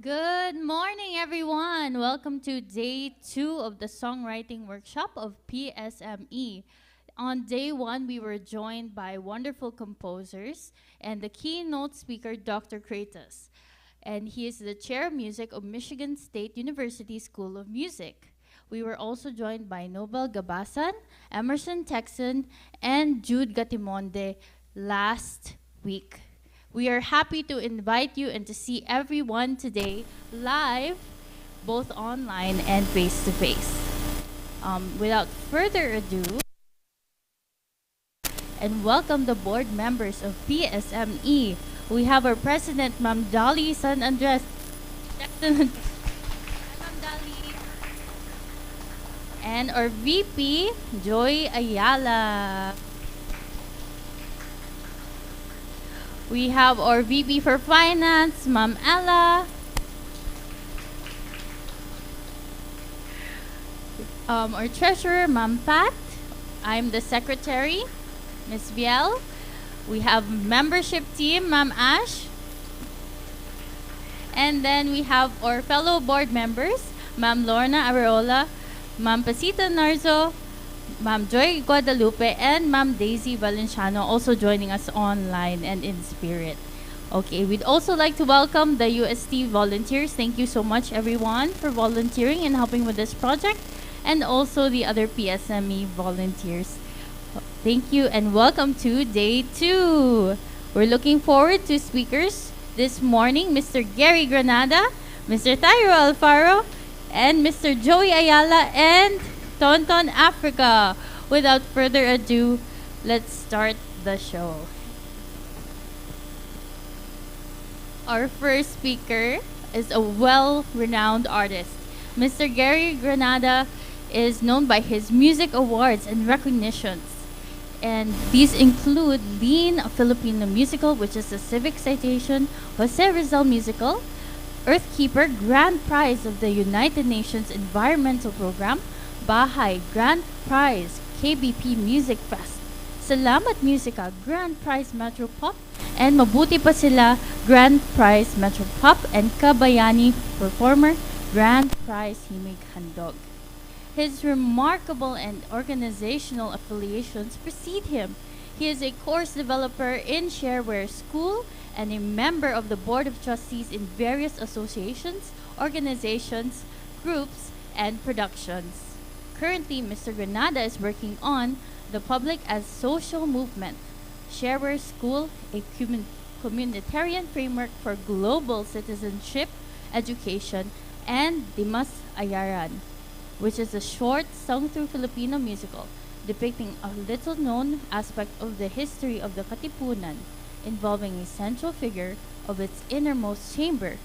Good morning, everyone. Welcome to day 2 of the songwriting workshop of PSME. On day 1, we were joined by wonderful composers and the keynote speaker, Dr. Kratos. And he is the chair of music of Michigan State University School of Music. We were also joined by Nobel Gabasan, Emerson Texan, and Jude Gatimonde last week. We are happy to invite you and to see everyone today live, both online and face to face. Without further ado, and welcome the board members of PSME. We have our president, Ma'am Dolly San Andres. Excellent. Ma'am Dolly. And our VP, Joy Ayala. We have our VP for Finance, Ma'am Ella. Our treasurer, Ma'am Pat. I'm the secretary, Miss Biel. We have membership team, Ma'am Ash. And then we have our fellow board members, Ma'am Lorna Areola, Ma'am Pasita Narzo, Ma'am Joy Guadalupe, and Ma'am Daisy Valenciano also joining us online and in spirit. Okay, we'd also like to welcome the UST volunteers. Thank you so much, everyone, for volunteering and helping with this project, and also the other PSME volunteers. Thank you and welcome to day 2. We're looking forward to speakers this morning, Mr. Gary Granada, Mr. Tyro Alfaro, and Mr. Joey Ayala and Tonton Africa. Without further ado, let's start the show. Our first speaker is a well-renowned artist. Mr. Gary Granada is known by his music awards and recognitions. And these include Lean Filipino Musical, which is a civic citation, Jose Rizal Musical, Earthkeeper Grand Prize of the United Nations Environmental Program, Bahay Grand Prize KBP Music Fest, Salamat Musica Grand Prize Metro Pop, and Mabuti Pa Sila Grand Prize Metro Pop, and Kabayani Performer Grand Prize Himig Handog. His remarkable and organizational affiliations precede him. He is a course developer in Shareware School and a member of the Board of Trustees in various associations, organizations, groups, and productions. Currently, Mr. Granada is working on The Public as Social Movement, Shareware School, a communitarian framework for global citizenship, education, and Dimas Ayaran, which is a short sung-through Filipino musical depicting a little-known aspect of the history of the Katipunan, involving a central figure of its innermost chamber,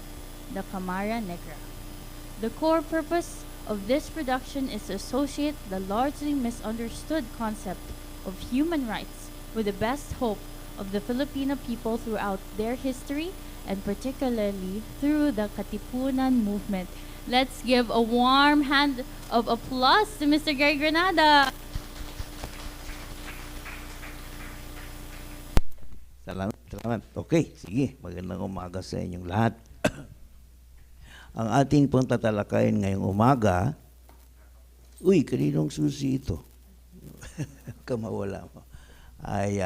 the Camara Negra. The core purpose of this production is to associate the largely misunderstood concept of human rights with the best hope of the Filipino people throughout their history, and particularly through the Katipunan movement. Let's give a warm hand of applause to Mr. Gary Granada. Salamat, salamat. Okay, sige. Magandang umaga sa inyong lahat. Ang ating pong tatalakayin ngayong umaga, kaninong susi ito? Kamawala mo. Ay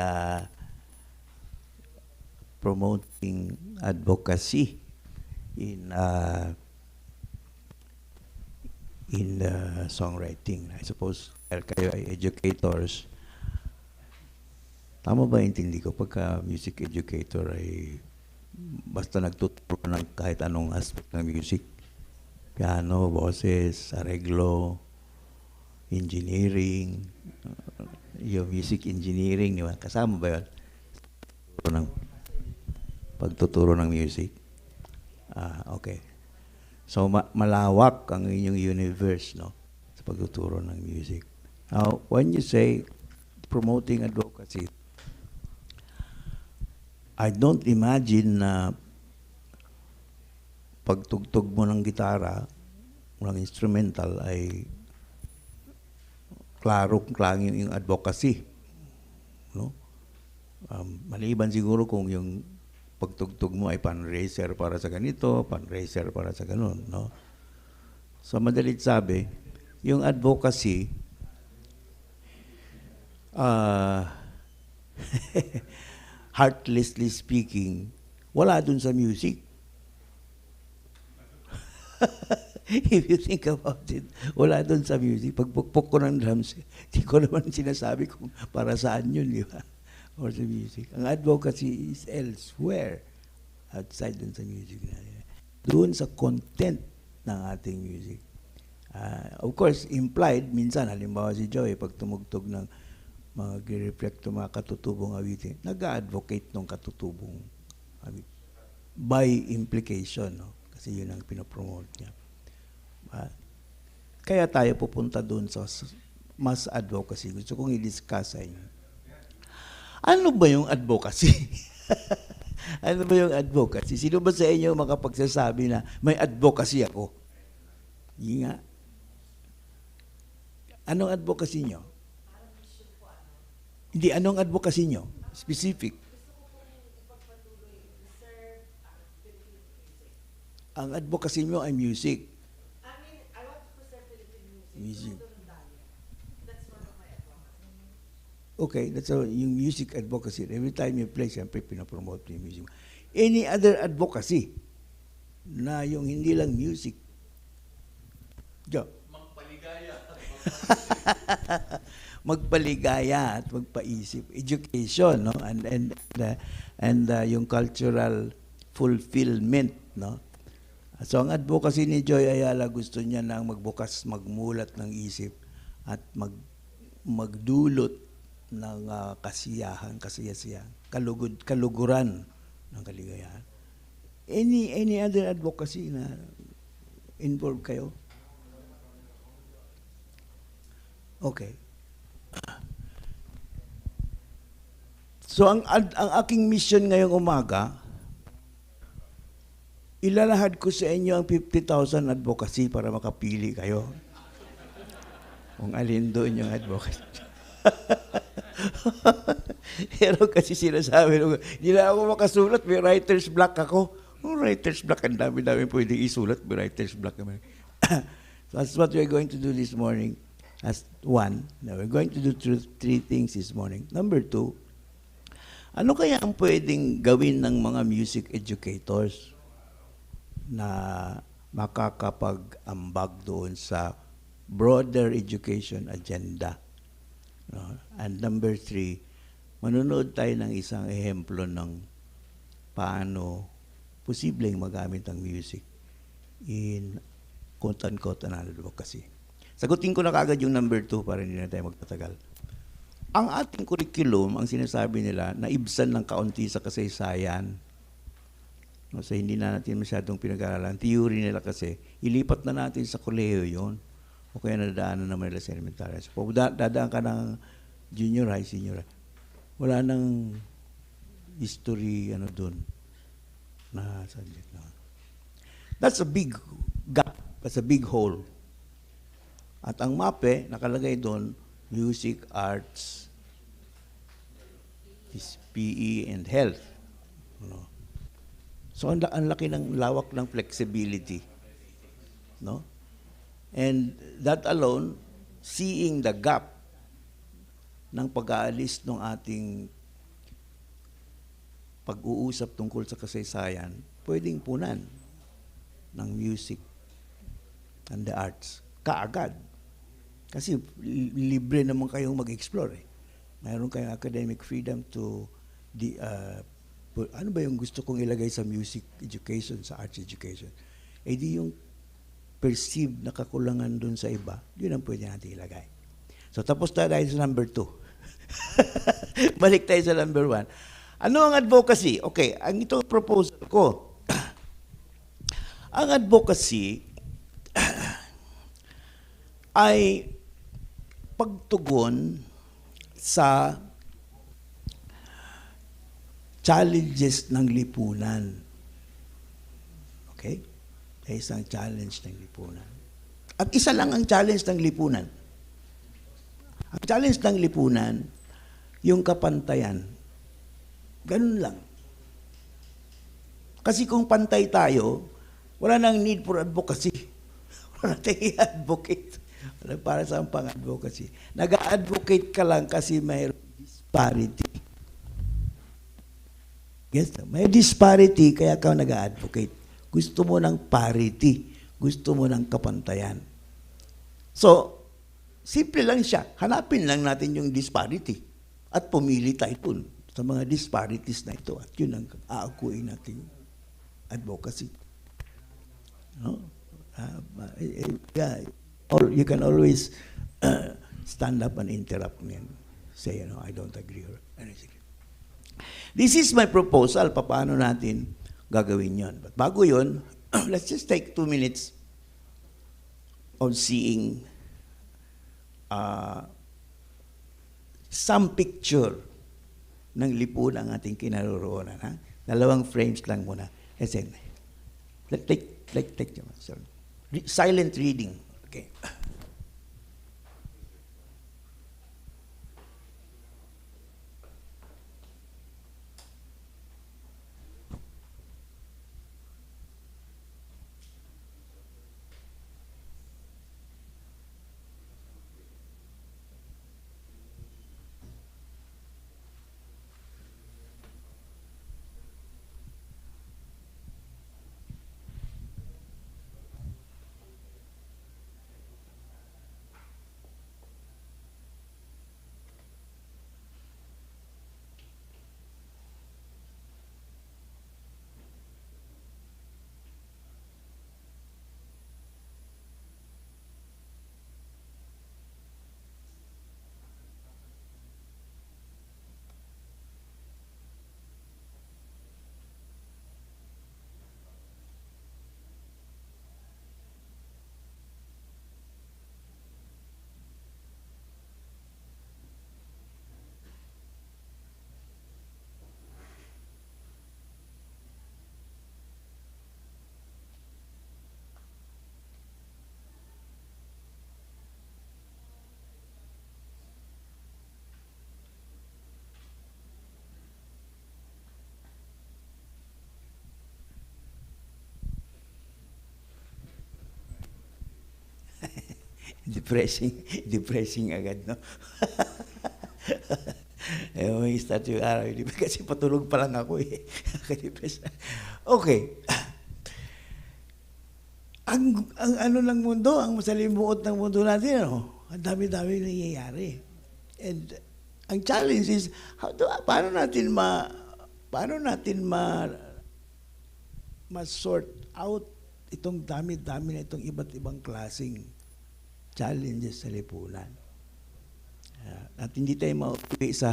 promoting advocacy in songwriting. I suppose kayo ay educators. Tama ba intindi ko? Pagka music educator ay basta nagtuturo ng kahit anong aspect ng music. Piano, boses, arreglo, engineering, yung music engineering, di ba? Kasama ba yun? Pagtuturo ng music. Okay. So, malawak ang inyong universe, no? Sa pagtuturo ng music. Now, when you say promoting advocacy, I don't imagine na pagtugtog mo ng gitara, ng instrumental ay klaro-klang yung advocacy. No? Maliban siguro kung yung pagtugtog mo ay fundraiser para sa ganito, fundraiser para sa ganun, no? So, madalit sabi, yung advocacy, ah, heartlessly speaking, wala dun sa music. If you think about it, wala dun sa music. Pagpukpok ko ng drums, di ko naman sinasabi kung para saan yun, di ba? Or sa music. Ang advocacy is elsewhere, outside dun sa music. Doon sa content ng ating music. Of course, implied, minsan, halimbawa si Joey, pag tumugtog ng mag-reflect ng mga katutubong awitin, nag-advocate ng katutubong awitin. By implication, no? Kasi yun ang pinopromote niya. Kaya tayo pupunta doon sa mass advocacy. Gusto kong i-discuss sa inyo. Ano ba yung advocacy? Ano ba yung advocacy? Sino ba sa inyo makapagsasabi na may advocacy ako? Hindi nga. Anong advocacy nyo? Hindi, anong advocacy nyo? Specific. Ang advocacy nyo ay music. I want to preserve Philippine Music. That's one of my advocacy. Okay, that's yung music advocacy. Every time you play, siyempre pinapromote yung music. Any other advocacy na yung hindi lang music? Jo. Magpaligaya. Magpaligaya at magpaisip. Education, no? And yung cultural fulfillment, no? So ang advocacy ni Joy Ayala, gusto niya nang magbukas, magmulat ng isip at magdulot ng kasiyahan, kaluguran ng kaligayahan. Any other advocacy na involved kayo? Okay. So ang aking mission ngayong umaga, ilalahad ko sa inyo ang 50,000 advocacy para makapili kayo. Kung alin doon yung advocacy. Pero kasi sinasabi, hindi na ako makasulat, may writer's block ako. Writer's block, ang dami-dami pwedeng isulat, may writer's block naman. So that's what we're going to do this morning. As one, now we're going to do three things this morning. Number 2, ano kaya ang pwedeng gawin ng mga music educators na makakapag-ambag doon sa broader education agenda? No? And number 3, manunood tayo ng isang ehemplo ng paano posibleng magamit ang music in quote-unquote advocacy. Sagutin ko na kaagad yung number 2 para hindi na tayo magpatagal. Ang ating curriculum, ang sinasabi nila, naibsan ng kaunti sa kasaysayan. No, so hindi na natin masyadong pinag-aaralan. Theory nila kasi, ilipat na natin sa kolehiyo yun. O kaya nadaanan naman nila sa elementary. So, dadaan ka ng junior high, senior high. Wala nang history, doon, na subject na. That's a big gap. That's a big hole. At ang MAPE, nakalagay doon, music, arts, is PE, and health. No? So, ang laki ng lawak ng flexibility. No? And that alone, seeing the gap ng pag-aalis ng ating pag-uusap tungkol sa kasaysayan, pwedeng punan ng music and the arts kaagad. Kasi libre naman kayong mag-explore. Mayroon kayong academic freedom to ano ba yung gusto kong ilagay sa music education, sa arts education? Eh di yung perceived na kakulangan dun sa iba, yun ang pwede natin ilagay. So tapos tayo sa number 2. Balik tayo sa number 1. Ano ang advocacy? Okay, ang ito proposal ko. Ang advocacy ay pagtugon sa challenges ng lipunan. Okay? Ay isang challenge ng lipunan. At isa lang ang challenge ng lipunan. Ang challenge ng lipunan, yung kapantayan. Ganun lang. Kasi kung pantay tayo, wala nang need for advocacy. Wala tayong advocate. Wala para sa pang-advocacy. Nag-advocate ka lang kasi mayroong disparity. Yes, may disparity kaya ka nag-advocate. Gusto mo ng parity. Gusto mo ng kapantayan. So, simple lang siya. Hanapin lang natin yung disparity. At pumili tayo dun sa mga disparities na ito. At yun ang aakuin natin advocacy. No? Yeah. Or you can always stand up and interrupt me and say, I don't agree or anything. This is my proposal. Paano natin gagawin yon? But bago yon, let's just take 2 minutes on seeing some picture ng lipon ang ating kinaroroonan. Ha? 2 frames lang muna. Take silent reading. Okay. Depressing agad, no? May start yung araw, kasi patulog pa lang ako eh. Okay. Ang ano ng mundo, ang masalimuot ng mundo natin, ang dami-dami nangyayari. And ang challenge is, paano natin ma-sort out itong dami-dami na itong iba't ibang klaseng challenges sa lipunan. At hindi tayo mauwi sa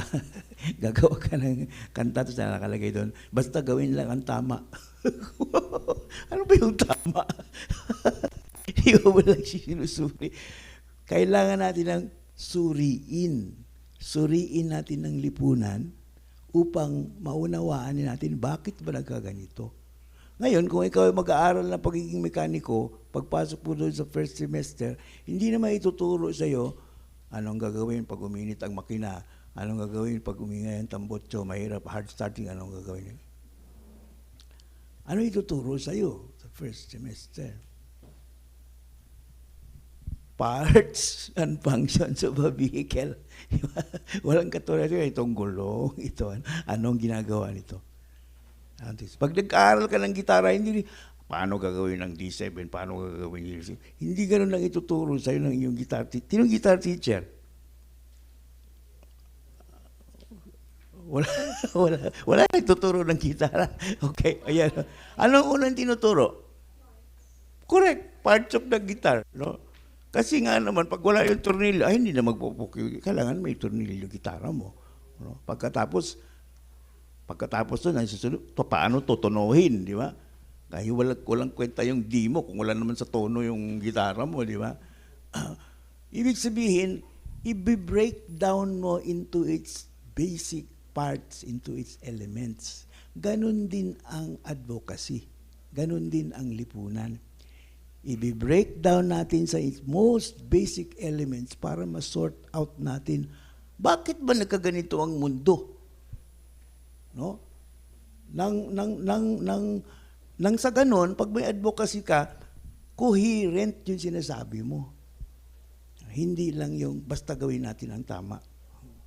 gagawa ka ng kanta sa nakalagay doon. Basta gawin lang ang tama. Ano ba yung tama? Hindi ko lang sinusuri. Kailangan natin ng suriin. Suriin natin ng lipunan upang maunawaan natin bakit ba nagkaganito. Ngayon, kung ikaw ay mag-aaral ng pagiging mekaniko, pagpasok mo doon sa first semester, hindi naman ituturo sa iyo anong gagawin pag uminit ang makina, anong gagawin pag umingay ang tambotso, mahirap, hard starting, anong gagawin. Ano ituturo sa iyo sa first semester? Parts and functions of a vehicle. Walang katulad itong gulong, ito, anong ginagawa nito. Pag nag-aaral ka ng gitara, hindi paano gagawin ng D7, paano gagawin yung hindi ganun lang ituturo sa iyo ng iyong guitar teacher. Tinong guitar teacher? Wala nagtuturo ng gitara. Okay, ayan. Anong unang tinuturo? Correct, parts of the guitar, no? Kasi nga naman, pag wala yung tornilyo, ay hindi na magpupukyo. Kailangan may tornilyo yung gitara mo. No? Pagkatapos doon, ay susunod, paano tutunuhin, di ba? Kaya walang kwenta yung D mo kung wala naman sa tono yung gitara mo, di ba? Ibig sabihin, i-break down mo into its basic parts, into its elements. Ganon din ang advocacy. Ganon din ang lipunan. I-break down natin sa its most basic elements para ma-sort out natin bakit ba nagkaganito ang mundo? No? Nang sa ganon, pag may advocacy ka, coherent yung sinasabi mo. Hindi lang yung basta gawin natin ang tama.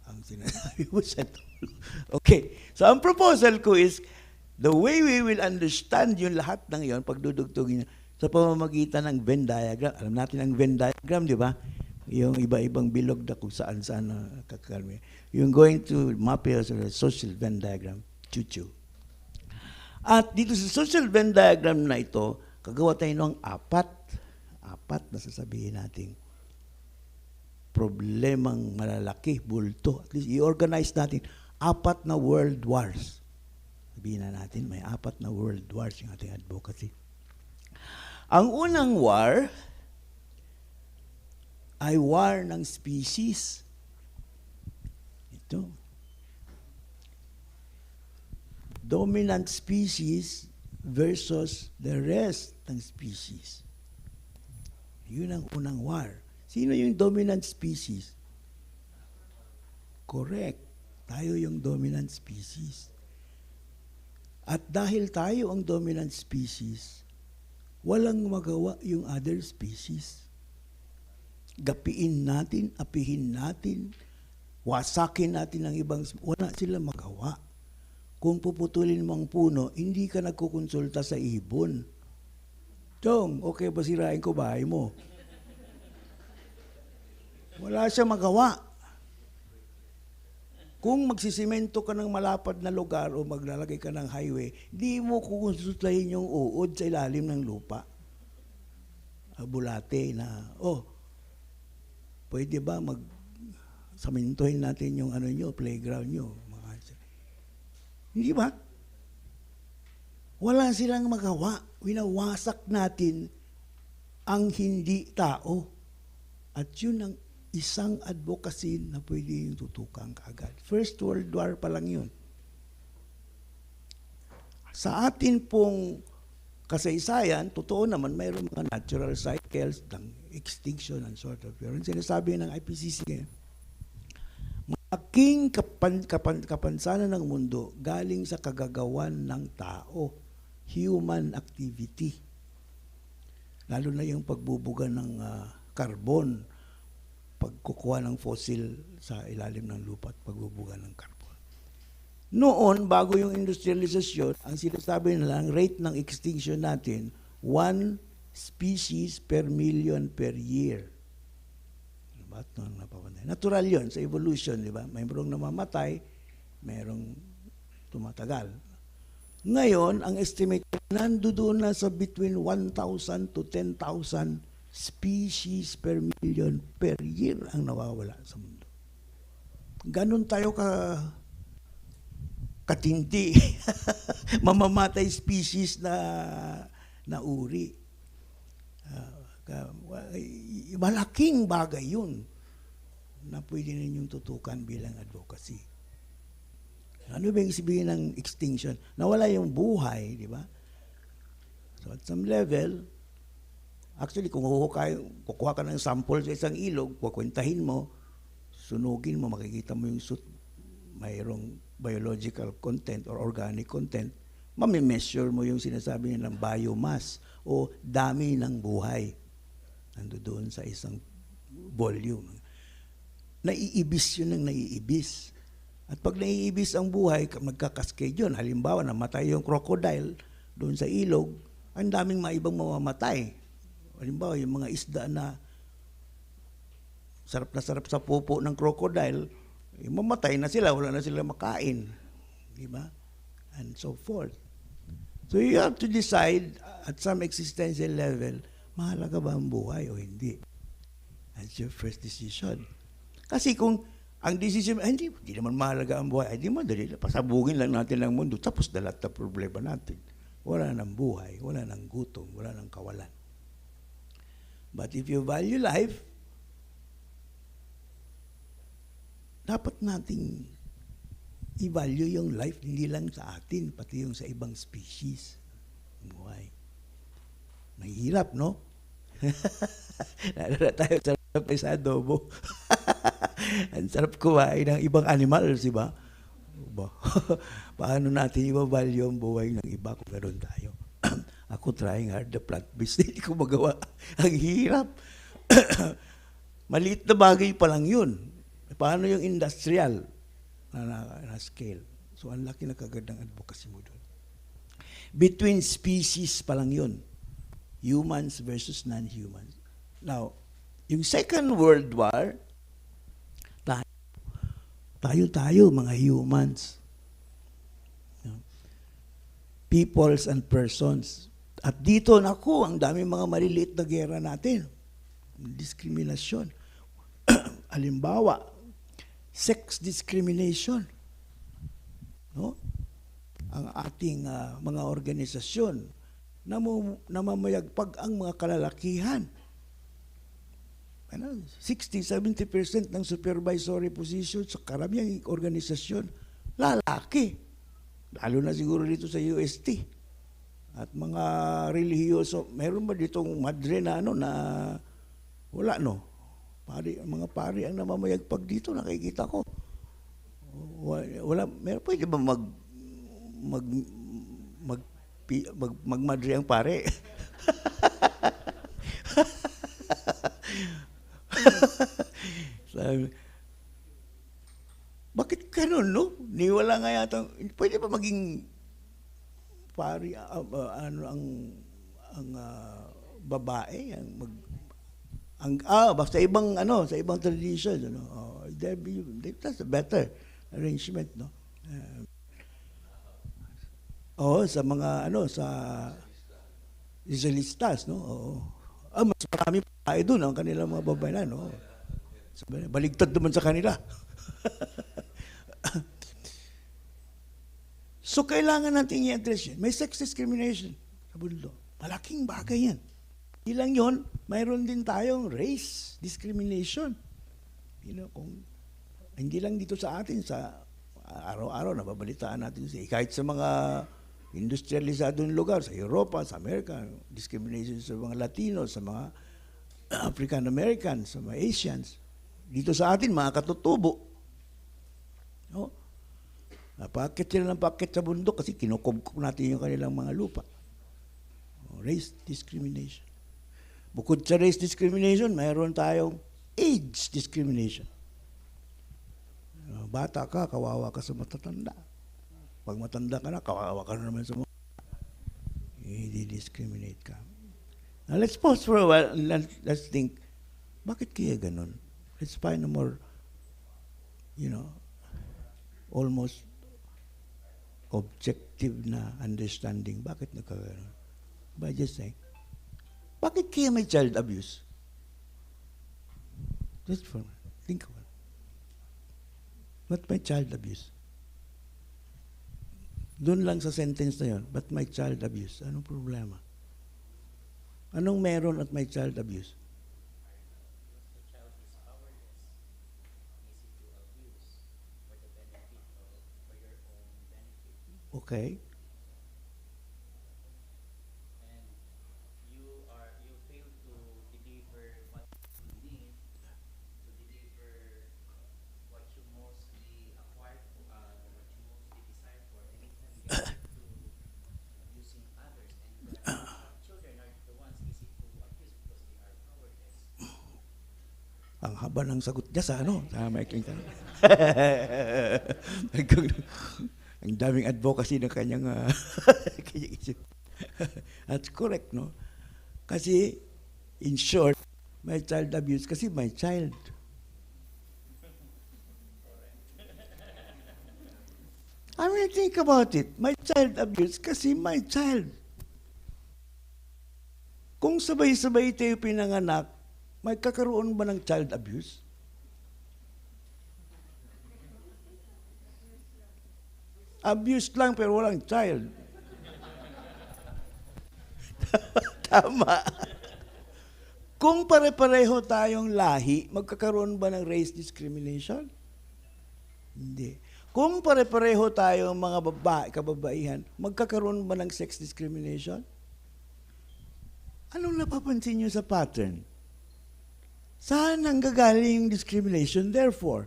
Ang sinasabi mo sa dulo. Okay. So, ang proposal ko is, the way we will understand yung lahat ng yon, pagdudugtugin sa pamamagitan ng Venn diagram. Alam natin ang Venn diagram, di ba? Yung iba-ibang bilog na kung saan-saan na kakarmi. Yung going to map your social Venn diagram. Chuchu. At dito sa social Venn diagram na ito, kagawa tayo ng apat na sasabihin natin problemang malalaki, bulto. At least i-organize natin apat na world wars. Sabihin na natin, may apat na world wars yung ating advocacy. Ang unang war ay war ng species. Ito. Dominant species versus the rest ng species. Yun ang unang war. Sino yung dominant species? Correct. Tayo yung dominant species. At dahil tayo ang dominant species, walang magawa yung other species. Gapiin natin, apihin natin, wasakin natin ang ibang, wala sila magawa. Kung puputulin mo ang puno, hindi ka nagkukonsulta sa ibon. Chong, okay ba sirain ko bahay mo? Wala siya magawa. Kung magsisimento ka ng malapad na lugar o maglalagay ka ng highway, di mo kukonsultahin yung uod sa ilalim ng lupa. Bulate na, pwede ba samintuhin natin yung playground nyo? Hindi ba? Wala silang magawa. Winawasak natin ang hindi tao. At yun ang isang advocacy na pwede yung tutukan kaagad. First World War pa lang yun. Sa atin pong kasaysayan, totoo naman, mayroong mga natural cycles ng extinction and sort of. Pero yung sinasabi ng IPCC, malaking kapansanan ng mundo galing sa kagagawan ng tao, human activity. Lalo na yung pagbubuga ng carbon, pagkukuha ng fossil sa ilalim ng lupa at pagbubuga ng carbon. Noon, bago yung industrialization, ang sinasabi nila, ang rate ng extinction natin, 1 species per million per year. Diba? Natural yun sa evolution, di ba? Mayroong namamatay, mayroong tumatagal. Ngayon, ang estimate, nandoon na sa between 1,000 to 10,000 species per million per year ang nawawala sa mundo. Ganon tayo katindi. Mamamatay species na uri. Malaking bagay yun na pwede ninyong tutukan bilang advocacy. Ano ba yung sabihin ng extinction? Nawala yung buhay, di ba? So at some level, actually, kung kukuha ka ng sample sa isang ilog, kukwentahin mo, sunugin mo, makikita mo yung mayroong biological content or organic content, mamimeasure mo yung sinasabi nilang biomass o dami ng buhay. Nandoon sa isang volume. Naiibis yun ng naiibis. At pag naiibis ang buhay, magkakaskade yun. Halimbawa, namatay yung crocodile doon sa ilog, ang daming maibang mamamatay. Halimbawa, yung mga isda na sarap sa pupo ng crocodile, mamatay na sila, wala na sila makain. Diba? And so forth. So you have to decide at some existential level, mahalaga ba ang buhay o hindi? That's your first decision. Kasi kung ang decision, hindi naman mahalaga ang buhay, hindi madali, pasabugin lang natin ang mundo, tapos na lahat ng problema natin. Wala nang buhay, wala nang gutom, wala nang kawalan. But if you value life, dapat nating i-value yung life hindi lang sa atin, pati yung sa ibang species. Buhay. Mahirap, no? Nalala tayo sa adobo. Ang sarap kumain ng ibang animals, di ba? Ba? Paano natin i-value ang buhay ng iba kung gano'n tayo? Ako trying hard the plant based, hindi ko magawa. Ang hirap. Maliit na bagay pa lang yun. Paano yung industrial na scale? So, ang laki na kagad ng advocacy mo doon. Between species pa lang yun. Humans versus non-humans. Now, yung Second World War, tayo, mga humans. Peoples and persons. At dito, naku, ang dami mga maliliit na gera natin. Diskriminasyon. Halimbawa, sex discrimination. No? Ang ating mga organisasyon namamayagpag ang mga kalalakihan. 60-70% ng supervisory position sa karamihang organisasyon, lalaki. Lalo na siguro dito sa UST. At mga relihiyoso, meron ba ditong madre na na wala no? Mga pari ang namamayagpag dito, nakikita ko. Wala, meron pwede ba magmadre ang pare? Sabi, bakit ganun, no? Wala nga yata, pwede ba maging pari, ang babae, basta sa ibang tradition, that's a better arrangement, no? Sa mga, sa Israelistas, no? Mas marami pa doon ang kanilang mga babae na, no? Baligtad naman sa kanila. So, kailangan natin i-address yan. May sex discrimination sa mundo. Malaking bagay yan. Ilang yon, mayroon din tayong race discrimination. Kung hindi lang dito sa atin, sa araw-araw, nababalitaan natin kahit sa mga industrialisadong lugar, sa Europa, sa Amerika, discrimination sa mga Latino, sa mga African Americans, sa mga Asians. Dito sa atin, mga katutubo. No? Napakit sila ng pakit sa bundok kasi kinukubkub natin yung kanilang mga lupa. Race discrimination. Bukod sa race discrimination, mayroon tayong age discrimination. Bata ka, kawawa ka sa matatanda. Pag matanda ka na, kawawa ka na naman sa mga. I-discriminate ka. Now, let's pause for a while and let's think, bakit kaya ganun? Let's find a more, almost objective na understanding. Bakit nagkagano'n? By just saying, bakit kaya may child abuse? Just for think of it. What may child abuse? Doon lang sa sentence na yun, but may child abuse? Anong problema? Anong meron at may child abuse? Okay. And you fail to deliver what you need, to deliver what you mostly acquired, what you mostly desire for. Anytime you are abusing others, and children are the ones easy to abuse because they are powerless. Ang haba ng sagot niya sa Michael. Ang daming advocacy ng kanyang isip. That's correct, no? Kasi, in short, may child abuse kasi may child. I mean, think about it. May child abuse kasi may child. Kung sabay-sabay tayo pinanganak, may kakaroon ba ng child abuse? Abuse lang pero walang child. Tama. Kung pare-pareho tayong lahi, magkakaroon ba ng race discrimination? Hindi. Kung pare-pareho tayong mga kababaihan, magkakaroon ba ng sex discrimination? Anong napapansin niyo sa pattern? Saan nanggagaling yung discrimination? Therefore,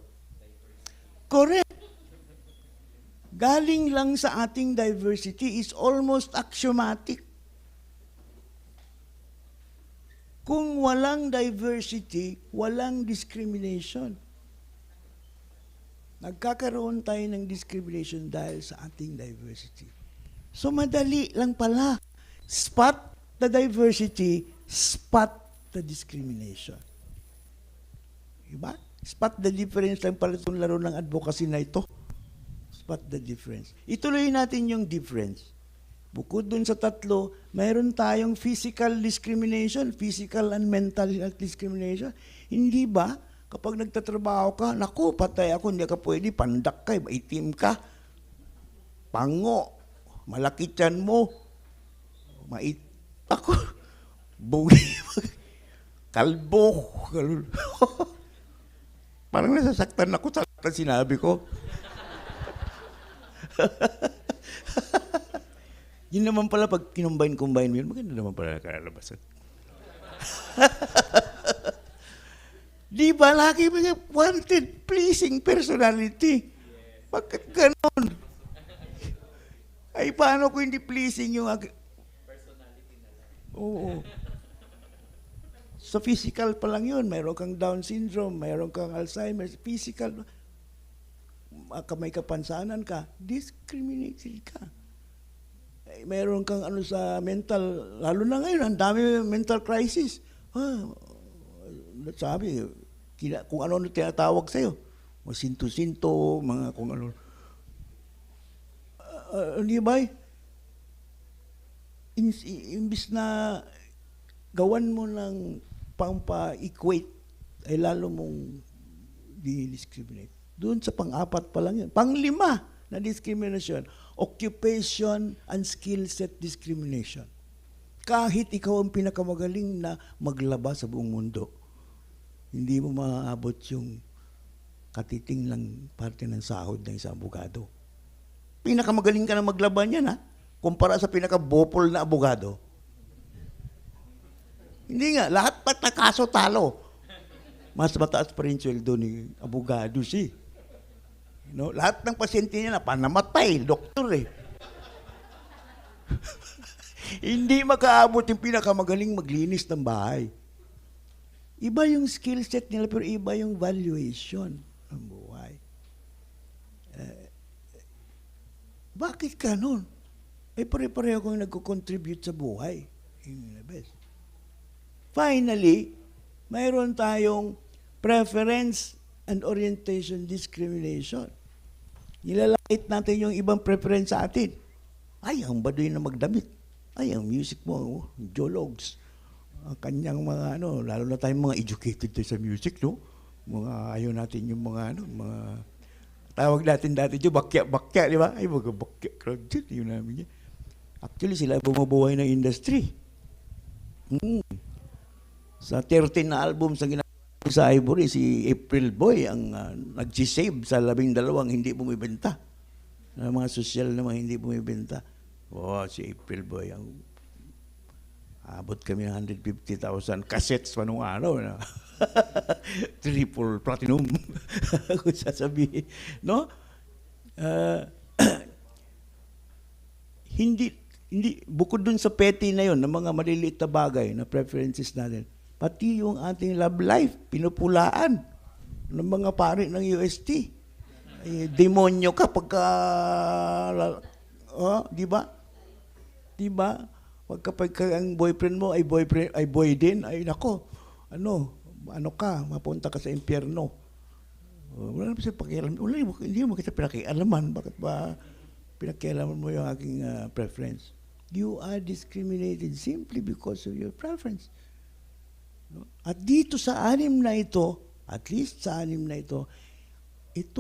correct. galing lang sa ating diversity is almost axiomatic. Kung walang diversity, walang discrimination. Nagkakaroon tayo ng discrimination dahil sa ating diversity. So madali lang pala. Spot the diversity, spot the discrimination. Diba? Spot the difference lang pala itong laro ng advocacy na ito. Spot the difference. Ituloy natin yung difference. Bukod dun sa tatlo, mayroon tayong physical discrimination, physical and mental discrimination. Hindi ba? Kapag nagtatrabaho ka, naku, patay ako, hindi ka pwede, pandak ka, maitim ka, pango, malaki tiyan mo, ako, bugi, kalbo, parang nasasaktan ako sa sinabi ko. Yun naman pala, pag kinumbine-combine mo yun, maganda naman pala nakalabasan. Di ba, lagi mga wanted, pleasing personality. Bakit ganon? Ay, paano kung hindi pleasing yung Personality na lang. Oo. Sa physical pa lang yun, mayroon kang Down syndrome, mayroon kang Alzheimer's, physical, may kapansanan ka, discriminated ka. Mayroon kang ano sa mental, lalo na ngayon, ang dami mental crisis. Sabi, kung ano tinatawag sa'yo, masinto-sinto, mga kung ano. Hindi ba? Imbis na gawan mo ng pampa-equate, ay lalo mong di-discriminate. Doon sa pang-apat pa lang yun. Pang-lima na discrimination, occupation and skill set discrimination. Kahit ikaw ang pinakamagaling na maglaba sa buong mundo, hindi mo maaabot yung katiting lang parte ng sahod ng isang abogado. Pinakamagaling ka na maglaba niyan, ha? Kumpara sa pinaka-bopol na abogado. Hindi nga, lahat pa na kaso talo. Mas mataas pa rin sweldo ni abogado siya. No? Lahat ng pasyente niya na panamatay, doktor eh. Hindi makaabot yung pinakamagaling maglinis ng bahay. Iba yung skill set nila, pero iba yung valuation ng buhay. Bakit ganun? Pare-pareho kong nagko-contribute sa buhay. Yung best. Finally, mayroon tayong preference and orientation discrimination. Nilalait natin yung ibang preference sa atin. Ay, ang baduy na magdamit. Ay, ang music mo, jologs. Ang kanyang mga, lalo na tayong mga educated tayo sa music, no? Mga, ayaw natin yung mga, mga, tawag natin dati yung bakya, di ba? Ay, mga bakya, crowd yun namin yan. Actually, sila bumubuhay ng industry. Sa 13 na album sa sa Ivory, si April Boy ang nagsisave sa 12 hindi bumibenta. Na mga sosyal na mga hindi bumibenta. Si April Boy. Abot kami ng 150,000 cassettes pa nung araw. Na. Triple platinum. Kung sasabihin. No? Hindi, bukod dun sa petty na yon, ng mga maliliit na bagay na preferences natin, pati yung ating love life, pinupulaan ng mga pari ng UST. Demonyo ka pagka, di ba? Di ba? Pagka ang boyfriend mo ay boy din, ay nako, ano ka, mapunta ka sa impyerno. Wala naman siya pakialam. Hindi mo kita pinakialaman. Bakit ba pinakialaman mo yung aking preference? You are discriminated simply because of your preference. At dito sa anim na ito, at least sa anim na ito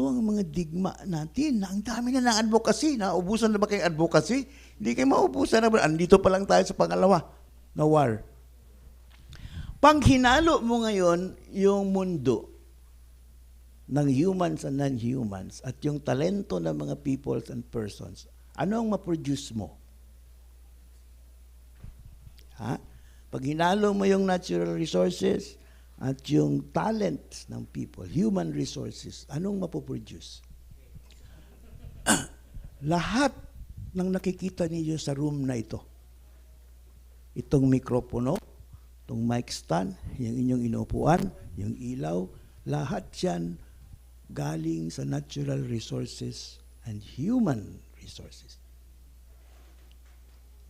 ang mga digma natin na ang dami na ng advocacy. Naubusan na ba kayong advocacy? Hindi kayo maubusan na ba? Andito pa lang tayo sa pangalawa na war. Pag hinalo mo ngayon yung mundo ng humans and non-humans at yung talento ng mga peoples and persons, ano ang ma-produce mo? Pag hinalo mo yung natural resources at yung talents ng people, human resources, anong mapoproduce? Lahat ng nakikita ninyo sa room na ito, itong mikropono, itong mic stand, yung inyong inuupuan, yung ilaw, lahat yan galing sa natural resources and human resources.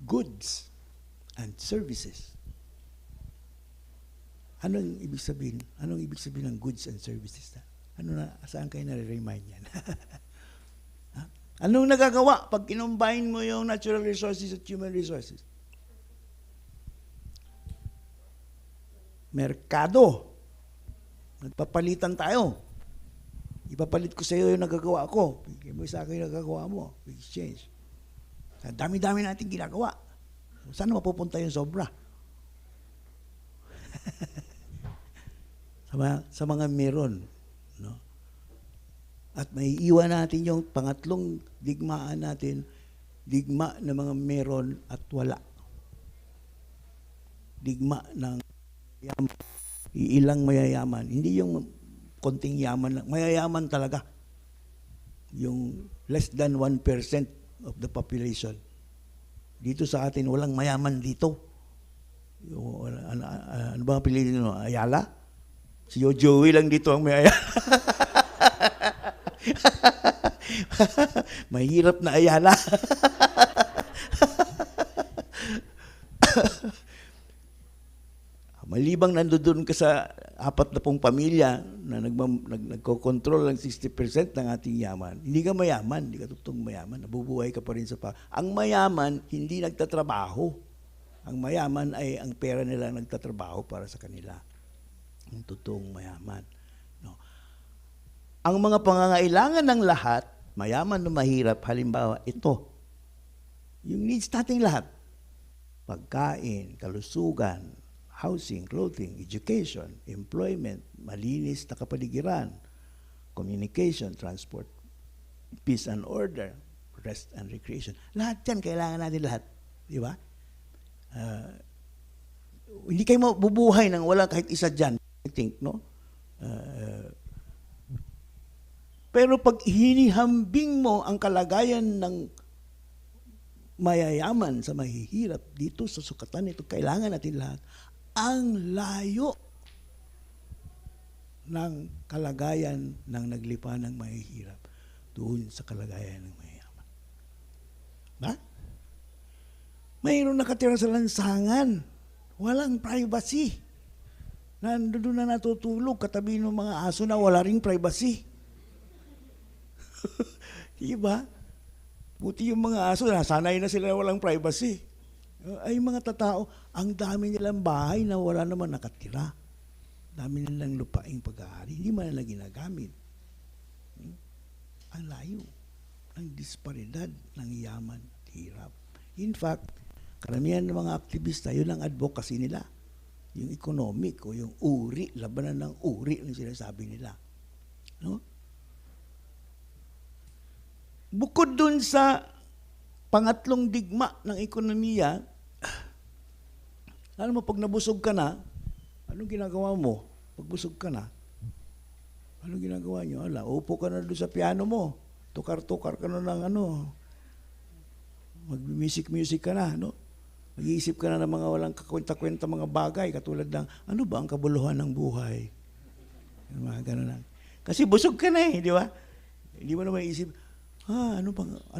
Goods and services. Anong ibig sabihin? Anong ibig sabihin ng goods and services? Saan kayo nare-remind yan? Ha? Anong nagagawa pag kinumbine mo yung natural resources at human resources? Merkado. Nagpapalitan tayo. Ipapalit ko sa iyo yung nagagawa ko. Bigay mo sa akin yung nagagawa mo. Exchange. Dami-dami natin ginagawa. Saan mapupunta yung sobra? sa mga meron. No? At may iwan natin yung pangatlong digmaan natin, digma ng mga meron at wala. Digma ng yaman. Iilang mayayaman. Hindi yung konting yaman lang. Mayayaman talaga. Yung less than 1% of the population. Dito sa atin, walang mayaman dito. Yung, ano ba ang piliin nyo? Ayala? Si Joey lang dito ang may ayala. Mahirap na ayala. Malibang nandoon ka sa 40 pamilya na nagko-control ng 60% ng ating yaman, hindi ka mayaman, hindi ka totoong mayaman, nabubuhay ka pa rin sa Ang mayaman, hindi nagtatrabaho. Ang mayaman ay ang pera nila nagtatrabaho para sa kanila. Ang totoong mayaman. No. Ang mga pangangailangan ng lahat, mayaman o mahirap, halimbawa, ito. Yung needs nating lahat. Pagkain, kalusugan, housing, clothing, education, employment, malinis na kapaligiran, communication, transport, peace and order, rest and recreation. Lahat yan, kailangan natin lahat. Di ba? Hindi kayo mabubuhay nang wala kahit isa dyan, I think, no? Pero pag hinihambing mo ang kalagayan ng mayayaman sa mahihirap dito sa sukatan ito, kailangan natin lahat. Ang layo ng kalagayan ng naglipa ng mahihirap doon sa kalagayan ng mayayaman. Ba? Mayroon nakatira sa lansangan. Walang privacy. Nandun na natutulog katabi ng mga aso na wala ring privacy. Diba? Buti yung mga aso, nasanay na sila walang privacy. Ay mga tatao, ang dami nilang bahay na wala naman nakatira. Dami nilang lupaing pag-aari. Hindi man nila ginagamit. Ang layo ng disparidad ng yaman at hirap. In fact, karamihan ng mga aktivista, yun ang advocacy nila. Yung economic o yung uri, labanan ng uri ang sinasabi nila. No? Bukod dun sa pangatlong digma ng ekonomiya, alam mo, pag nabusog ka na, anong ginagawa mo? Pag busog ka na, anong ginagawa nyo? Upo ka na doon sa piano mo. Tukar-tukar ka na ng mag-music ka na, no? Mag-iisip ka na ng mga walang kakwenta-kwenta mga bagay, katulad ng, ano ba ang kabuluhan ng buhay? Mga ganun lang. Kasi busog ka na di ba? Hindi mo na maiisip, ano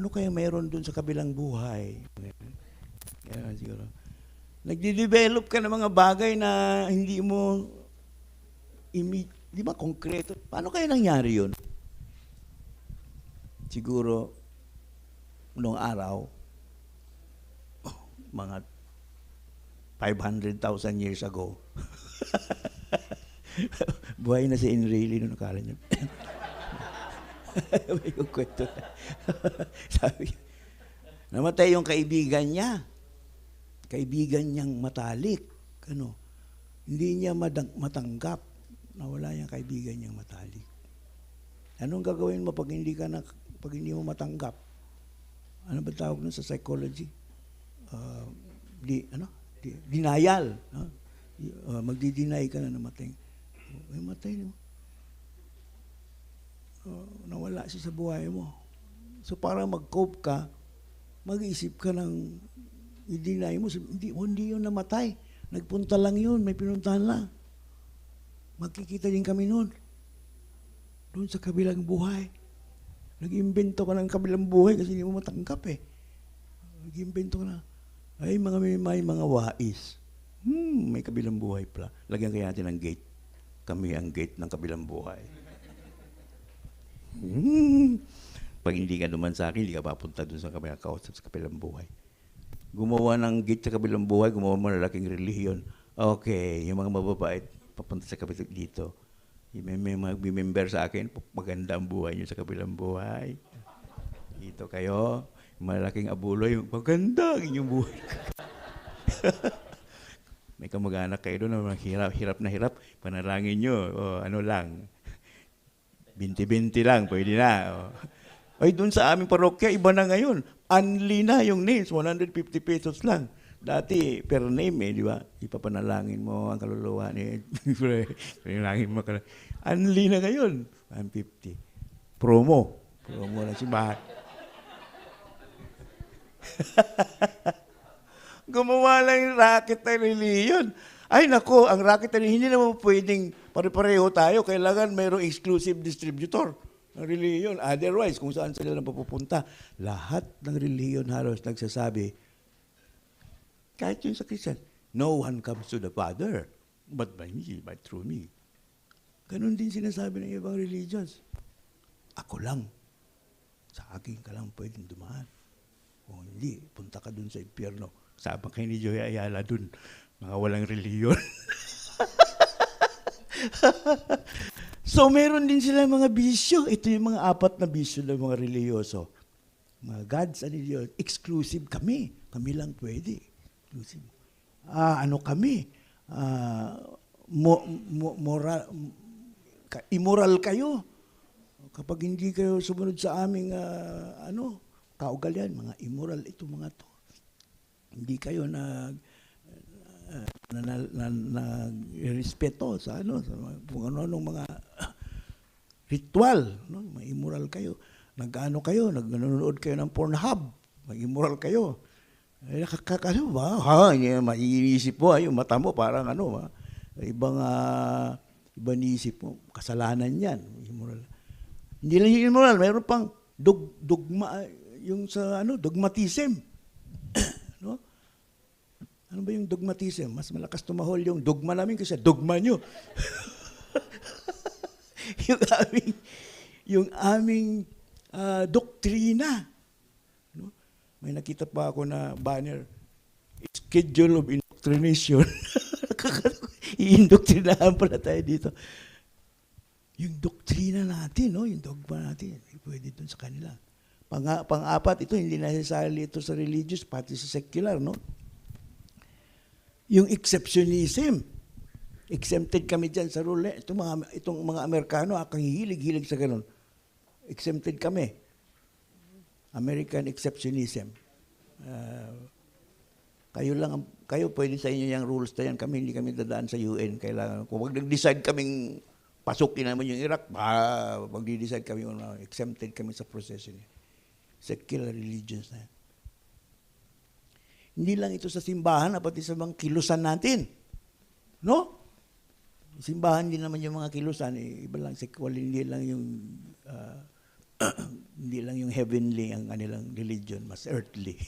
kaya mayroon doon sa kabilang buhay? Kaya siguro. Nagde-develop ka ng mga bagay na hindi mo, di ba, konkreto. Paano kaya nangyari yun? Siguro, noong araw, mga 500,000 years ago, buhay na si Enrile noong nakala niya. May yung kwento. Sabi, namatay yung kaibigan niya. Kaibigan niyang matalik. Hindi niya matanggap na wala yung kaibigan niyang matalik. Anong gagawin mo pag hindi mo matanggap? Ano ba tawag nun sa psychology? Denial. Magdi-deny ka na namatay. Matay mo. Nawala siya sa buhay mo. So para mag-cope ka, mag-iisip ka ng i-deny mo, hindi yun namatay. Nagpunta lang yun, may pinuntahan lang. Magkikita din kami noon. Doon sa kabilang buhay. Nag-imbento ka ng kabilang buhay kasi hindi mo matanggap eh. Nag-imbento ka na, ay may mga wais. May kabilang buhay pala. Lagyan kaya natin ng gate. Kami ang gate ng kabilang buhay. Pag hindi ka duman sa akin, hindi ka papunta doon sa kabilang kausap sa kabilang buhay. Gumawa ng gate sa kabilang buhay, gumawa mo ng laking relihiyon. Okay, yung mga mababait, papunta sa kabilang dito. May mag-member sa akin, maganda ang buhay nyo sa kabilang buhay. Dito kayo, malaking abuloy, maganda ang inyong buhay. May kamag-anak kayo doon, hirap na hirap, panalangin nyo, ano lang, 20-20 lang, pwede na. Ay, doon sa aming parokya, iba na ngayon. Unli na yung names, 150 pesos lang. Dati, per name di ba? Ipapanalangin mo ang kaluluwa ni... Panalangin mo. Unli na ngayon, 150. Promo na si Bahat. Gumawa lang yung racket na reliyon. Ay nako, ang racket na hindi naman pwedeng pare-pareho tayo. Kailangan mayroong exclusive distributor ng reliyon. Otherwise, kung saan sila napupunta, lahat ng reliyon halos nagsasabi, kahit yung sa Christian, no one comes to the Father but by me, but through me. Ganon din sinasabi ng ibang religions. Ako lang. Sa akin ka lang pwedeng dumaan. Kung hindi, punta ka dun sa impyerno. Sabang kayo ni Joy Ayala dun. Mga walang reliyon. So, meron din sila mga bisyo. Ito yung mga 4 na bisyo ng mga reliyoso. Mga gods and religion. Exclusive kami. Kami lang pwede. Exclusive. Ano kami? Immoral kayo. Kapag hindi kayo sumunod sa aming kaugalian, mga immoral ito mga to. Hindi kayo respeto sa kung ano-anong mga ritual, no? May immoral kayo. Nanonood kayo ng Pornhub, may immoral kayo. Ay, nakakano ba? Maiisip mo, yung mata mo parang ibang isip mo, kasalanan yan. Immoral. Hindi lang yung immoral, mayroon pang dogma, yung sa dogmatism. No? Ano ba yung dogmatism? Mas malakas tumahol yung dogma namin kasi dogma nyo. yung aming doktrina. No? May nakita pa ako na banner, schedule of indoctrination. I-indoctrinahan pala tayo dito. Yung doktrina natin, no? Yung dogma natin, pwede dun sa kanila. Pang-apat, ito, hindi necessarily ito sa religious, pati sa secular, no? Yung exceptionism. Exempted kami dyan sa rule. Itong mga Amerikano, akang hilig-hilig sa ganun. Exempted kami. American exceptionism. Kayo pwede sa inyo yung rules na yan. Kami, hindi kami dadaan sa UN. Kailangan, kung mag-decide kaming pasukin naman yung Iraq, mag-decide kami, exempted kami sa procession. Secular religions na yan. Hindi lang ito sa simbahan, pati sa mga kilusan natin. No? Simbahan din naman yung mga kilusan. Iba lang secular, hindi lang yung heavenly ang kanilang religion, mas earthly.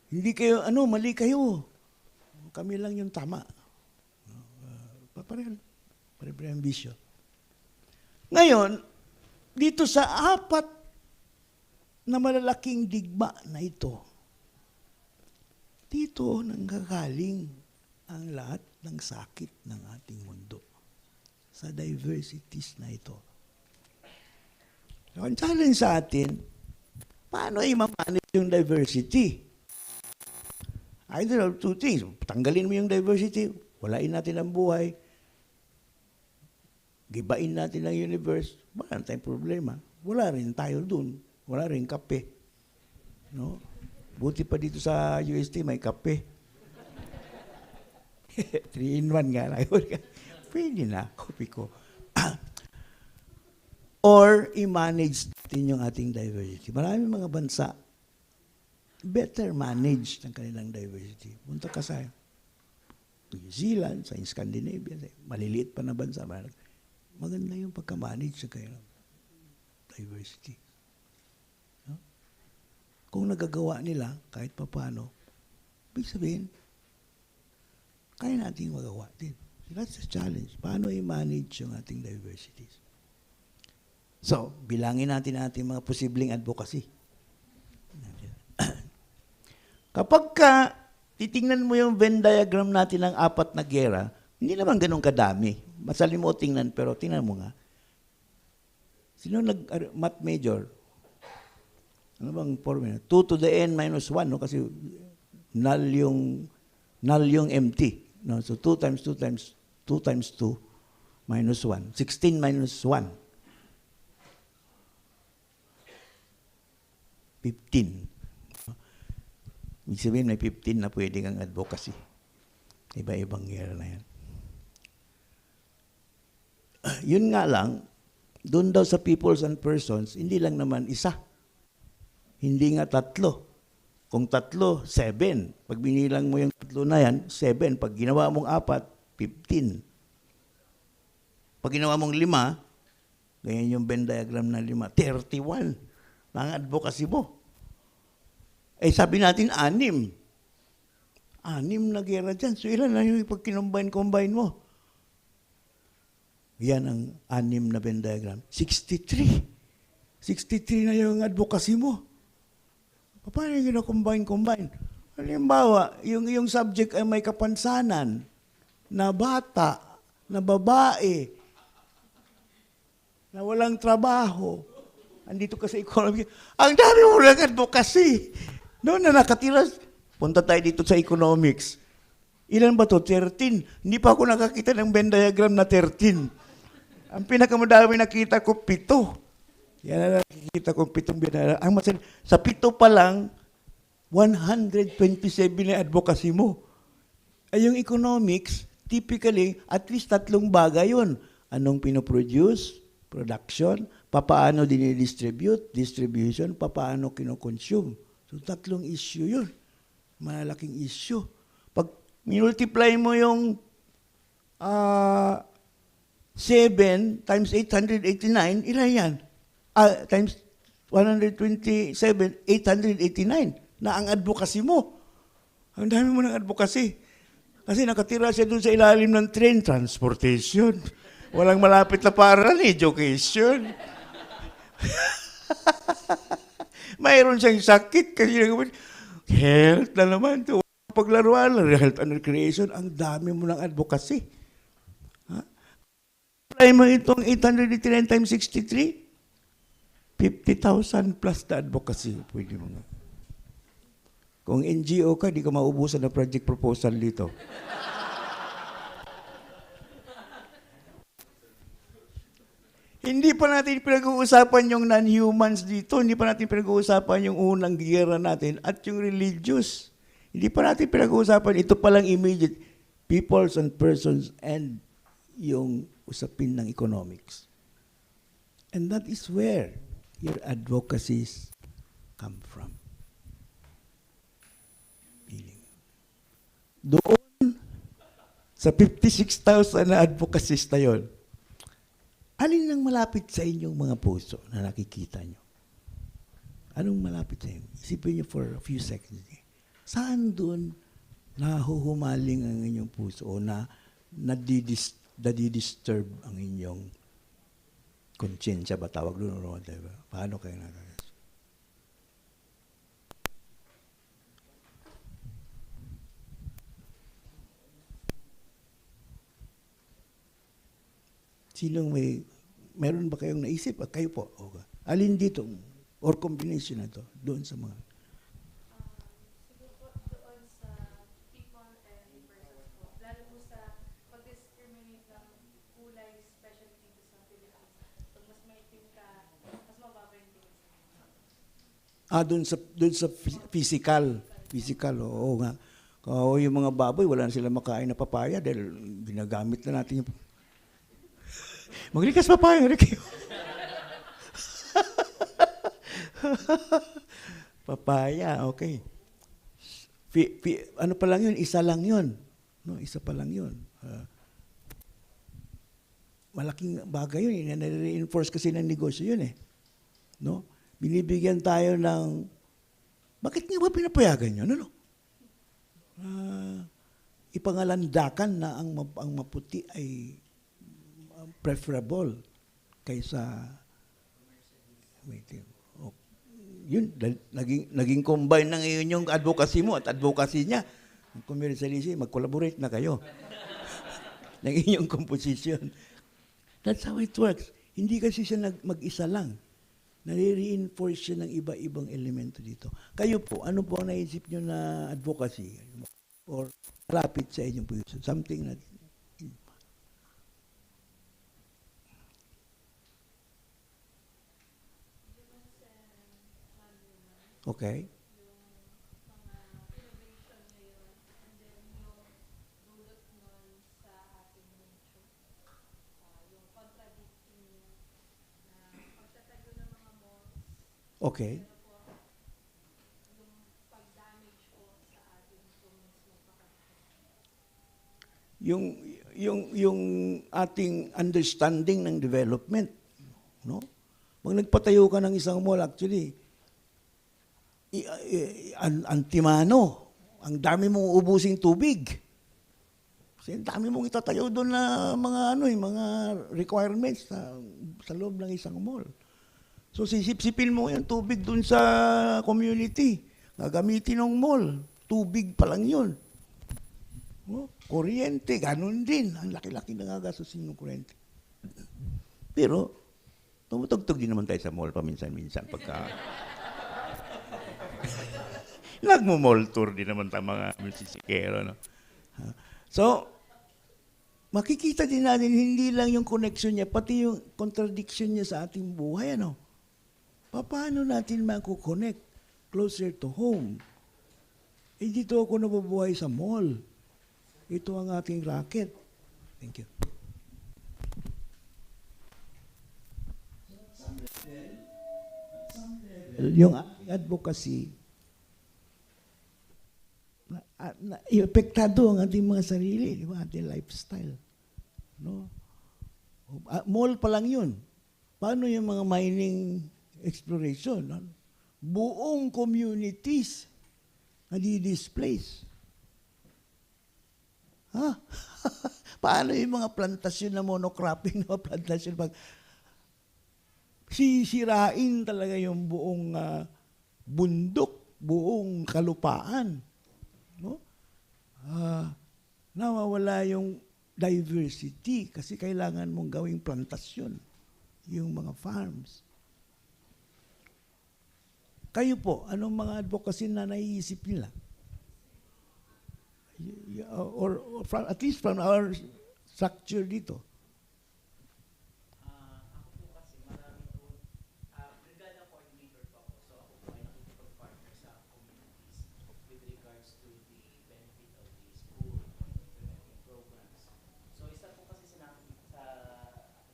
Hindi kayo, mali kayo. Kami lang yung tama. Pareho ang bisyo. Ngayon, dito sa 4 na malalaking digma na ito, dito nanggagaling ang lahat ng sakit ng ating mundo. Sa diversities na ito. So, ang challenge sa atin, paano i-manage yung diversity? Either of 2 things. Tanggalin mo yung diversity, walain natin ang buhay, gibain natin ang universe, wala na tayong problema. Wala rin tayo dun. Wala rin kape. No? Buti pa dito sa UST may kape. 3-in-1 nga lang. Pwede na, kopi ko. or i-manage natin yung ating diversity. Maraming mga bansa, better manage ng kanilang diversity. Punta ka sa New Zealand, sa Scandinavia, maliliit pa na bansa. Maganda yung pagka-manage sa kanilang diversity. No? Kung nagagawa nila, kahit paano, ibig sabihin, kaya natin magawa din. That's the challenge. Paano i-manage yung ating diversities? So, bilangin natin ating mga posibleng advocacy. Kapag titingnan mo yung Venn diagram natin ng 4 na gera, hindi naman ganun kadami. Masali mo tingnan, pero tingnan mo nga. Sino nag-math major? Ano bang formula? 2 to the n minus 1, no? Kasi null yung empty. No? So 2 times 2 times 2 times 2 minus 1. 16 minus 1. 15. Ibig sabihin, may 15 na pwede kang advocacy. Iba-ibang year na yan. Yun nga lang, doon daw sa peoples and persons, hindi lang naman isa. Hindi nga 3. Kung 3, 7. Pag binilang mo yung 3 na yan, 7. Pag ginawa mong 4, 15. Pag ginawa mong 5, ganyan yung Venn diagram ng 5, 31. Ang advocacy mo. Eh sabi natin, 6. 6 na gera dyan. So ilan na yung pag kinumbine-combine mo? Yan ang 6 na Venn diagram. 63. 63 na yung advocacy mo. Paano yung gina-combine-combine? Halimbawa, yung subject ay may kapansanan, na bata, na babae, na walang trabaho. Andito ka sa economy. Ang dami mo lang advocacy. Doon na nakatira. Punta tayo dito sa economics. Ilan ba to? 13. Hindi pa ako nakakita ng Venn diagram na 13. Ang pinakamadami nakita ko, 7. Yan na nakikita ko, 7 Venn diagram. Sa 7 pa lang, 127 na advocacy mo. Ay yung economics, typically, at least 3 bagay yun. Anong pinoproduce? Production. Papaano dinidistribute? Distribution. Papaano kinoconsume? So, 3 issue yun. Malalaking issue. Pag multiply mo yung 7 times 889, ilan yan? Times 127, 889 na ang advocacy mo. Ang dami mo ng advocacy. Kasi nakatira siya dun sa ilalim ng train, transportation. Walang malapit na paaralan, education. Mayroon siyang sakit kasi health na naman. Paglaruan, health and recreation, ang dami mo ng advocacy. Try mo itong 889 times 63, 50,000 plus na advocacy. Pwede mo nga. Kung NGO ka, di ka maubusan ng project proposal dito. Hindi pa natin pinag-uusapan yung non-humans dito. Hindi pa natin pinag-uusapan yung unang giyera natin at yung religious. Hindi pa natin pinag-uusapan. Ito palang immediate. Peoples and persons and yung usapin ng economics. And that is where your advocacies come from. Doon, sa 56,000 na advocacies na yun, alin ang malapit sa inyong mga puso na nakikita nyo? Anong malapit sa inyo? Isipin nyo for a few seconds. Saan doon nahuhumaling ang inyong puso o nadidisturb ang inyong konsyensya ba tawag doon o whatever? Paano kayo nakakasya? Sinong meron ba kayong naisip? Kayo po. Okay. Alin dito? Or combination na to? Doon sa mga... Siguro po doon sa people and persons po. Lalo po sa pag-discriminate ng kulay, especially dito sa Philippines. Pag mas maitim ka, mas mababa yung tingin sa Doon sa physical. Physical, oo nga. Yung mga baboy, wala na sila makain na papaya dahil ginagamit na natin yung... Maglikas papaya, rin kayo. Papaya, okay. Ano pa lang yun? Isa lang yun. No, isa pa lang yun. Malaking bagay yun. Nare-reinforce kasi ng negosyo yun eh. No? Binibigyan tayo ng, bakit nga ba pinapayagan yun? Ano? Ipangalandakan na ang maputi ay preferable kaysa oh, yun, naging combine ng iyon yung advocacy mo at advocacy niya. Ang commercialism, mag-collaborate na kayo. ng inyong composition. That's how it works. Hindi kasi siya mag-isa lang. Nare-reinforce siya ng iba-ibang elemento dito. Kayo po, ano po ang naisip nyo na advocacy? Or rapid sa inyong position? Something that... Okay. Okay. Yung ating understanding ng development, no? Pag nagpatayo ka ng isang mall, actually, antimano, ang dami mong ubusing tubig. Kasi ang dami mong itatayo doon na mga requirements sa loob ng isang mall. So sisip-sipin mo yung tubig doon sa community. Gagamitin ng mall. Tubig pa lang yun. Oh, kuryente, ganun din. Ang laki-laki na gagastusin ng kuryente. Pero, tumutugtog din naman tayo sa mall paminsan-minsan pagka... Nagmo-mall tour din naman tayo mga musisikero. No? So, makikita din natin hindi lang yung connection niya, pati yung contradiction niya sa ating buhay. Ano? Paano natin mako-connect closer to home? Eh, dito ako nabubuhay sa mall. Ito ang ating racket. Thank you. Yung advocacy, epektado ang ating mga sarili, di ba? Ating lifestyle. No? Mall pa lang yun. Paano yung mga mining exploration? No? Buong communities na di-displace. Ha? Paano yung mga plantasyon na monocropping na plantasyon? Sisirain talaga yung buong bundok, buong kalupaan. No? Nawawala yung diversity kasi kailangan mong gawing plantasyon yung mga farms. Kayo po, anong mga advocacy na naiisip nila? Or from, at least from our structure dito. Ako po kasi marami po, brigada coordinator po ako. So ako po ay nakikipag-partner sa communities with regards to the benefit of the school implementing programs. So isa po kasi sa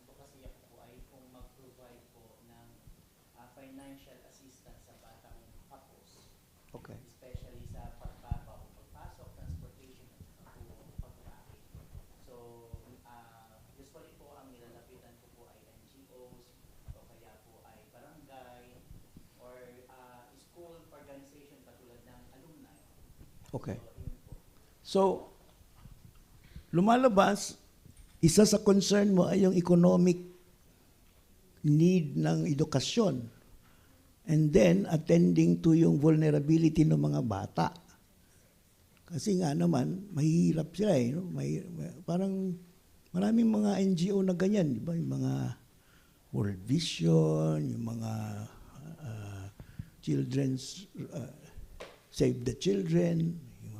advocacy ako po ay kung mag-provide po ng financial assistance sa batang kapos. Okay. Especially sa pagpasok, transportation, at saka po pagkain. So, usually po ang nilalapitan ko po ay NGOs, o kaya po ay barangay, or school organization katulad ng alumni. Okay. So, yun po. So, lumalabas, isa sa concern mo ay yung economic need ng edukasyon. And then, attending to yung vulnerability ng mga bata. Kasi nga naman, mahihirap sila eh. No? Parang maraming mga NGO na ganyan. Di ba? Yung mga World Vision, yung mga children's, Save the Children. Yung,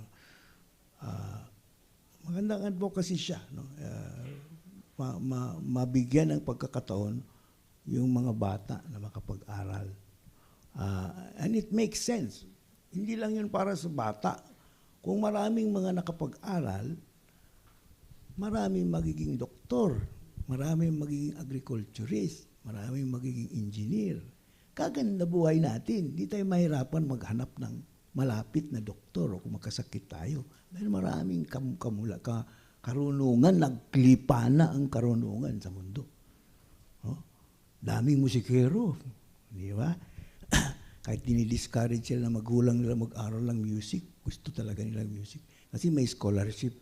magandang advocacy siya. No? Mabigyan ng pagkakataon yung mga bata na makapag-aral. And it makes sense. Hindi lang yun para sa bata. Kung maraming mga nakapag-aral, maraming magiging doktor, maraming magiging agriculturist, maraming magiging engineer. kaganda buhay natin. Hindi tayo mahirapan maghanap ng malapit na doktor o kung magkasakit tayo. Dahil maraming karunungan, nagklipa na ang karunungan sa mundo. Oh? Daming musikero, di ba? Kahit dinidiscourage sila na magulang nila mag-aral ng music, gusto talaga nila music. Kasi may scholarship.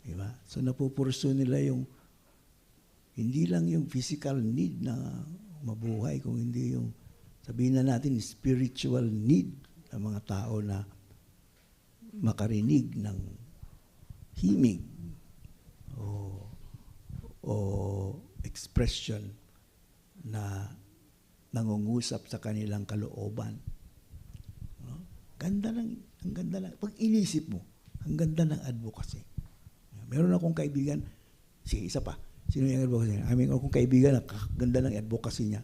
Di ba? So napupurso nila yung, hindi lang yung physical need na mabuhay, kung hindi yung, sabihin na natin, spiritual need ng mga tao na makarinig ng himig o expression na nangungusap sa kanilang kalooban. No? Ang ganda lang. Pag inisip mo, ang ganda ng advocacy. Meron akong kaibigan, sige, isa pa. Sino yung advocacy niya? Aming akong kaibigan, ganda ng advocacy niya.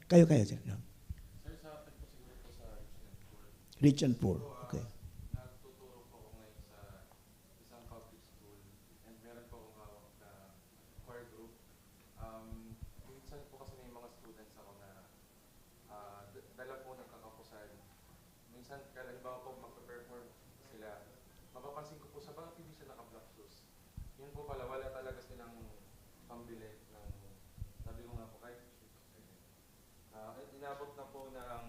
Kayo. Sir, sa akin po siguro po sa Rich and Poor. Okay. Nagtuturo po ako ngayon sa isang public school and meron po akong hawak na choir group. Minsan po kasi may mga students ako na dala po ng kakapusan. Minsan, halimbawa po magpe-perform sila, mapapansin ko po sa bakit hindi siya naka-black shoes. Yun po pala, wala talaga silang pambili ng, sabi ko nga po, kahit inabot na po ng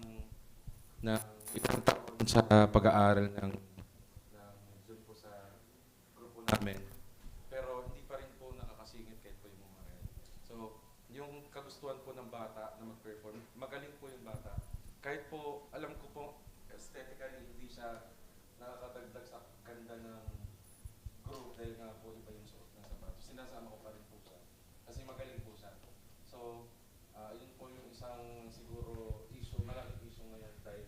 ibang taon sa pag-aaral ng dun po sa grupo namin. Pero hindi pa rin po nakakasingit kahit po yung mga rin. So, yung kagustuhan po ng bata na mag-perform, magaling po yung bata. Kahit po, alam ko po, aesthetically, hindi siya nakakadagdag sa ganda ng group dahil nga po iba yung suot ng sapatos. Sinasama ko pa rin po siya. Kasi magaling po siya. So, yun po yung isang siguro issue, malaking issue ngayon dahil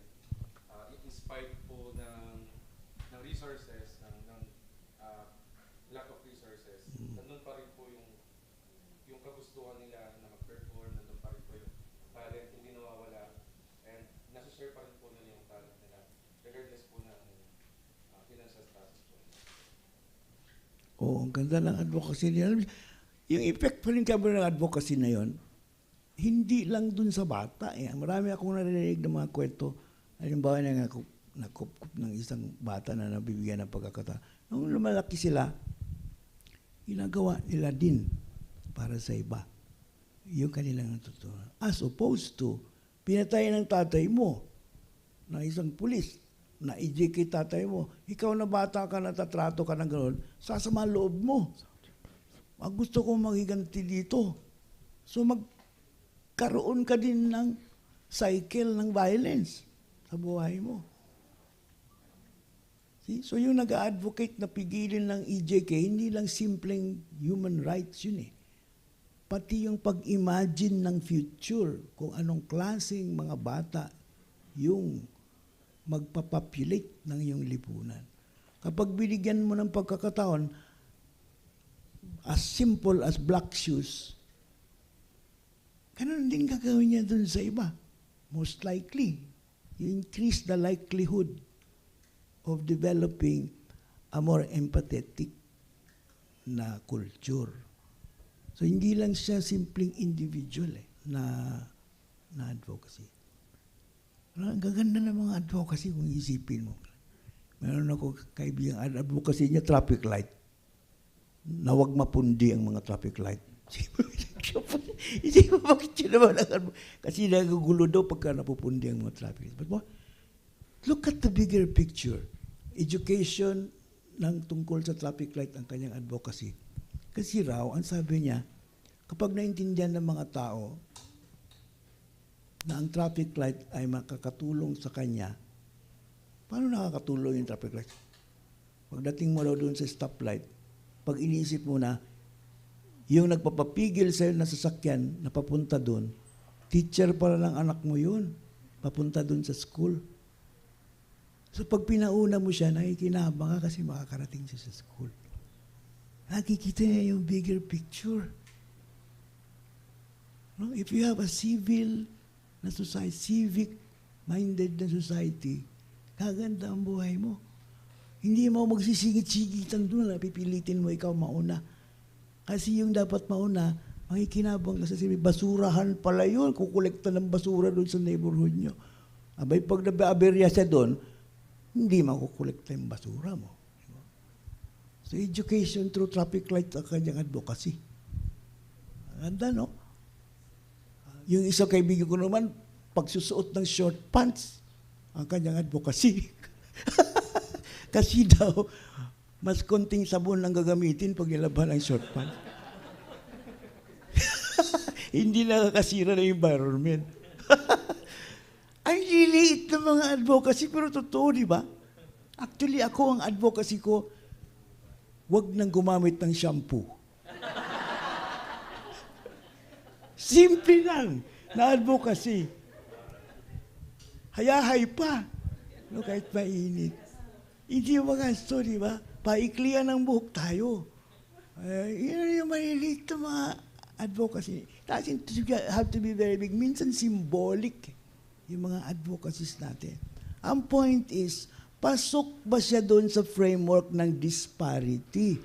inspired po ng resources, ng lack of resources. Nandun pa rin po yung kagustuhan nila na mag-perform, nandun pa rin po yung talent, hindi nawawala. And nasa-share pa rin po nila yung talent nila regardless po ng financial status po. Oo, ang ganda ng advocacy niya. Yung effect pa rin kami ng advocacy na yon, hindi lang dun sa bata. Marami akong narinig ng mga kwento. Halimbawa na nakup ng isang bata na nabibigyan ng pagkakataon. Nung lumalaki sila, ginagawa nila din para sa iba. Yung kanilang natutunan. As opposed to, pinatay ng tatay mo na isang pulis, na i-JK tatay mo, ikaw na bata ka, natatrato ka ng gano'n, sasama loob mo. Gusto kong magiganti dito. So magkaroon ka din ng cycle ng violence sa buhay mo. See? So yung nag-advocate na pigilin ng EJK, hindi lang simpleng human rights yun eh. Pati yung pag-imagine ng future, kung anong klaseng mga bata yung magpapopulate ng iyong lipunan. Kapag binigyan mo ng pagkakataon, as simple as black shoes, ganun din gagawin niya dun sa iba. Most likely, you increase the likelihood of developing a more empathetic na culture. So, hindi lang siya simpleng individual na advocacy. Ang gaganda ng mga advocacy kung isipin mo. Meron ako kaibigan, advocacy niya, traffic light. Na huwag mapundi ang mga traffic light. Isipin mo, bakit yun naman? Kasi nagagulo daw pagka napupundi ang mga traffic light. But look at the bigger picture. Education ng tungkol sa traffic light ang kanyang advocacy. Kasi raw, ang sabi niya, kapag naintindihan ng mga tao na ang traffic light ay makakatulong sa kanya, paano nakakatulong yung traffic light? Pagdating mo daw doon sa stoplight, pag iniisip mo na, yung nagpapapigil sa'yo na sasakyan na papunta doon, teacher pala ng anak mo yun, papunta doon sa school. So pag pinauna mo siya, nakikinabang ka kasi makakarating siya sa school. Nakikita niya yung bigger picture. No? If you have a civil na society, civic-minded na society, kaganda ang buhay mo. Hindi mo magsisingit-sigitan doon na pipilitin mo ikaw mauna. Kasi yung dapat mauna, Makikinabang ka sa sinabi, basurahan pala yun, kukolekta ng basura doon sa neighborhood nyo. Abay, pag nababerya siya doon, hindi makukolekta yung basura mo. So, education through traffic light ang kanyang advocacy. Ganda, no? Yung isang kaibigan ko naman, pagsusuot ng short pants, ang kanyang advocacy. Kasi daw, mas konting sabon lang gagamitin pag nilaban ang short pants. Hindi nakakasira ng environment. Ang liliit ng mga advocacy, pero totoo, di ba? Actually, ako, ang advocacy ko, wag nang gumamit ng shampoo. Simple lang na advocacy. Hayahay pa. No, kahit mainit. Hindi mga gusto, di ba? Paiklian ng buhok tayo. Yun yung maliliit na mga advocacy. Doesn't have to be very big. Minsan symbolic yung mga advocacies natin. Ang point is, pasok ba siya doon sa framework ng disparity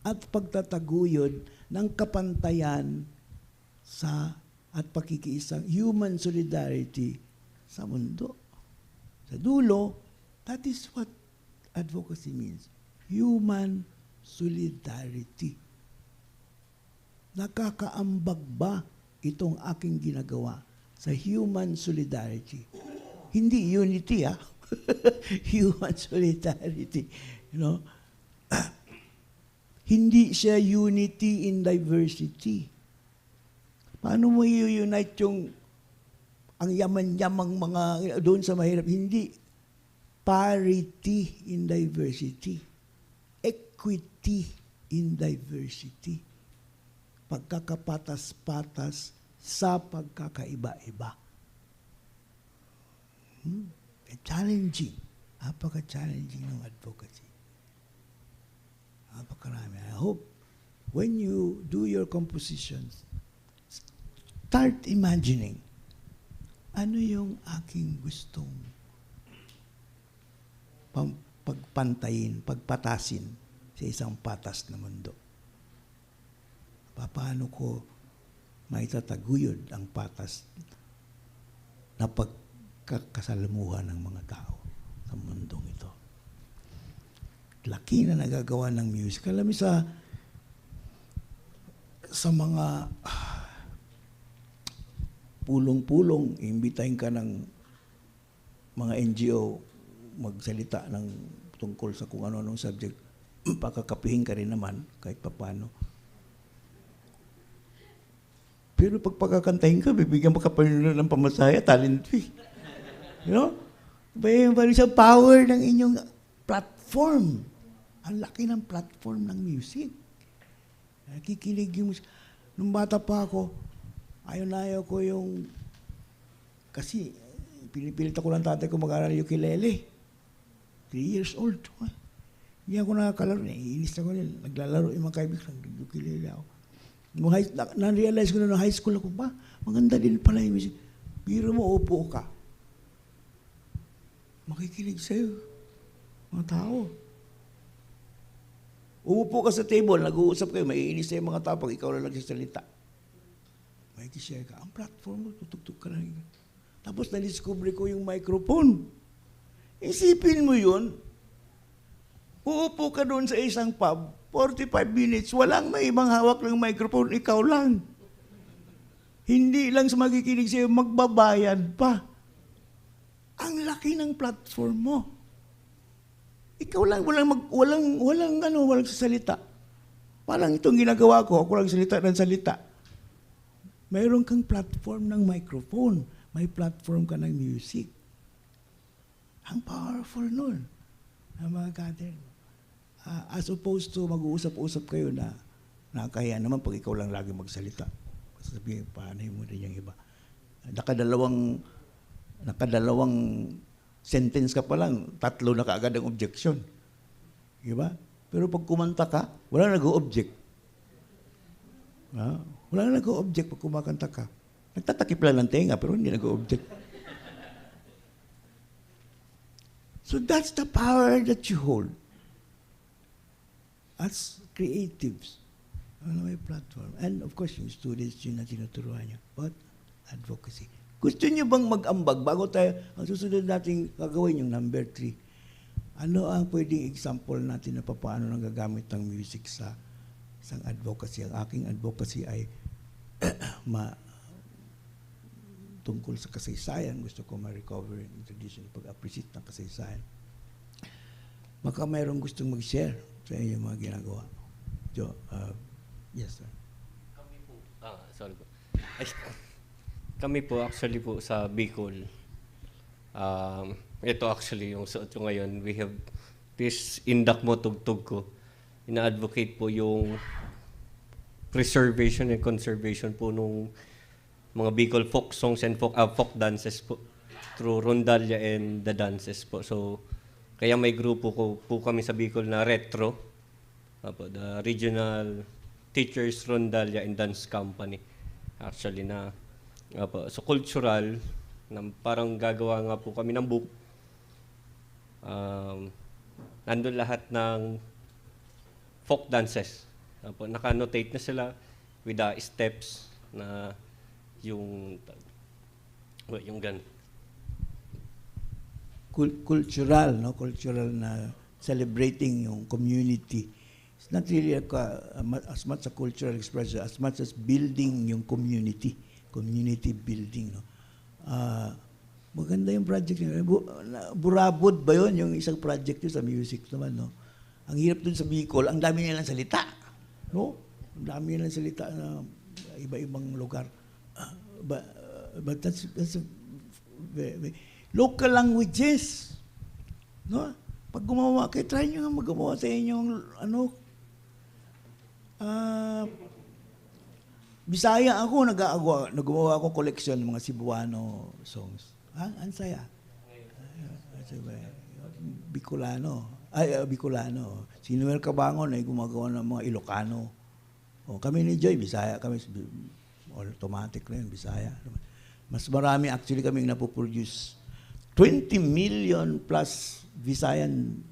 at pagtataguyod ng kapantayan sa at pakikiisang human solidarity sa mundo. Sa dulo, that is what advocacy means. Human solidarity. Nakakaambag ba itong aking ginagawa sa human solidarity? Hindi unity, ah. Human solidarity. You know? Hindi siya unity in diversity. Paano mo i-unite yung ang yaman-yamang mga doon sa mahirap? Hindi. Parity in diversity. Equity in diversity. Pagkakapatas-patas sa pagkakaiba-iba. Challenging. Napaka-challenging ng advocacy. Napakarami. I hope when you do your compositions, start imagining ano yung aking gustong pagpantayin, pagpatasin sa isang patas na mundo. Paano ko maitataguyod ang patas na pagkakasalamuhan ng mga tao sa mundong ito. Laki na nagagawa ng music. Alam mo sa mga pulong-pulong, imbitahin ka ng mga NGO magsalita ng tungkol sa kung ano-anong subject, pakakapihin ka rin naman kahit papano. Pero pag pagkakantahin ka, bibigyan mo ka pa rin ng pamasaya, talent fee. You know? Bali sa power ng inyong platform. Ang laki ng platform ng music. Nakikinig yung music. Nung bata pa ako, ayaw ko yung... Kasi, pinipilit ako ng tatay ko mag-aral yung ukulele. 3 years old. Hindi ako nakakalaro. Iinis ako nila. Naglalaro yung mga kaibigan. Ukulele ako. Na-realize ko na nung high school ako, maganda din pala yung music. Biro mo, upo ka. Makikinig sa'yo. Mga tao. Umupo ka sa table, nag-uusap kayo, maiinis sa'yo mga tao pag ikaw lang nagsasalita. Makikishare ka. Ang platform mo, tutugtog ka lang. Tapos na-discover ko yung microphone. Isipin mo yun. Uupo ka doon sa isang pub, 45 minutes, walang may ibang hawak ng microphone, ikaw lang. Hindi lang sa magikinig sa'yo, magbabayad pa. Ang laki ng platform mo. Ikaw lang, walang sasalita. Parang itong ginagawa ko, ako lang salita ng salita. Mayroon kang platform ng microphone. May platform ka ng music. Ang powerful nun. Ang mga gathering. As opposed to mag-uusap-usap kayo na nakakaya naman pag ikaw lang lagi magsalita. Sabihin, paano mo rin yung iba. Nakadalawang sentence ka pa lang, 3 na kaagad ang objection. Diba? Pero pag kumanta ka, wala nag-o-object. Wala nag-o-object pag kumakanta ka. Nagtatakip lang ng tenga, pero hindi nag-o-object. So that's the power that you hold as creatives. Ano may platform. And of course, yung students yun na tinuturuan nyo. But, advocacy. Gusto nyo bang mag-ambag bago tayo, ang susunod natin gagawin yung number 3. Ano ang pwedeng example natin na paano nang gagamit ng music sa isang advocacy? Ang aking advocacy ay tungkol sa kasaysayan. Gusto ko ma-recover yung tradition, pag-appreciate ng kasaysayan. Baka mayroong gustong mag-share sa inyong mga ginagawa. Yes, sir. Kami po, sorry po. Ay, kami po actually po sa Bicol. Ito actually yung suot ko ngayon. We have this indak mo tugtog ko. Ina-advocate po yung preservation and conservation po nung mga Bicol folk songs and folk dances po through rondalya and the dances po. So, kaya may grupo ko po kami sa Bicol na Retro, the Regional Teachers Rondalya and Dance Company. Actually na, so cultural, na parang gagawa nga po kami ng book. Nandun lahat ng folk dances. Naka-annotate na sila with the steps na yung gan. Cultural, no? Cultural na celebrating yung community. It's not really as much a cultural expression as much as building yung community building. No? Maganda yung project niya. Burabod ba yun? Yung isang project yun sa music naman. No? Ang hirap dun sa Bicol, ang dami nilang salita. No? Ang dami nilang salita na iba-ibang lugar. But that's local languages. No? Pag gumawa kayo, try nyo nga magawa sa inyong Bisaya ako, nagawa akong collection ng mga Cebuano songs. Ang saya. Bicolano. Bicolano. Si Noel Cabangon ay gumagawa ng mga Ilocano. Kami ni Joy, Bisaya. Kami, automatic na yun, Bisaya. Mas marami actually kaming napoproduce. 20 million plus Visayan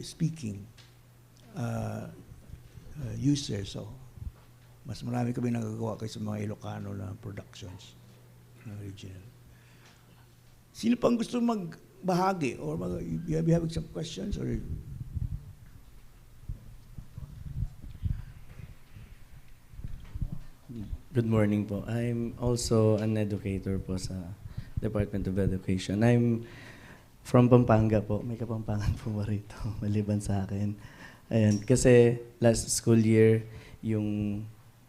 speaking users. So, mas marami kami nagagawa kaysa mga Ilocano na productions na original. Sino pang gusto magbahagi? Or you having some questions? Or Good morning po. I'm also an educator po sa Department of Education. I'm from Pampanga po. May Kapampangan po ba rito? Maliban sa akin. Ayan. Kasi last school year, yung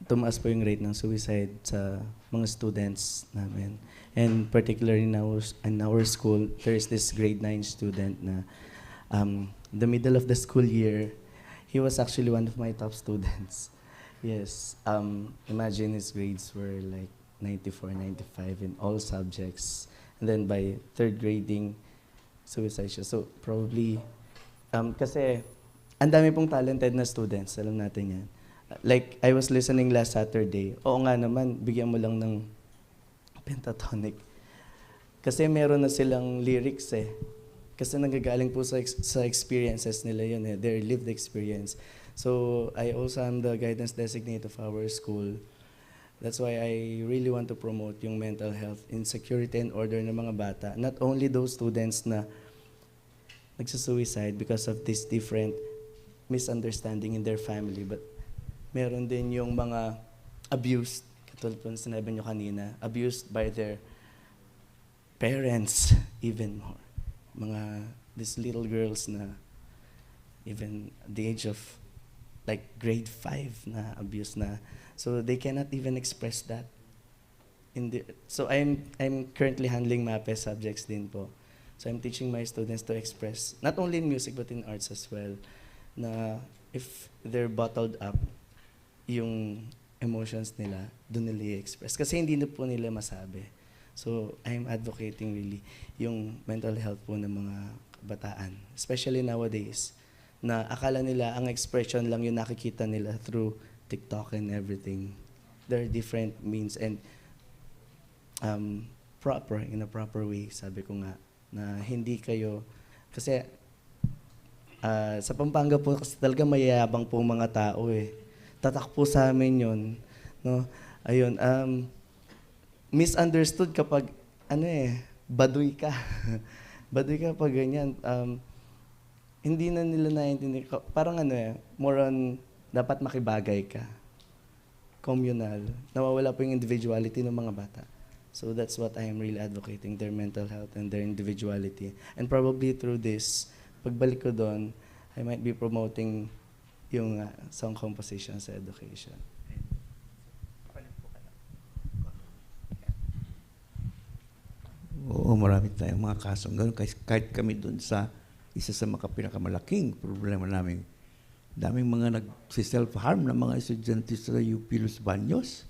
tumaas po yung rate ng suicide sa mga students namin. And particularly in our school, there is this grade 9 student na the middle of the school year, he was actually one of my top students. Yes. Imagine his grades were like 94, 95 in all subjects. And then by third grading, suicide siya. So probably, kasi ang dami pong talented na students, alam natin yan. Like, I was listening last Saturday. Oo nga naman, bigyan mo lang ng pentatonic. Kasi meron na silang lyrics eh. Kasi nanggagaling po sa experiences nila yun eh, their lived experience. So, I also am the guidance designate of our school. That's why I really want to promote yung mental health, insecurity, and order ng mga bata. Not only those students na nagsasuicide because of this different misunderstanding in their family, but meron din yung mga abused, katulad po na sinabi nyo kanina, abused by their parents even more. These little girls na even at the age of like grade 5 na abuse na. So they cannot even express that. So I'm currently handling MAPE subjects din po. So I'm teaching my students to express, not only in music but in arts as well, na if they're bottled up, yung emotions nila, doon nila i-express. Kasi hindi na po nila masabi. So, I'm advocating really yung mental health po ng mga kabataan. Especially nowadays, na akala nila ang expression lang yung nakikita nila through TikTok and everything. There are different means and in a proper way, sabi ko nga, na hindi kayo, kasi sa Pampanga po kasi talaga mayayabang po mga tao eh. tatak po sa amin yun. No? Ayun, misunderstood kapag, baduy ka. Baduy ka pag ganyan. Hindi na nila naiintindihan. Parang more on, dapat makibagay ka. Communal. Nawawala po yung individuality ng mga bata. So that's what I am really advocating, their mental health and their individuality. And probably through this, pagbalik ko doon, I might be promoting yung song composition sa education. Oo, marami tayong mga kasong gano'n. Kahit kami doon sa isa sa mga pinakamalaking problema namin, daming mga nag-self-harm na mga estudyante sa UP Los Baños.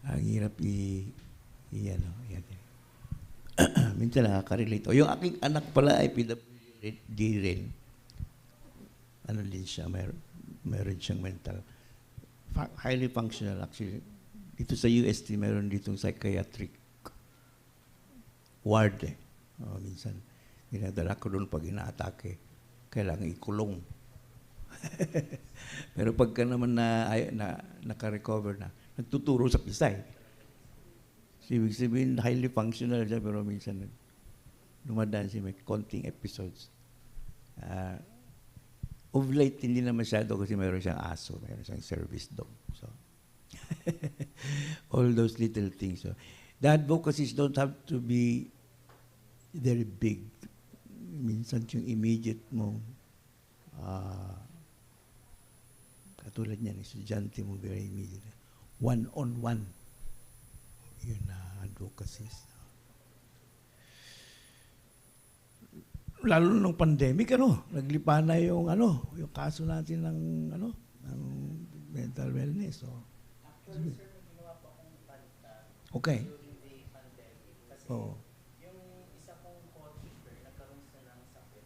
Ang hirap yan. Minsan nakaka-relate. Yung aking anak pala ay PWD rin. Ano din siya, meron siyang mental. Highly functional actually. Dito sa UST, meron ditong psychiatric ward eh. Minsan, dinadala ko doon pag inaatake. Kailangan ikulong. Pero pagka naman naka-recover na, nagtuturo sa Pisay. Ibig sabihin, highly functional siya, pero minsan dumadaan siya, may konting episodes. Of late, hindi na masyado kasi mayroon siyang aso, mayroon siyang service dog. So, all those little things. So, the advocacies don't have to be very big. Minsan yung immediate mo, katulad niyan, estudyante mo very immediate. One-on-one. Yun na advocacies. Lalo nung pandemic, naglipa na yung kaso natin ng mental wellness. So, okay. During the pandemic, kasi yung isa kong co-teacher, nagkaroon siya ng sakit.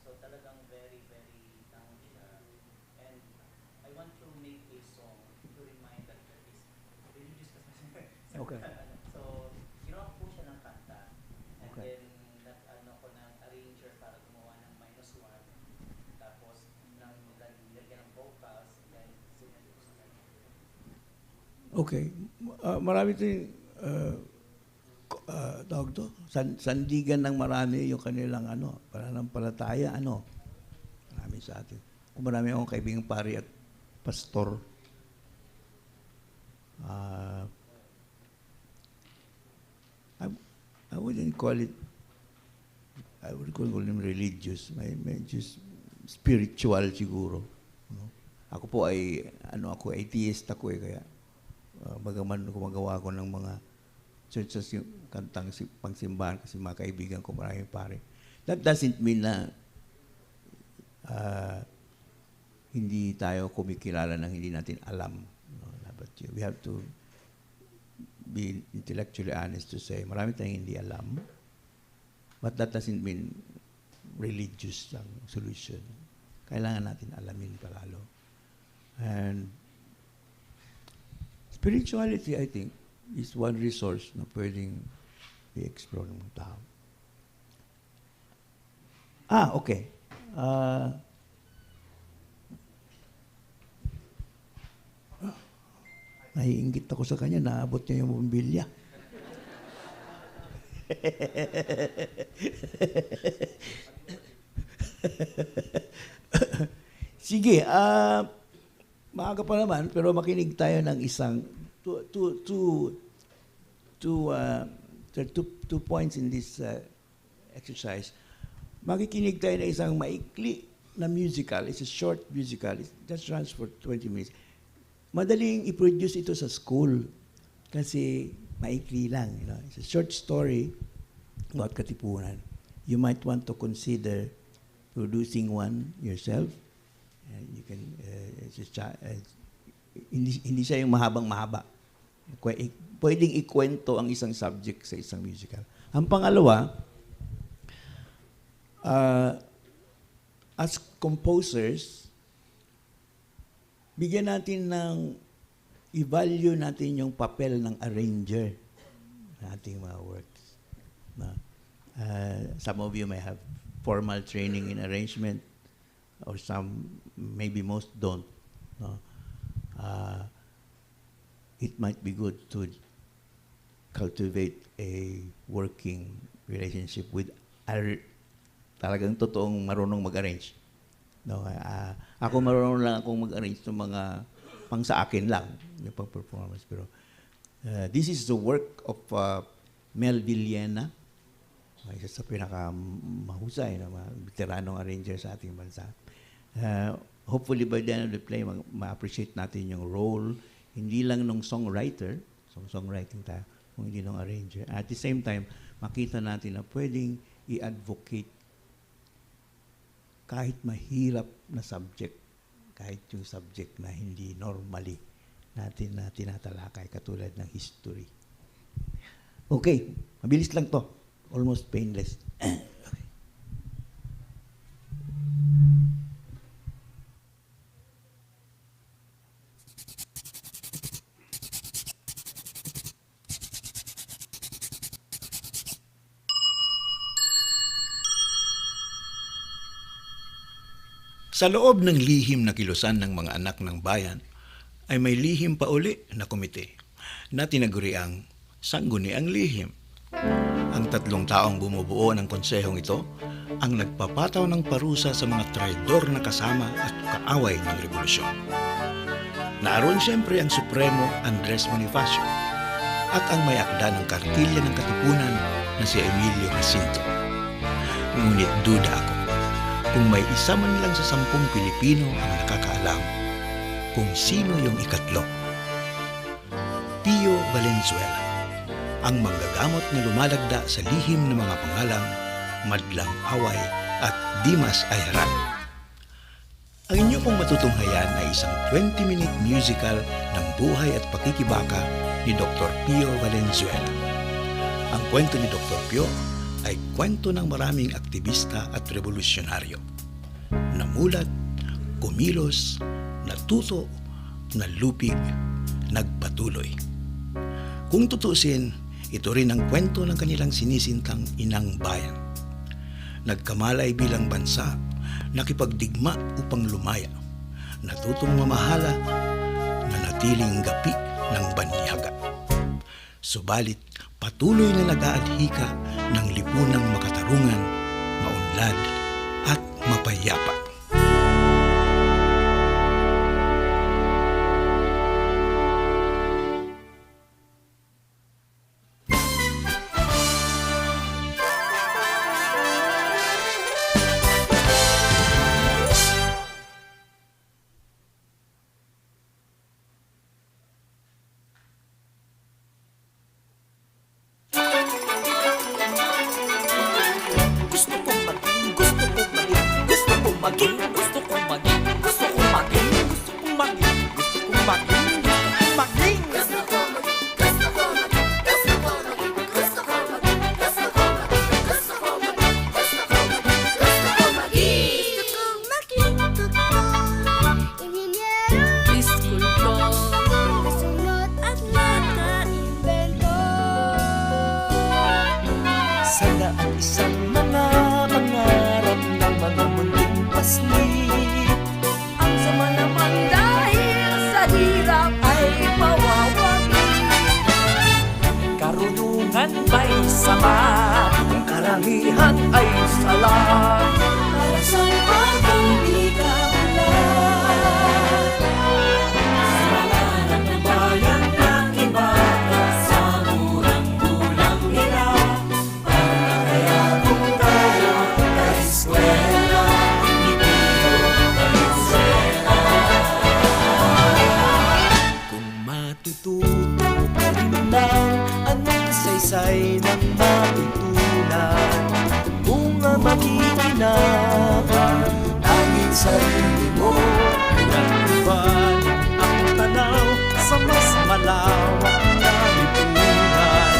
So talagang very, very down siya. And I want to make a song to remind that there is religious kasi. Okay. So, ginawa ko po siya ng kanta. And Okay. then, nag-ano ko ng arranger para gumawa ng -1. Tapos, nilagyan ng vocals. And then, sinend ko sa kanya. Okay. Marami ito yung tawag to? Sandigan ng marami yung kanilang pananampalataya, marami sa atin. Kung marami akong kaibigang pari at pastor, I wouldn't call it, I would call them religious, may just spiritual siguro. No? Ako po ay, atheist ako kaya bagaman gumagawa ko ng mga churches yung kantang pangsimbahan kasi mga kaibigan ko maraming pare. That doesn't mean na hindi tayo kumikilala ng hindi natin alam. No? But we have to be intellectually honest to say, marami tayong hindi alam. But that doesn't mean religious ang solution. Kailangan natin alamin palalo. And spirituality, I think, is one resource na pwedeng i-explore ng mga tao. Okay. Naiinggit ako sa kanya, naabot niya yung bumbilya. Sige, maaga pa naman, pero makinig tayo ng isang two points in this exercise. Makikinig tayo ng isang maikli na musical. It's a short musical. It just runs for 20 minutes. Madaling i-produce ito sa school kasi maikli lang. It's a short story about Katipunan. You might want to consider producing one yourself. You can, hindi siya yung mahabang-mahaba. Pwedeng ikwento ang isang subject sa isang musical. Ang pangalawa, as composers, bigyan natin i-value natin yung papel ng arranger ng ating mga works. Some of you may have formal training in arrangement. or some, maybe most don't. No? Uh, it might be good to cultivate a working relationship with talagang totoong marunong mag-arrange. No, ako marunong lang akong mag-arrange ng mga pang sa akin lang, yung pang-performance. Pero this is the work of Mel Villena, isa sa pinakamahusay na mga veteranong arranger sa ating bansa. Hopefully by the end of the play, ma-appreciate natin yung role, hindi lang ng songwriter, songwriting tayo, kung hindi ng arranger. At the same time, makita natin na pwedeng i-advocate kahit mahirap na subject, kahit yung subject na hindi normally natin na tinatalakay, katulad ng history. Okay, mabilis lang to. Almost painless. Sa loob ng lihim na kilusan ng mga anak ng bayan, ay may lihim pa uli na komite na tinaguriang Sangguniang Lihim. Ang 3 taong bumubuo ng konsehong ito ang nagpapataw ng parusa sa mga traidor na kasama at kaaway ng revolusyon. Naroon siyempre ang Supremo Andres Bonifacio at ang may akda ng kartilya ng katipunan na si Emilio Jacinto. Ngunit duda ako kung may isa man lang sa 10 Pilipino ang nakakaalam kung sino yung ikatlo. Pio Valenzuela, ang manggagamot na lumalagda sa lihim ng mga pangalang Madlang Away at Dimas Ayharan. Ang inyo pong matutunghayan ay isang 20-minute musical ng buhay at pakikibaka ni Dr. Pio Valenzuela. Ang kwento ni Dr. Pio ay kwento ng maraming aktivista at revolusyonaryo. Namulat, kumilos, natuto, nalupig, nagpatuloy. Kung tutusin, ito rin ang kwento ng kanilang sinisintang inang bayan. Nagkamalay bilang bansa, nakipagdigma upang lumaya, natutong mamahala, nanatiling gapi ng banyaga. Subalit, patuloy na nag-aadhika ng lipunang makatarungan, maunlad at mapayapa. Sana ang isang mga pangarap ng mga munting paslit. Ang sama naman dahil sa hirap ay mawawagi. Karunungan may sama, ang karangihan ay sala. Para sa'y bagang di ka ulan. Sa lahat ng bayan ng iba, sa murang-murang hirap. Matututo ka rin ng anong saysay ng matutunan. Kung makikinabang langit sarili mo, pinagluban ang tanaw sa mas malawak na lipunan.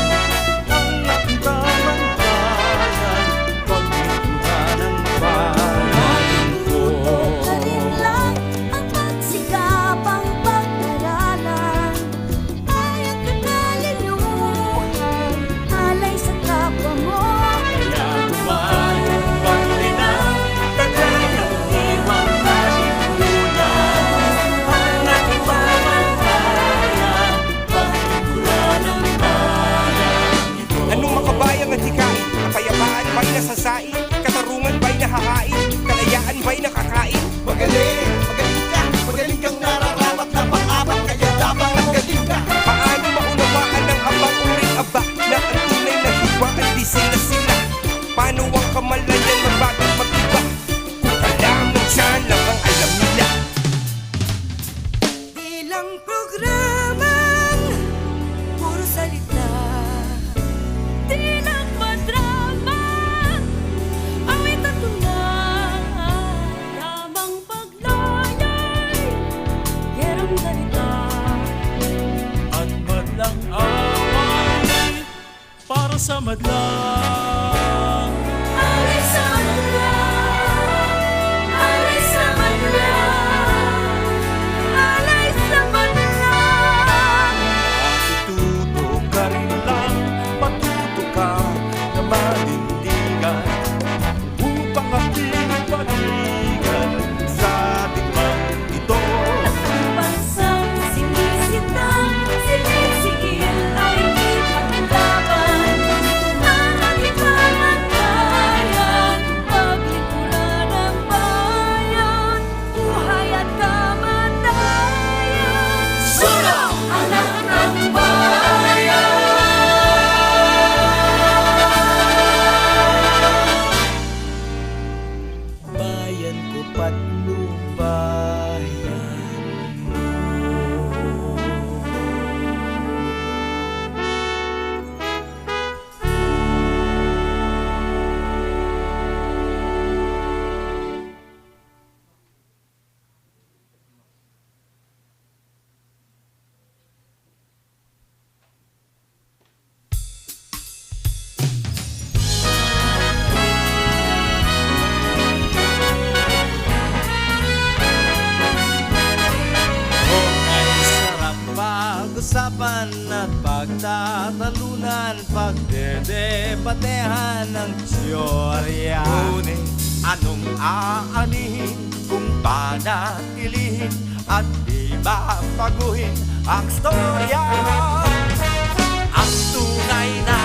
Ang nakiramang bayan, paglutuhan ng bayan ko. Lang ang pagsigap ang pag-aralan, bayang katalinuhan, alay sa kapwa mo. Kaya kumain, paglinang, tagay ng imang Alay sa manla, alay sa manla, alay sa manla. Matututo ka rin lang, matuto ka na manindigan upang aking panigan sa digmang ito. Bansang sinisitang, sinisigil ay di paglaban. Ang ating pamantayan, paglingkuran ng bayan, buhay at kamatayan. Sulong anak ng bayan! Bayan ko patnubayan mo. Ay sarap pag-usapan at pagtatalunan, pagdedebatehan ng teorya. Ngunit anong aanihin kung panatilihin at di babaguhin ang storya? Ang tunay na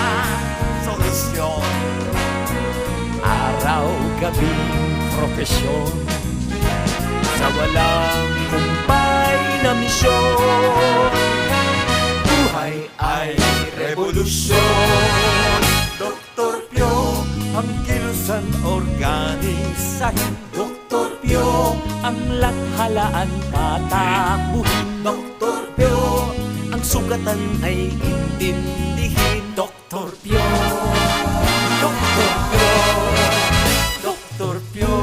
solusyon, araw-gabi propesyon sa walang kumpay na misyon. Buhay ay revolusyon. Dr. Pio, ang kilusan organisahin. Dr. Pio, ang lathalaan patakbuhin. Dr. Pio, ang sugatan ay intindihin. Dr. Pio, Dr. Pio, Dr. Pio.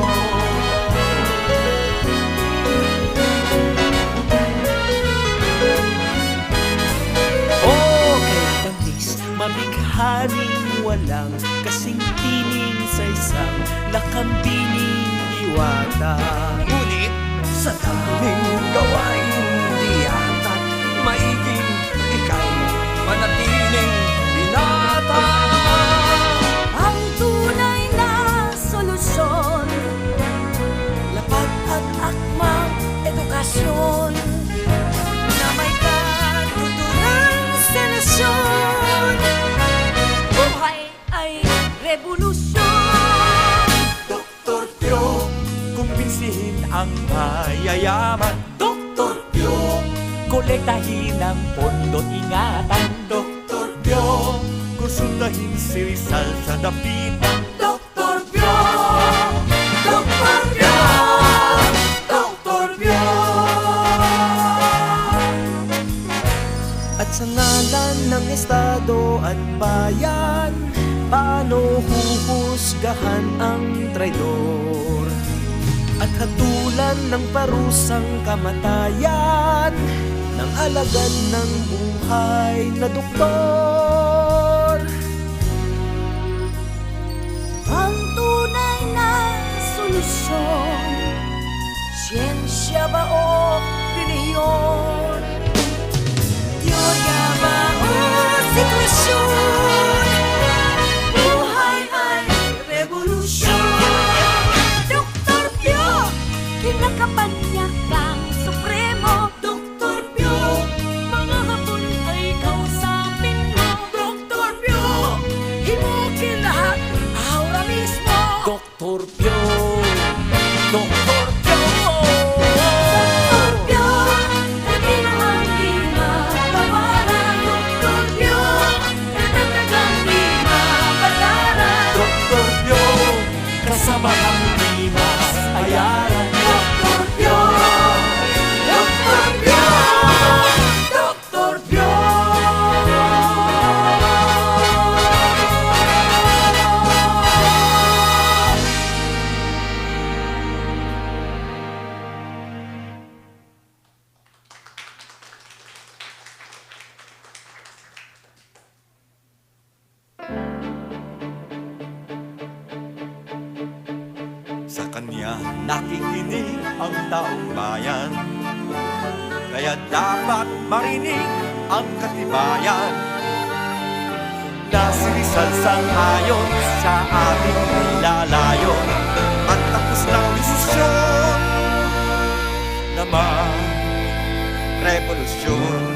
Mamikhaning walang kasing tining sa isang lakambining diwata. Ngunit sa daming gawain di yata't maiging ikaw manatiling binata. Ang tunay na solusyon, lapat at akmang edukasyon na may katuturang sa nasyon. Buhay ay revolusyon. Dr. Pio, kumbinsihin ang mayayaman. Dr. Pio, kolektahin ang pondo, ingatan. Dr. Pio, konsultahin si Rizal sa dapitan. Dr. Pio, Dr. Pio, Dr. Pio. At sa ngalan ng Estado at bayan, paano huhusgahan ang traidor? At hatulan ng parusang kamatayan ng alagad ng buhay na doktor. Ang tunay na solusyon, siyensya ba o reliyon? Teorya ba o sitwasyon? Buhay ay revolusyon. Dr. Pio, kinakapanyakang supremo. Dr. Pio, mga hapon ay kausapin mo. Dr. Pio, himukin lahat, aura mismo. Dr. Pio, Dr. Pio. Dr. Pio, pati na ang di mabawaran. Dr. Pio, natatagang di mabataran. Dr. Pio, kasama ang limas ayaran. Dr. Pio, Dr. Pio, Dr. Pio. kanya nakikinig ang taong bayan. Kaya dapat marinig ang katibayan na sinisal sang-ayon sa ating nilalayon at tapos ng desisyon na revolusyon.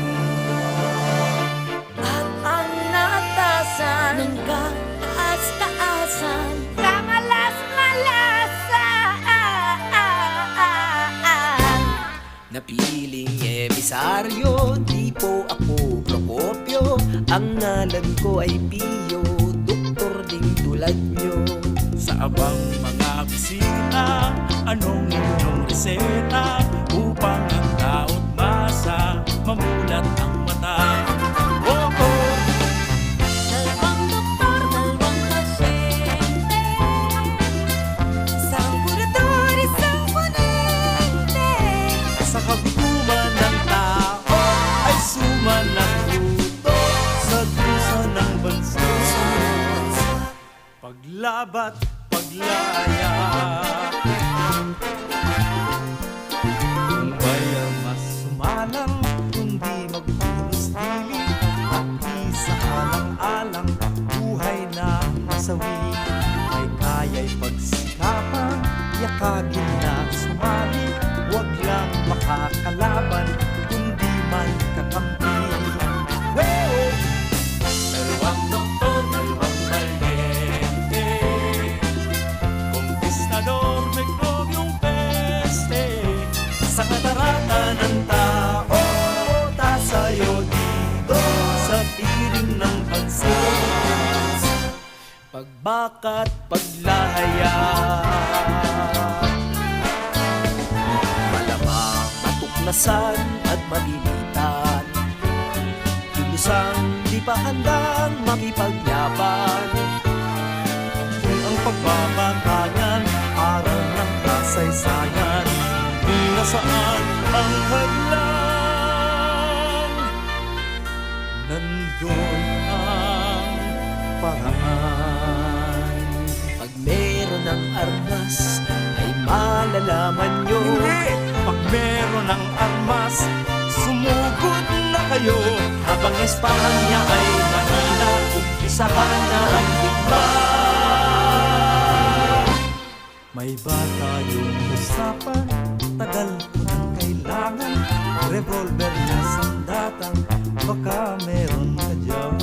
At ang natasan ng kataas-taasan, kamalas-malasan. Napiling emisaryo, di po ako Procopio. Ang ngalan ko ay Pio, doktor ding tulad nyo. Sa abang mga bisita, anong inyong reseta upang ang taot masa mamulat ang mata? Oh, oh. Dalawang doktor, dalawang pasyente, isang kurador, isang ponente. Sa kabiguman ng tao ay suma ng luto sa dusa ng bansa. Paglabat, paglaya, kung may mas sumalang, kundi magpulos dili at di sa alang-alang buhay na masawi. May kaya'y pagsikapan, yakagin na sumali, wag lang makakalaban, kundi man kakampi. Wow! Dalawang doktor, dalawang valiente, Conquistador, Microbiong peste, sa katarata ng tao, tasayo dito sa piling ng pansin. Pagbakat, paglahaya, malamang matuklasan at mabilitan, kilusang di pa handang makipaglaban. Ang pagbabantayan, aral ng kasaysayan, nasaan ang hadlang, nandun ang paraan. Pag meron ng armas, ay malalaman nyo. Hindi! Pag meron ng armas, sumugod na kayo. Habang Espanya ay mahina, umpisahan na ang digmaan. May bata yung usapan, tagal ko nang kailangan. Revolver na sandatang, baka meron ka dyan.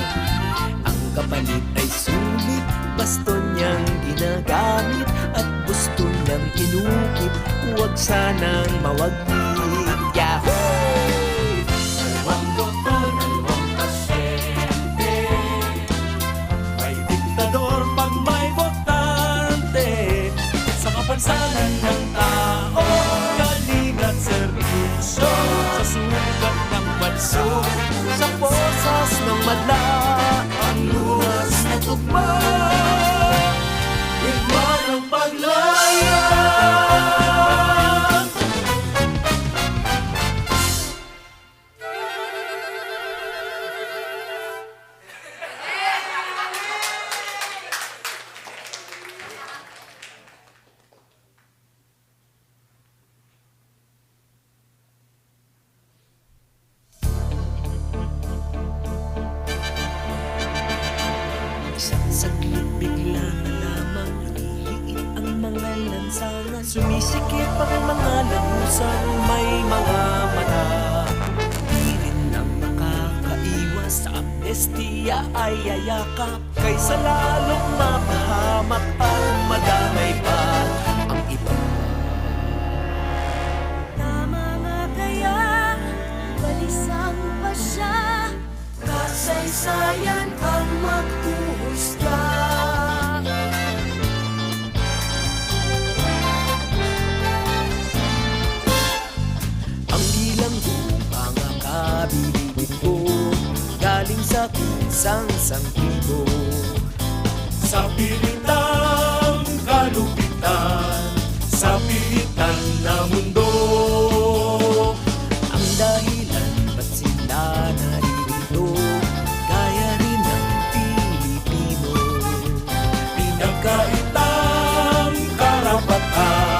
Ang kapalit ay sulit, baston niyang ginagamit, at gusto niyang inukit, huwag sanang mawaglit. Yahoo! Dalawang doktor, dalawang pasyente, may diktador pag may botante. Sa kapansanan ng tao, galing at serbisyo, sa sugat ng banso, Sa posas ng madla, ang lunas na tugma, higma ng paglaya. isang saglit bigla na lamang lumiliit ang mga lansangan. Sumisikip ang mga lagusan, may mga mata. Di rin ang makakaiwas sa amnestiya ay yayakap, kaysa lalong mapahamak at madamay pa ang iba. Tama nga kaya, balisang pa siya, kasaysayan ang maghuhusga. Ang ilang mga kabilibin ko, galing sa pinsang sangkibo. Sa pilitang kalupitan, sa pilitan na mundo, Ang dahilan ba't sila naririto, gaya rin ng Pilipino. pinagkaitang karapatan.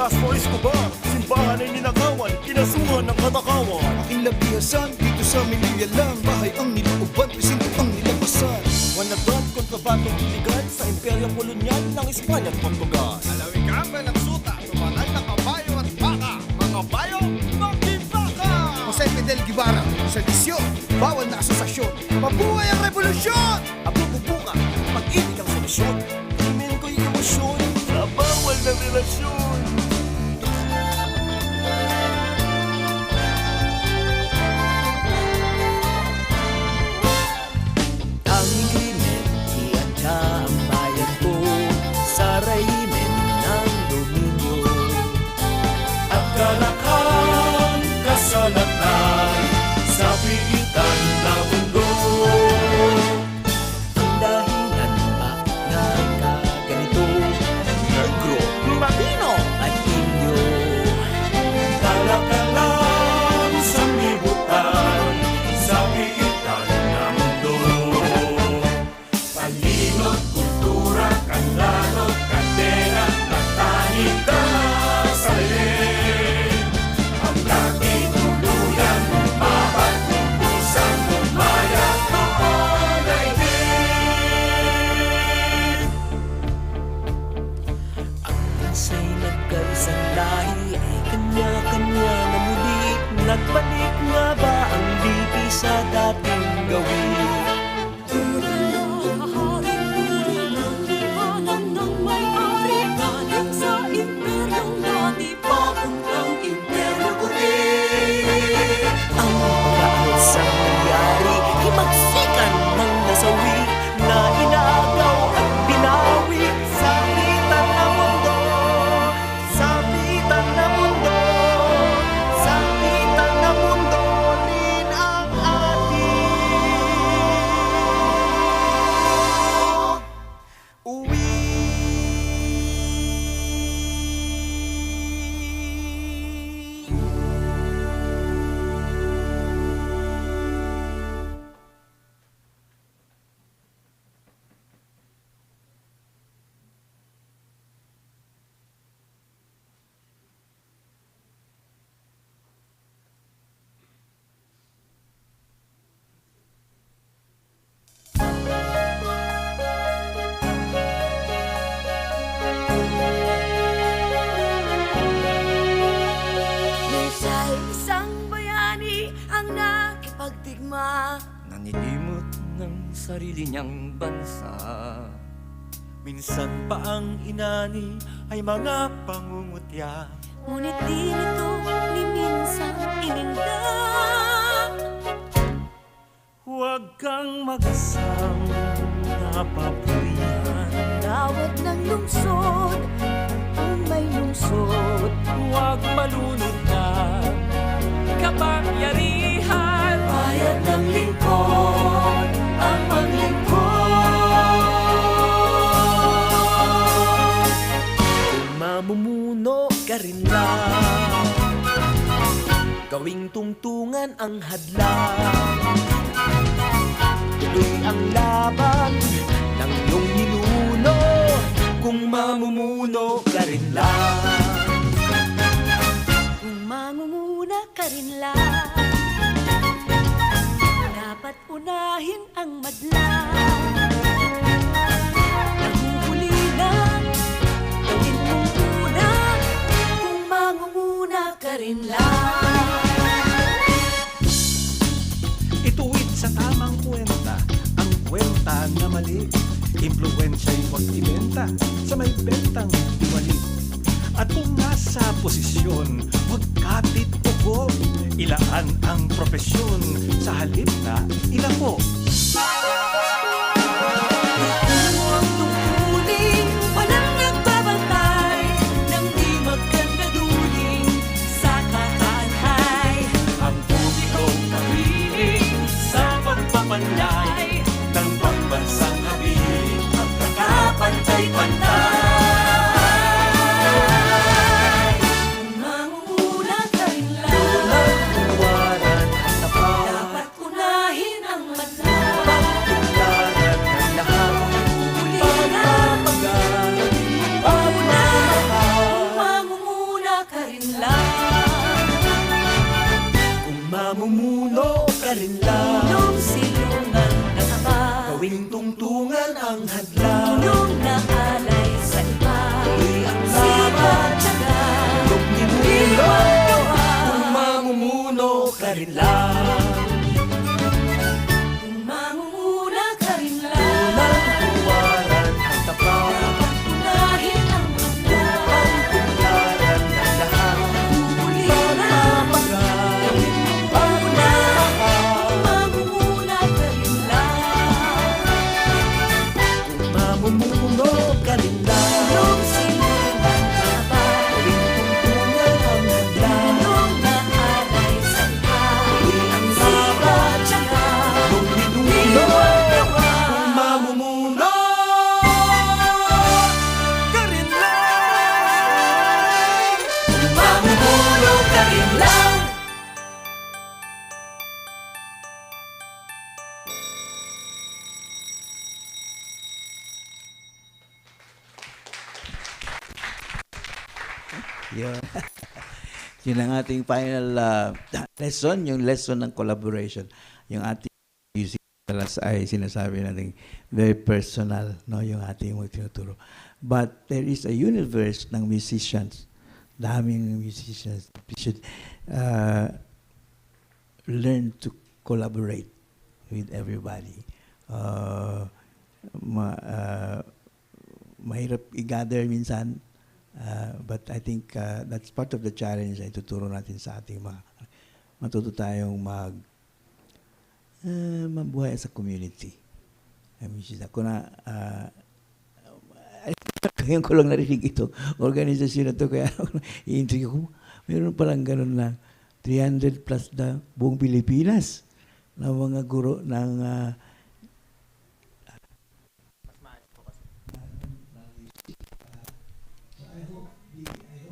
Castro Escobar, simbahan ay ninakawan, kinasuhan ng katakawan. Aking labihasan, dito sa Melilla lang. Bahay ang nilooban, presinto ang nilabasan. Managat, kontrabandong iligan sa imperyong kolonyal ng Espanya at Portugal. Alawigan ba ng suta, tumanay na kabayo at baka. Mga bayo, makibaka! Jose Fidel Guevara, sedisyon, bawal na asosasyon. Mabuhay ang revolusyon! Abububuka, pag-ibig ang solusyon. Krimen ko'y emosyon sa bawal na relasyon. Tanging krimen, iadya ang bayan ko sa rehimen ng dominyo. At kalakang kasalatan sa pigitan ng mundo. Ang dahilan bakit nagkaganito, Negro, Latino, at inyo. kalakalang sa libutan sa pigitan ng mundo. Palinod, kultura, kanlanot, kadena, natanig ka sa rin. Ang natituluyan, babat, pusang lumaya, noon ay din. Ang pinsay nagkarisang lahi ay kanya-kanya na muli. Nagbalik nga ba ang lipi sa dating gawin? Ang pag-aaral sa nangyari, himagsikan ng nasawi na inagaw at binawi sa pitan na mundo, sa pitan na mundo, sa pitan na mundo rin ang ating uwi. Minsan isang bayani ang nakipagdigma. Nanilimot ng sarili niyang bansa. Minsan pa ang inani ay mga pangungutya. Ngunit di nito ni minsan ininda. Huwag kang mag-asang napapurihan. Tawag ng lungsod, kung may lungsod. Huwag malunod na kapangyarihan. Bayad ng lingkod, ang maglingkod. Kung mamumuno ka rin lang, gawing tungtungan ang hadlang. Tuloy ang laban ng iyong ninuno, kung mamumuno ka rin lang. Kung mangunguna ka rin lang, dapat unahin ang madlang. Nahuhuli lang, gawin mong una, kung mangunguna ka rin lang. Ituwid sa tamang kwenta, ang kwenta na mali. Impluwensya'y huwag ibenta sa may bentang diwali. At kung nasa posisyon, huwag kapit upo. Ilaan ang profesyon sa halip na ilako. Ang tungkulin, walang nagbabantay nang di magkandaduling sa kakaanhay. Ang publikong kawiling sa pagpapanlay ng pambansang habilin, ang kakapantay-pantay. Kung mangunguna ka rin lang, Walang huwaran na pa. dapat unahin ang madlang. ang hadlang, punong naalay sa iba, ang sipat tiyaga, ninuno, kung mamumuno ka rin lang. Kung mamumuna ka rin lang, unang huwaran ang tapat, unahin ang magda, ang tularan ng lahat, uulihin ang pagkat, paunahan, kung mamumuna ka rin lang. Kung mamumuno ka rin lang, punong sinulang tapat, tuwing tungtungan ang hadlang, punong naalay sa iba, ang sipat tiyaga, kung ninuno, kung mamumuno ka rin lang. Kung mamumuno ka rin lang. Yun. Yun ang ating final lesson, yung lesson ng collaboration. Yung ating music class ay sinasabi natin very personal, no, yung ating tinuturo. But there is a universe ng musicians. Daming musicians. We should learn to collaborate with everybody. Mahirap i-gather minsan, but I think that's part of the challenge na ituturo natin sa ating matuto tayong mabuhay sa community. Ako na, ngayon ko lang narinig ito, organisasyon na ito, kaya i-intrigue ko, meron palang ganun na 300 plus na buong Pilipinas na mga guro ng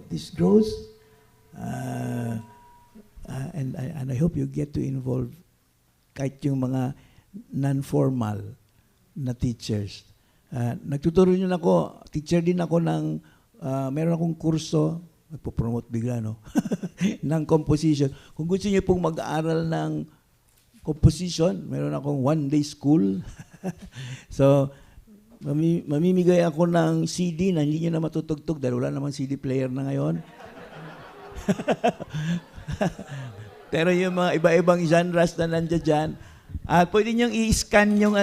this grows, and I hope you get to involve kahit yung mga non-formal na teachers. Nagtuturo nyo na ako, teacher din ako ng, meron akong kurso, magpo-promote bigla, no? ng composition. Kung gusto niyo pong mag-aaral ng composition, meron akong one-day school. So, mamimigay ako ng CD na hindi nyo na matutugtog dahil wala namang CD player na ngayon. Pero yung mga iba-ibang genres na nandiyan dyan, pwede nyo i-scan yung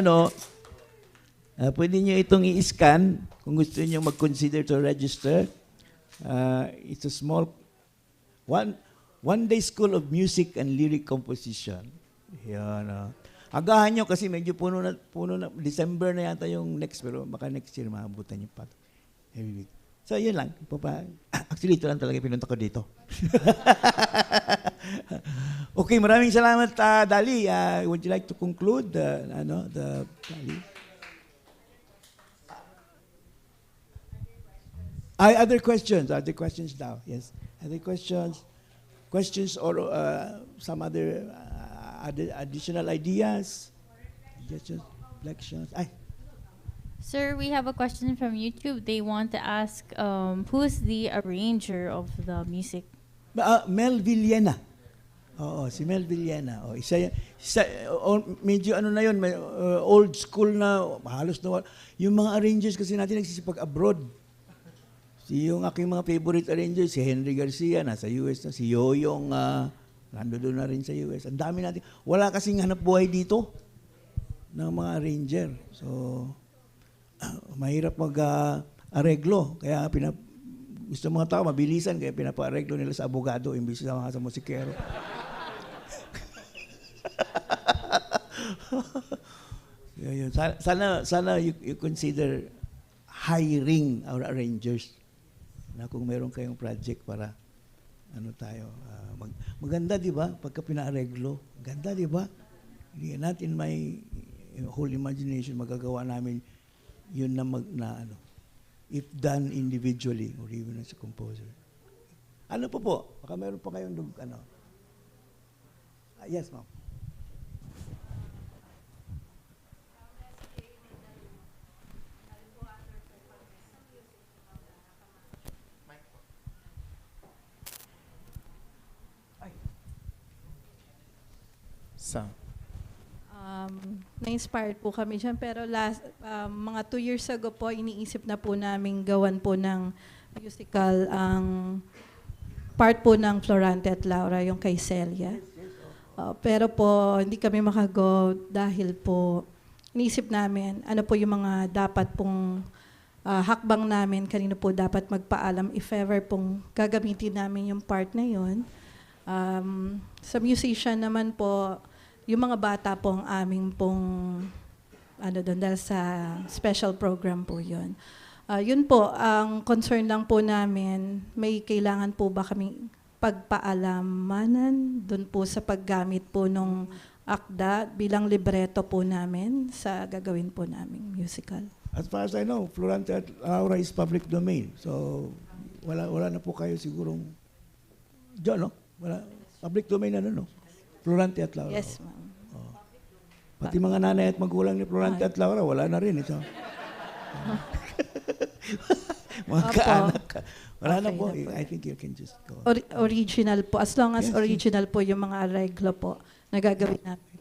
pwede nyo itong i-scan kung gusto nyo mag-consider to register. It's a small, one-day school of music and lyric composition. Yan, agahan nyo kasi medyo puno na, December na yata yung next, pero baka next year maabutan nyo pa. Every week. So, yun lang. Actually, ito lang talaga pinunta ko dito. Okay, maraming salamat, Dali. Would you like to conclude the Dali? Other questions? Other questions now? Yes. Other questions? Questions or some other additional ideas? Suggestions? Reflections? Sir, we have a question from YouTube. They want to ask, who's the arranger of the music? Mel Villena. Oo, si Mel Villena. Medyo na yun, old school na, halos na, yung mga arrangers kasi natin nagsisipag abroad. Yung aking mga favorite arrangers, si Henry Garcia, nasa US na, si Yoyong, nandoon na rin sa US. Ang dami natin. Wala kasing hanap buhay dito ng mga arranger. So, mahirap mag-areglo. Kaya gusto mga tao, mabilisan, kaya pinapa-areglo nila sa abogado imbis sa mga sa musikero. Sana you consider hiring our arrangers na kung meron kayong project para maganda, di ba? Pagka pina-areglo, ganda, di ba? Not in my whole imagination, magagawa namin yun if done individually or even as a composer. Ano po? Baka meron pa kayong yes, ma'am. Ngayon na-inspired po kami dyan. Pero mga 2 years ago po, iniisip na po namin gawan po ng musical ang part po ng Florante at Laura, yung kay Celia. Pero po, hindi kami makago dahil po iniisip namin ano po yung mga dapat pong hakbang namin, kanino po dapat magpaalam if ever pong gagamitin namin yung part na yun. Sa musician naman po, yung mga bata po ang aming pong doon dahil sa special program po yun. Yun po, ang concern lang po namin, may kailangan po ba kaming pagpaalamanan doon po sa paggamit po nung akda bilang libreto po namin sa gagawin po namin musical. As far as I know, Florante at Laura is public domain. So, wala na po kayo sigurong dyan, no? Wala. Public domain no? Florante at Laura. Yes, ma'am. Pati mga nanay at magulang ni Florante at Laura, wala na rin. Ito. Mga Opo. kaanak ka. Wala na Okay po. na po. I think you can just go. Original po. As long as Yes, original po yung mga arreglo po na gagawin natin.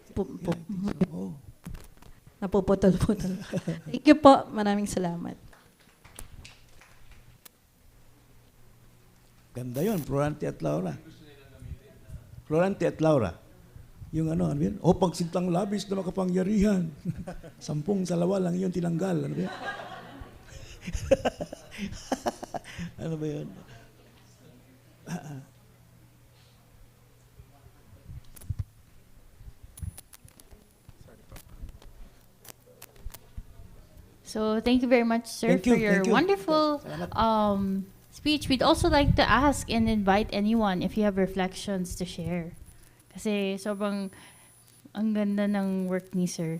Napuputol-putol. Thank you po. Maraming salamat. Ganda yun, Florante at Laura. Florante at Laura. Yung ano yun? O pagsintang labis na makapangyarihan. 10 salawa lang yun tinanggal. Ano ba yun? Ano ba yun? So thank you very much, sir, Thank you, for your thank you. wonderful speech. We'd also like to ask and invite anyone if you have reflections to share. Kasi sobrang ang ganda ng work ni sir.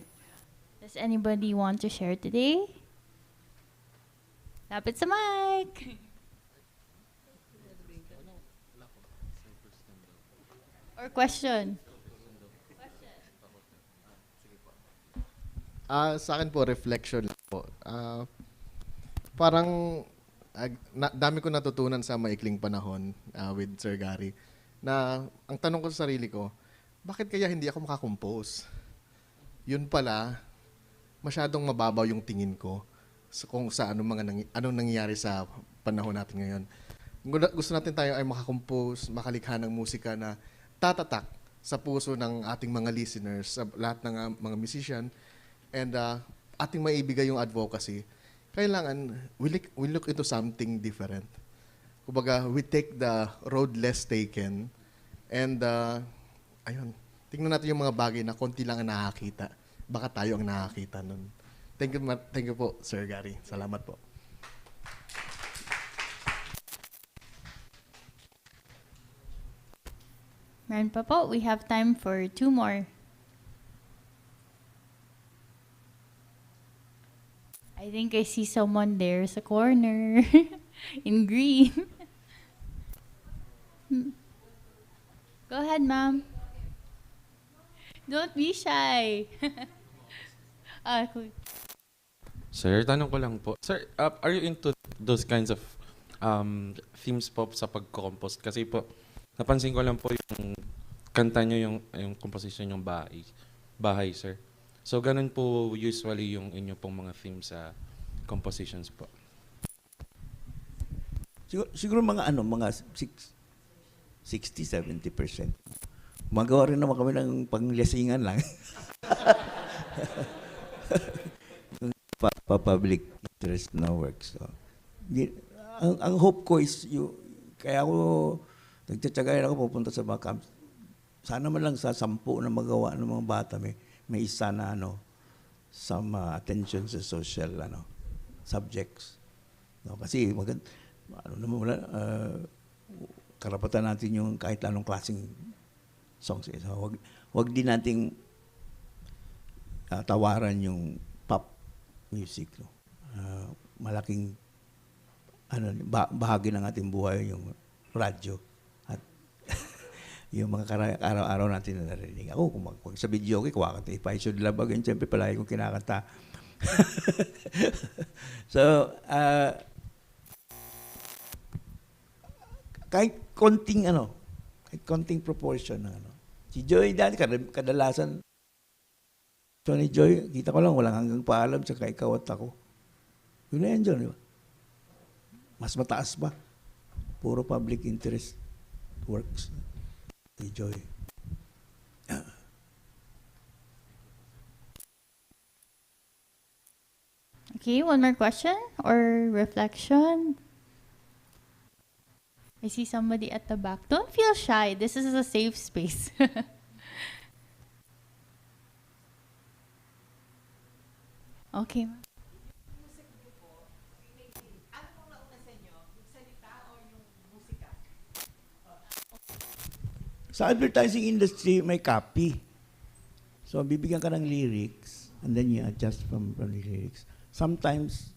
Does anybody want to share today? Lapit sa mic! Or question? Sa akin po, reflection lang po. Parang dami ko natutunan sa maikling panahon with Sir Gary na ang tanong ko sa sarili ko, bakit kaya hindi ako makakompose? Yun pala, masyadong mababaw yung tingin ko kung sa anong nangyayari sa panahon natin ngayon. Gusto natin tayo ay makakompose, makalikha ng musika na tatatak sa puso ng ating mga listeners, sa lahat ng mga musician, and ating maibigay yung advocacy. Kailangan, we look into something different. Kumbaga, we take the road less taken, and ayun, tingnan natin yung mga bagay na konti lang ang nakakita. Baka tayo ang nakakita nun. Thank you po, Sir Gary. Salamat po. Meron pa po. We have time for 2 more. I think I see someone there sa corner in green. Go ahead, ma'am. Don't be shy. Cool. Sir, tanong ko lang po. Sir, are you into those kinds of themes po sa pag-compose? Kasi po, napansin ko lang po yung kanta nyo, yung composition yung bahay, sir. So, ganun po usually yung inyo pong mga themes sa compositions po. Siguro mga 60-70%. Magawa rin naman kami ng panglasingan lang. Public interest na work. So, ang hope ko is, kaya ako nagtsatsagayan ako pupunta sa mga camps. Sana man lang sa 10 na magawa ng mga bata, may isa na some attention sa social subjects. No, kasi karapatan natin yung kahit anong klaseng songs. So, wag din nating tawaran yung pop music. No? Malaking bahagi ng ating buhay yung radyo at yung mga araw-araw natin na narinig. Ako, kung sa video okay, kumakanta. If I should love again, siyempre palagi kong kinakanta. So, kahit konting proportion na Si Joey dati kadalasan Tony Joy, kita ko lang, walang hanggang paalam, tsaka ikaw at ako. Yun na yan dyan, di ba? Mas mataas ba? Puro public interest works. Tony Joy. Okay, one more question or reflection? I see somebody at the back. Don't feel shy. This is a safe space. Okay. Sa advertising industry, may copy. So, bibigyan ka ng lyrics and then you adjust from the lyrics. Sometimes,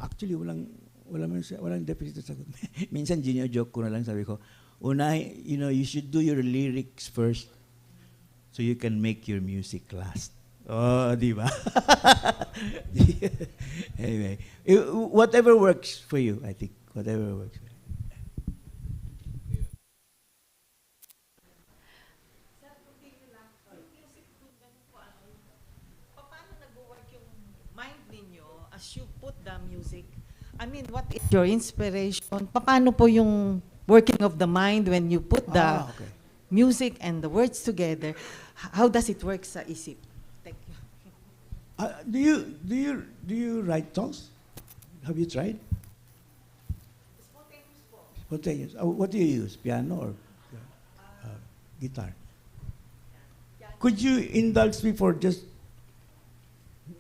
actually, walang deficit sa sagot. Minsan, joke ko na lang, sabi ko, you should do your lyrics first so you can make your music last. Oh, di ba? Anyway, whatever works for you, I think. Whatever works for you. As you put the music, I mean, what is your inspiration? Paano po yung working of the mind when you put the music and the words together? How does it work sa isip? Thank you. Do you write songs? Have you tried? Spontaneous. What do you use? Piano or guitar? Could you indulge me for just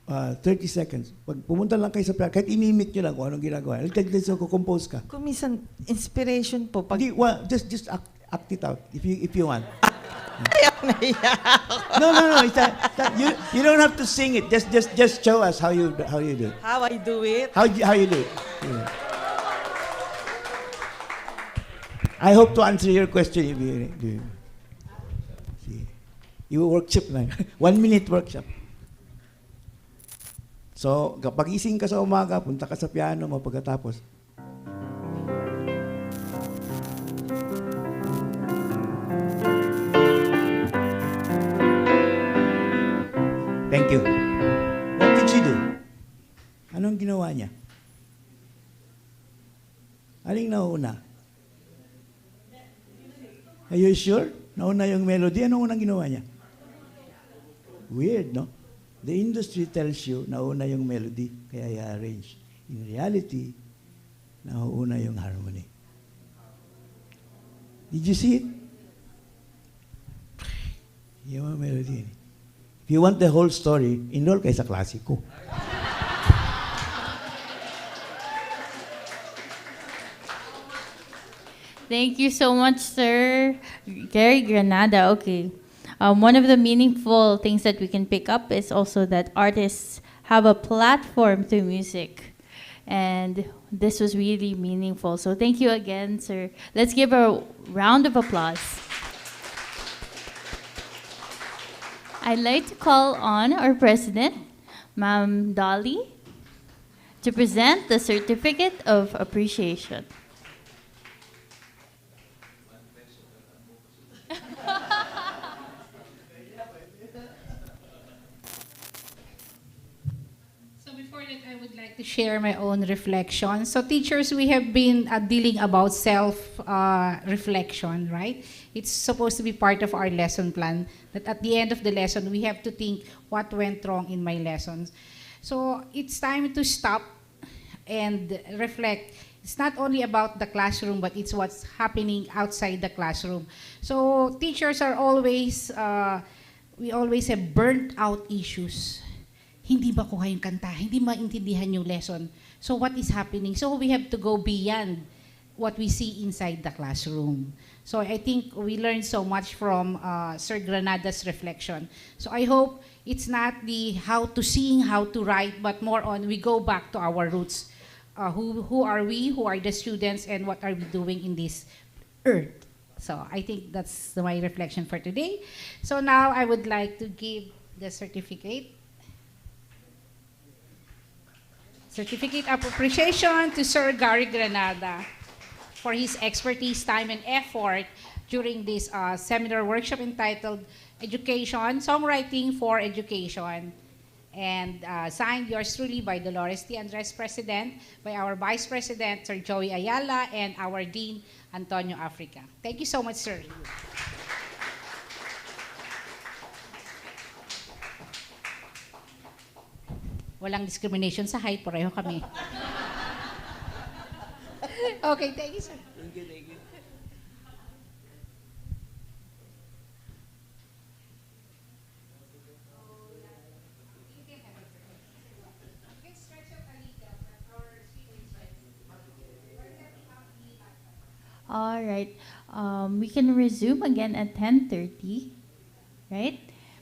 30 seconds? Pag pumunta lang kayo sa piano, kahit imimik nyo lang kung anong ginagawa. So, compose ka. Kung minsan, inspiration po. Pag... Just act it out if you want. Ayaw na iyak. No. You don't have to sing it. Just show us how you do it. How I do it? How you do it. Yeah. I hope to answer your question if you do. See. You workshop na. 1 minute workshop. So, kapag gising ka sa umaga, punta ka sa piano mo pagkatapos. Thank you. What did she do? Anong ginawa niya? Aling nauna? Are you sure? Nauna yung melody. Anong unang ginawa niya? Weird, no? The industry tells you nauna yung melody, kaya i-arrange. In reality, nauna yung harmony. Did you see it? Yung melody. If you want the whole story, enroll kayo sa klasiko. Thank you so much, sir. Gary Granada. Okay. One of the meaningful things that we can pick up is also that artists have a platform through music. And this was really meaningful. So thank you again, sir. Let's give a round of applause. I'd like to call on our president, Ma'am Dolly, to present the Certificate of Appreciation. I would like to share my own reflection. So teachers, we have been dealing about self-reflection, right? It's supposed to be part of our lesson plan, that at the end of the lesson, we have to think what went wrong in my lessons. So it's time to stop and reflect. It's not only about the classroom, but it's what's happening outside the classroom. So teachers are always, we always have burnt out issues. Hindi ba kuha yung kanta? Hindi maintindihan yung lesson. So what is happening? So we have to go beyond what we see inside the classroom. So I think we learned so much from Sir Granada's reflection. So I hope it's not the how to sing, how to write, but more on we go back to our roots. Who are we? Who are the students? And what are we doing in this earth? So I think that's my reflection for today. So now I would like to give the certificate. Certificate of Appreciation to Sir Gary Granada for his expertise, time, and effort during this seminar workshop entitled Education, Songwriting for Education. And signed yours truly by Dolores T. Andres, President, by our Vice President, Sir Joey Ayala, and our Dean, Antonio Africa. Thank you so much, sir. Walang discrimination sa height, pareho kami. Okay, thank you, sir. Thank you, thank you. All right. We can resume again at 10:30, right?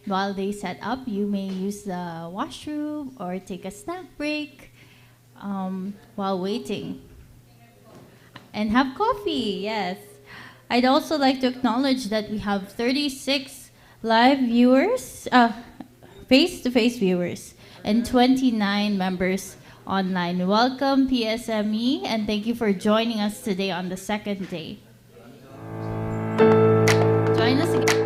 While they set up, you may use the washroom or take a snack break while waiting. And have coffee, yes. I'd also like to acknowledge that we have 36 live viewers, face-to-face viewers, and 29 members online. Welcome, PSME, and thank you for joining us today on the second day. Join us again.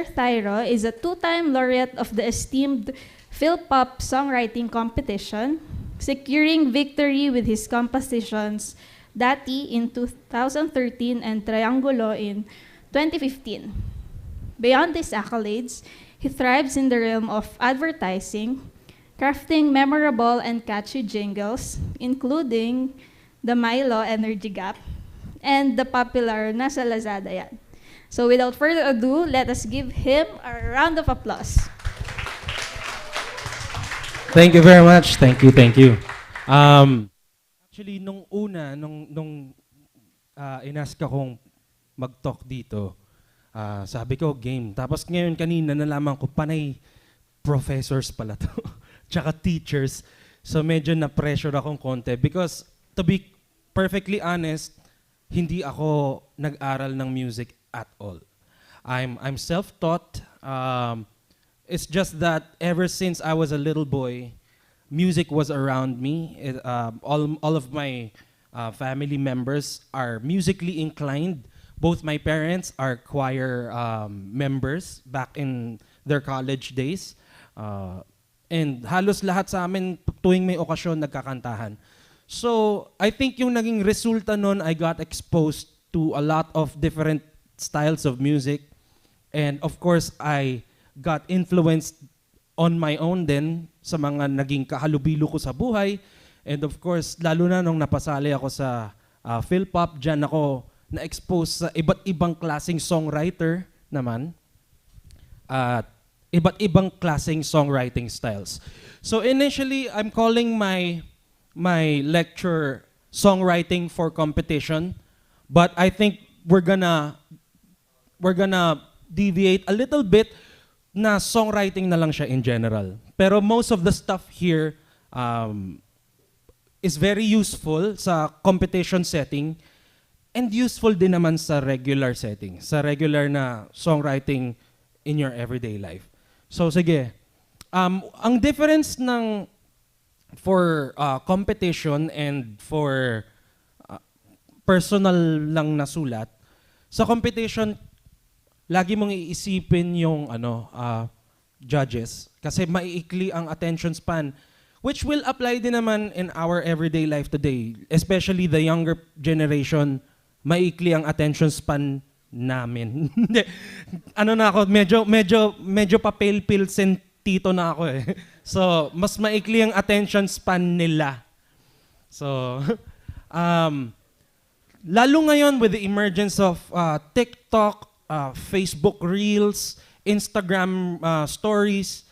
Thyro is a two-time laureate of the esteemed Philpop Songwriting Competition, securing victory with his compositions Dati in 2013 and Triangulo in 2015. Beyond these accolades, he thrives in the realm of advertising, crafting memorable and catchy jingles, including the Milo Energy Gap and the popular Nasa Lazada Yan. So without further ado, let us give him a round of applause. Thank you very much. Thank you, thank you. Actually, nung una, nung inask akong mag-talk dito, sabi ko, game. Tapos ngayon kanina nalaman ko, panay professors pala to. Tsaka teachers. So medyo na-pressure akong konti. Because to be perfectly honest, hindi ako nag-aral ng music at all. I'm self-taught. It's just that ever since I was a little boy, music was around me. All of my family members are musically inclined. Both my parents are choir members back in their college days. And halos lahat sa amin tuwing may okasyon nagkakantahan. So I think yung naging resulta nun, I got exposed to a lot of different styles of music. And of course, I got influenced on my own din sa mga naging kahalubilo ko sa buhay. And of course, lalo na nung napasali ako sa Philpop, dyan ako na-expose sa iba't ibang klaseng songwriter naman. At iba't ibang klaseng songwriting styles. So initially, I'm calling my lecture Songwriting for Competition. But I think we're gonna deviate a little bit na songwriting na lang siya in general. Pero most of the stuff here is very useful sa competition setting and useful din naman sa regular setting, sa regular na songwriting in your everyday life. So sige, ang difference ng for competition and for personal lang na sulat, sa competition, lagi mong iisipin yung judges kasi maiikli ang attention span, which will apply din naman in our everyday life today. Especially the younger generation, maiikli ang attention span namin. Na ako, medyo papel-pil sentito na ako eh. So, mas maikli ang attention span nila. So, lalo ngayon with the emergence of TikTok, Facebook Reels, Instagram stories,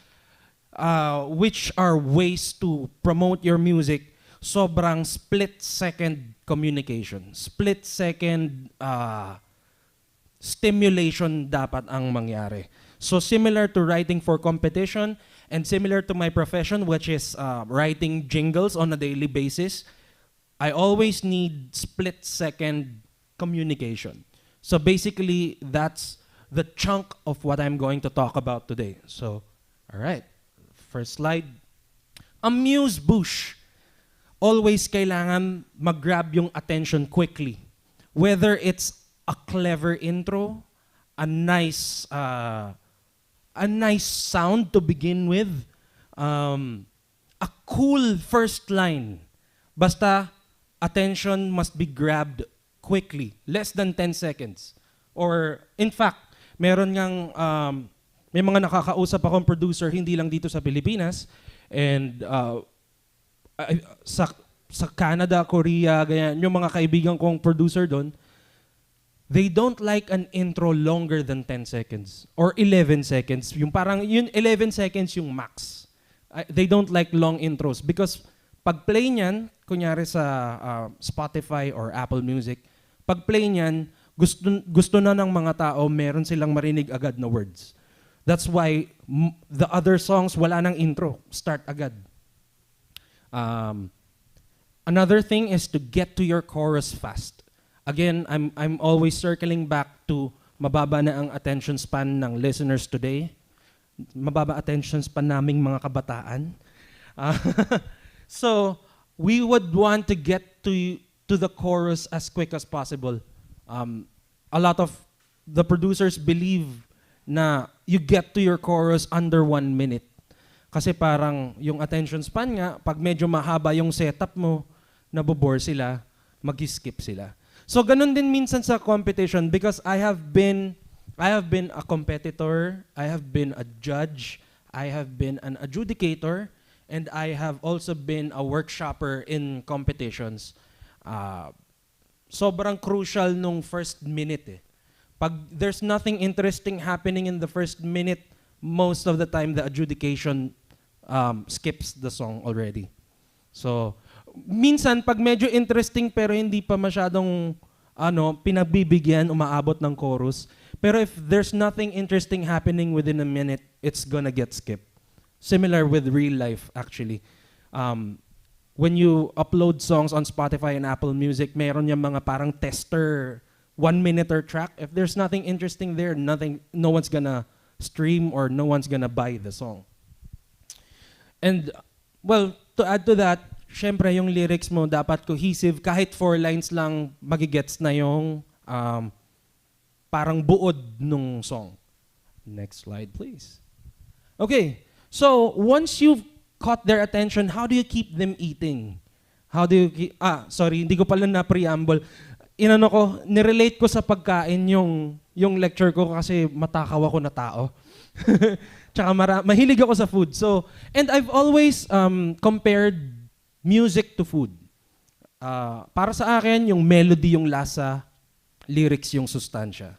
which are ways to promote your music, sobrang split-second communication. Split-second stimulation dapat ang mangyari. So similar to writing for competition and similar to my profession, which is writing jingles on a daily basis, I always need split-second communication. So basically, that's the chunk of what I'm going to talk about today. So, all right, first slide. Amuse bush. Always kailangan mag-grab yung attention quickly. Whether it's a clever intro, a nice sound to begin with, a cool first line. Basta attention must be grabbed quickly, less than 10 seconds. Or in fact, may mga nakakausap akong producer hindi lang dito sa Pilipinas and sa Canada, Korea, ganyan, yung mga kaibigan kong producer doon, they don't like an intro longer than 10 seconds or 11 seconds. Yung parang yun 11 seconds yung max. They don't like long intros because pag play niyan, kunyari sa Spotify or Apple Music, pag play niyan, gusto na ng mga tao, meron silang marinig agad na words. That's why the other songs wala nang intro, start agad. Another thing is to get to your chorus fast. Again, I'm always circling back to mababa na ang attention span ng listeners today. Mababa attention span naming mga kabataan. So, we would want to get to the chorus as quick as possible. A lot of the producers believe na you get to your chorus under 1 minute. Kasi parang yung attention span nga, pag medyo mahaba yung setup mo, nabobore sila, mag-skip sila. So ganun din minsan sa competition because I have been a competitor, I have been a judge, I have been an adjudicator, and I have also been a workshopper in competitions. Sobrang crucial nung first minute eh. Pag there's nothing interesting happening in the first minute, most of the time the adjudication skips the song already. So, minsan pag medyo interesting pero hindi pa masyadong pinagbibigyan, umaabot ng chorus. Pero if there's nothing interesting happening within a minute, it's gonna get skipped. Similar with real life actually. When you upload songs on Spotify and Apple Music, meron yung mga parang tester 1-minute track. If there's nothing interesting there, no one's gonna stream or no one's gonna buy the song. And well, to add to that, syempre yung lyrics mo dapat cohesive. Kahit 4 lines lang, magigets na yung parang buod nung song. Next slide, please. Okay, so once you've caught their attention, how do you keep them eating? How do you sorry, hindi ko pala na preamble. Nirelate ko sa pagkain yung lecture ko kasi matakaw ako na tao. Tsaka mahilig ako sa food. So, and I've always compared music to food. Para sa akin, yung melody yung lasa, lyrics yung sustansya.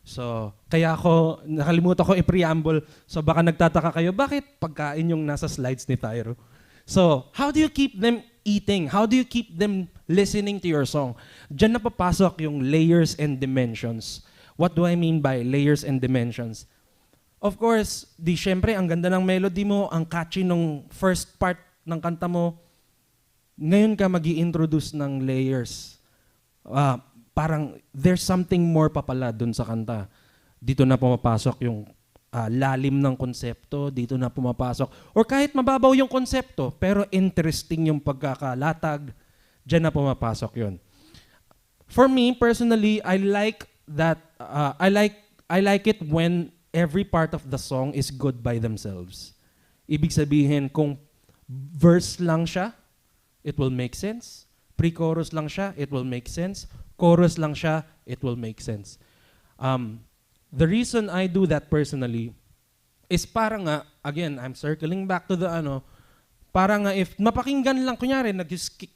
So, kaya nakalimutan ko i-preamble. So, baka nagtataka kayo, bakit pagkain yung nasa slides ni Tyro? So, how do you keep them eating? How do you keep them listening to your song? Diyan na papasok yung layers and dimensions. What do I mean by layers and dimensions? Of course, syempre, ang ganda ng melody mo, ang catchy nung first part ng kanta mo, ngayon ka magi-introduce ng layers. Parang there's something more pa pala dun sa kanta. Dito na pumapasok yung lalim ng konsepto, dito na pumapasok. Or kahit mababaw yung konsepto, pero interesting yung pagkakalatag, dyan na pumapasok yun. For me, personally, I like that, I like it when every part of the song is good by themselves. Ibig sabihin, kung verse lang siya, it will make sense. Pre-chorus lang siya, it will make sense. Chorus lang siya, it will make sense. The reason I do that personally is para nga, again, I'm circling back to the para nga if mapakinggan lang, kunyari,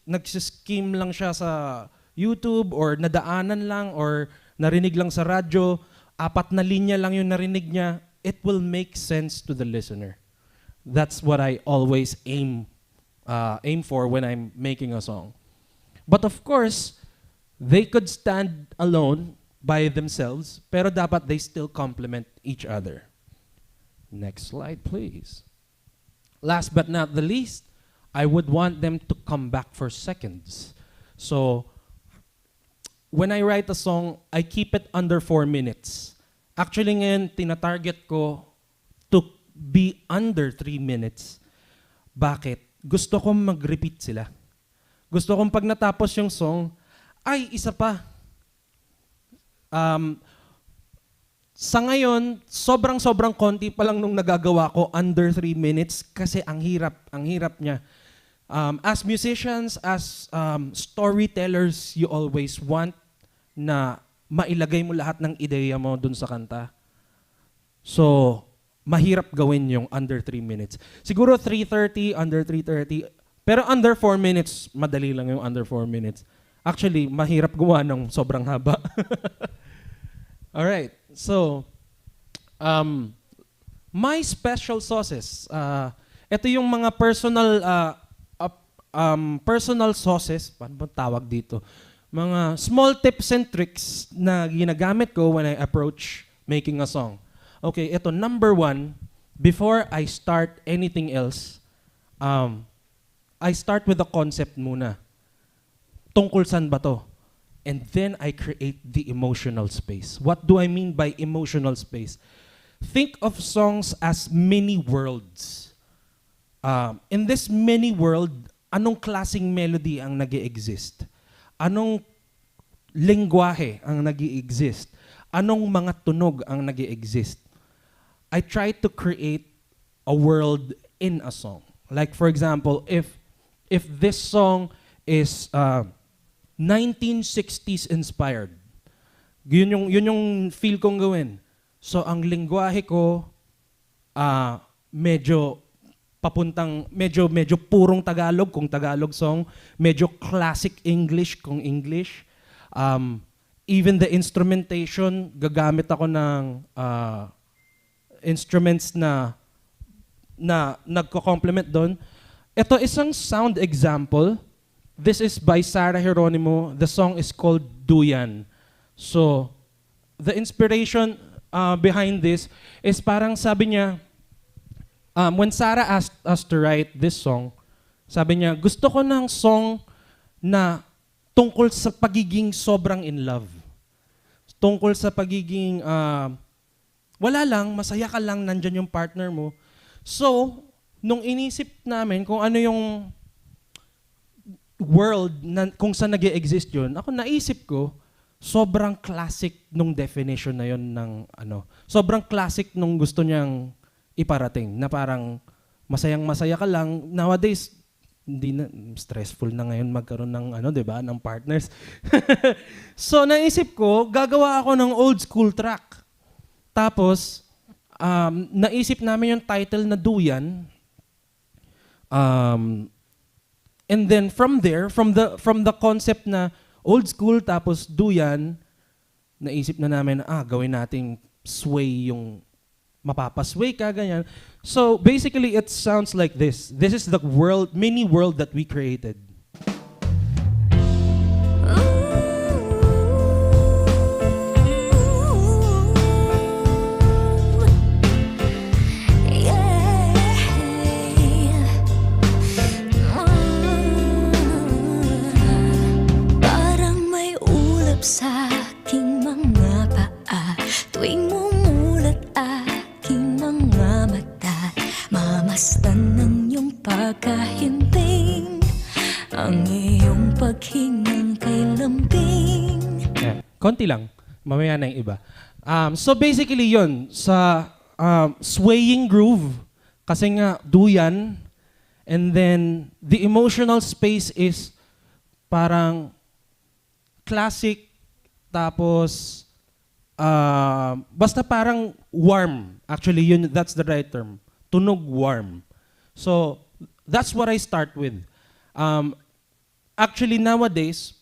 nag-skim lang siya sa YouTube or nadaanan lang or narinig lang sa radyo, 4 na linya lang yung narinig niya, it will make sense to the listener. That's what I always aim for when I'm making a song. But of course, they could stand alone by themselves, pero dapat they still complement each other. Next slide, please. Last but not the least, I would want them to come back for seconds. So, when I write a song, I keep it under 4 minutes. Actually ngayon, tina-target ko to be under 3 minutes. Bakit? Gusto kong mag-repeat sila. Gusto kong pag natapos yung song, ay, isa pa. Sa ngayon, sobrang konti pa lang nung nagagawa ko under 3 minutes kasi ang hirap niya. As musicians, as storytellers, you always want na mailagay mo lahat ng ideya mo dun sa kanta. So, mahirap gawin yung under 3 minutes. Siguro 3:30, under 3:30, pero under 4 minutes, madali lang yung under 4 minutes. Actually, mahirap gawa ng sobrang haba. Alright, so, my special sauces. Ito yung mga personal sauces, paano ba tawag dito? Mga small tips and tricks na ginagamit ko when I approach making a song. Okay, ito, number 1, before I start anything else, I start with the concept muna. Tungkol saan ba to? And then I create the emotional space. What do I mean by emotional space? Think of songs as mini worlds. In this mini world, anong klaseng melody ang nag-i-exist? Anong lengguwahe ang nag-i-exist? Anong mga tunog ang nag-i-exist? I try to create a world in a song. Like for example, if this song is 1960s inspired, yun yung feel kong gawin. So ang lengguwahe ko medyo medyo purong Tagalog kung Tagalog song, medyo classic English kung English. Even the instrumentation, gagamit ako ng instruments na nagko-complement doon. Ito isang sound example. This is by Sarah Geronimo. The song is called Duyan. So, the inspiration behind this is parang sabi niya, when Sarah asked us to write this song, sabi niya, gusto ko ng song na tungkol sa pagiging sobrang in love. Tungkol sa pagiging, wala lang, masaya ka lang, nandyan yung partner mo. So, nung inisip namin kung ano yung world na, kung saan nag-exist yun, ako naisip ko, sobrang classic nung definition na yun ng ano. Sobrang classic nung gusto niyang iparating na parang masayang-masaya ka lang. Nowadays, hindi na stressful na ngayon magkaroon ng ano, 'di ba, ng partners. So naisip ko, gagawa ako ng old school track. Tapos naisip namin yung title na Duyan. And then from there, from the concept na old school tapos Duyan, naisip na namin, gawin nating sway yung mapapasway ka, ganyan. So basically, it sounds like this. This is the world, mini world that we created. Sa aking mga paa, tuwing mumulat aking mga mata, mamasdan ng iyong pagkahimbing, ang iyong paghingang kay lambing. Yeah. Konti lang, mamaya na yung iba. So basically yun, sa swaying groove, kasi nga duyan, and then the emotional space is parang classic. Tapos, basta parang warm. Actually, that's the right term. Tunog warm. So, that's what I start with. Actually, nowadays,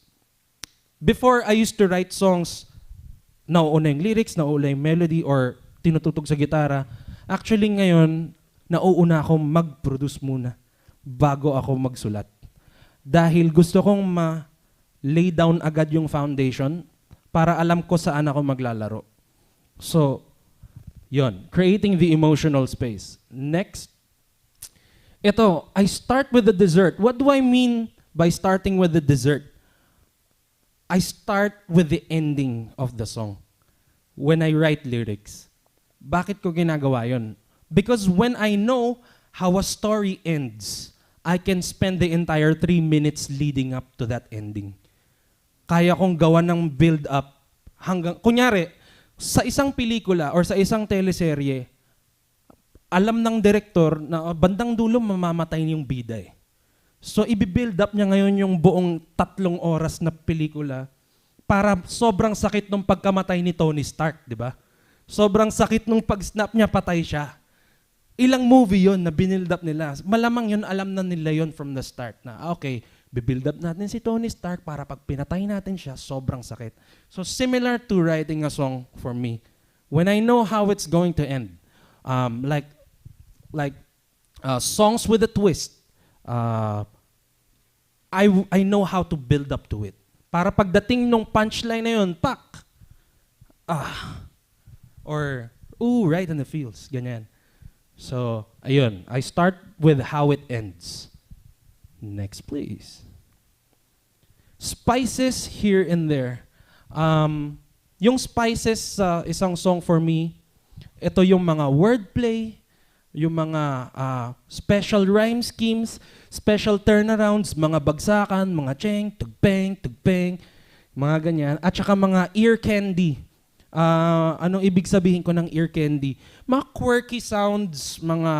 before I used to write songs, nauuna yung lyrics, nauuna yung melody, or tinutugtog sa gitara. Actually, ngayon, nauuna akong mag-produce muna bago ako magsulat. Dahil gusto kong lay down agad yung foundation para alam ko saan ako maglalaro. So, yon, creating the emotional space. Next. Ito, I start with the dessert. What do I mean by starting with the dessert? I start with the ending of the song when I write lyrics. Bakit ko ginagawa yon? Because when I know how a story ends, I can spend the entire 3 minutes leading up to that ending. Kaya kong gawa ng build-up hanggang, kunyari, sa isang pelikula or sa isang teleserye, alam ng director na bandang dulo mamamatay yung bida eh. So, i-build up niya ngayon yung buong 3 oras na pelikula para sobrang sakit nung pagkamatay ni Tony Stark, di ba? Sobrang sakit nung pag-snap niya, patay siya. Ilang movie yon na binild up nila. Malamang yun, alam na nila yon from the start na, okay, bibuild up natin si Tony Stark para pag pinatay natin siya, sobrang sakit. So similar to writing a song for me, when I know how it's going to end, like songs with a twist, I know how to build up to it. Para pagdating nung punchline na yun, pak! Or, ooh, right in the feels, ganyan. So, ayun, I start with how it ends. Next, please. Spices here and there. Yung spices sa isang song for me, ito yung mga wordplay, yung mga special rhyme schemes, special turnarounds, mga bagsakan, mga cheng, tugpeng, mga ganyan, at saka mga ear candy Anong ibig sabihin ko ng ear candy? Mga quirky sounds, mga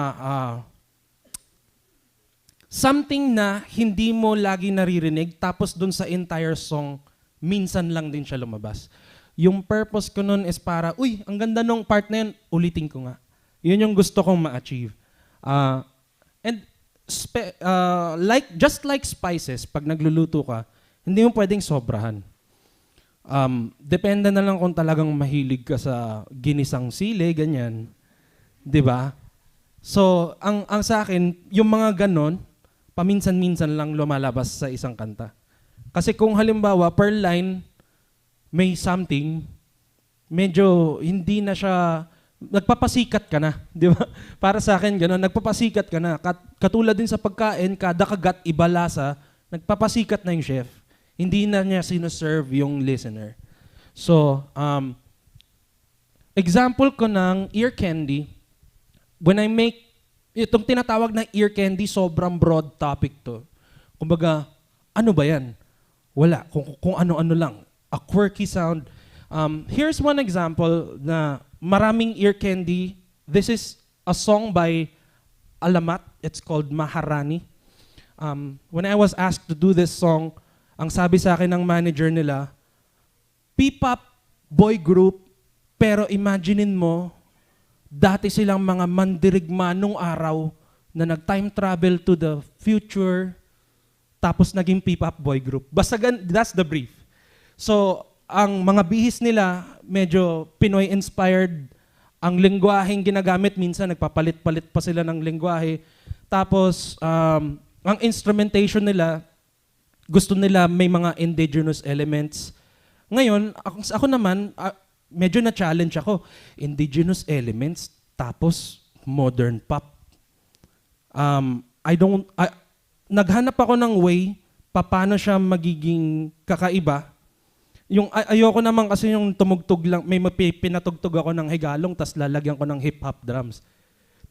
something na hindi mo lagi naririnig, tapos dun sa entire song, minsan lang din siya lumabas. Yung purpose ko nun is para, uy, ang ganda nung part na yun, ulitin ko nga. Yun yung gusto kong ma-achieve. And just like spices, pag nagluluto ka, hindi mo pwedeng sobrahan. Depende na lang kung talagang mahilig ka sa ginisang sili, ganyan. 'Di ba? So, ang sa akin, yung mga ganon, paminsan-minsan lang lumalabas sa isang kanta. Kasi kung halimbawa, per line, may something, medyo hindi na siya, nagpapasikat ka na, di ba? Para sa akin, gano'n, nagpapasikat ka na. Katulad din sa pagkain, kada kagat, iba lasa, nagpapasikat na yung chef. Hindi na niya sinoserve yung listener. So, example ko ng ear candy, when I make, itong tinatawag na ear candy, sobrang broad topic to. Kumbaga, ano ba yan? Wala, kung ano-ano lang. A quirky sound. Here's one example na maraming ear candy. This is a song by Alamat. It's called Maharani. When I was asked to do this song, ang sabi sa akin ng manager nila, P-pop boy group, pero imaginein mo, dati silang mga mandirigma nung araw na nag-time travel to the future, tapos naging P-pop boy group. Basta that's the brief. So, ang mga bihis nila, medyo Pinoy-inspired. Ang lengguwaheng ginagamit, minsan nagpapalit-palit pa sila ng lengguwahe. Tapos, ang instrumentation nila, gusto nila may mga indigenous elements. Ngayon, ako naman, medyo na-challenge ako. Indigenous elements, tapos modern pop. Naghanap ako ng way, paano siya magiging kakaiba. Yung ayoko naman kasi yung tumugtog lang, may pinatugtog ako ng higalong, tas lalagyan ko ng hip-hop drums.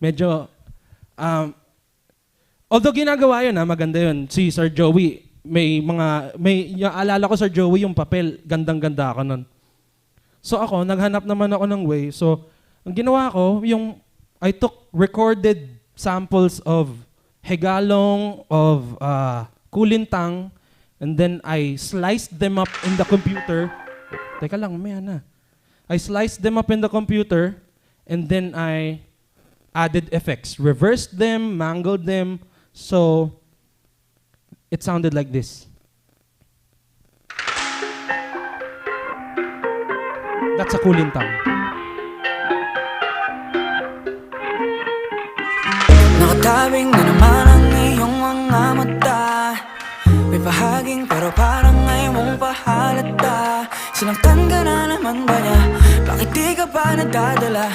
Medyo, although ginagawa yun, maganda yun. Si Sir Joey, alala ko Sir Joey yung papel, gandang-ganda ako nun. So ako, naghanap naman ako ng way. So, ang ginawa ko, I took recorded samples of higalong, of kulintang, and then I sliced them up in the computer. Teka lang, mamaya na. I sliced them up in the computer, and then I added effects. Reversed them, mangled them, so it sounded like this. That's a kulintang. Nakatabing na naman ang iyong mga mata. May bahaging pero parang ngayon mong pahalata. Sinaktan ka na naman ba niya? Bakit di ka pa nadadala?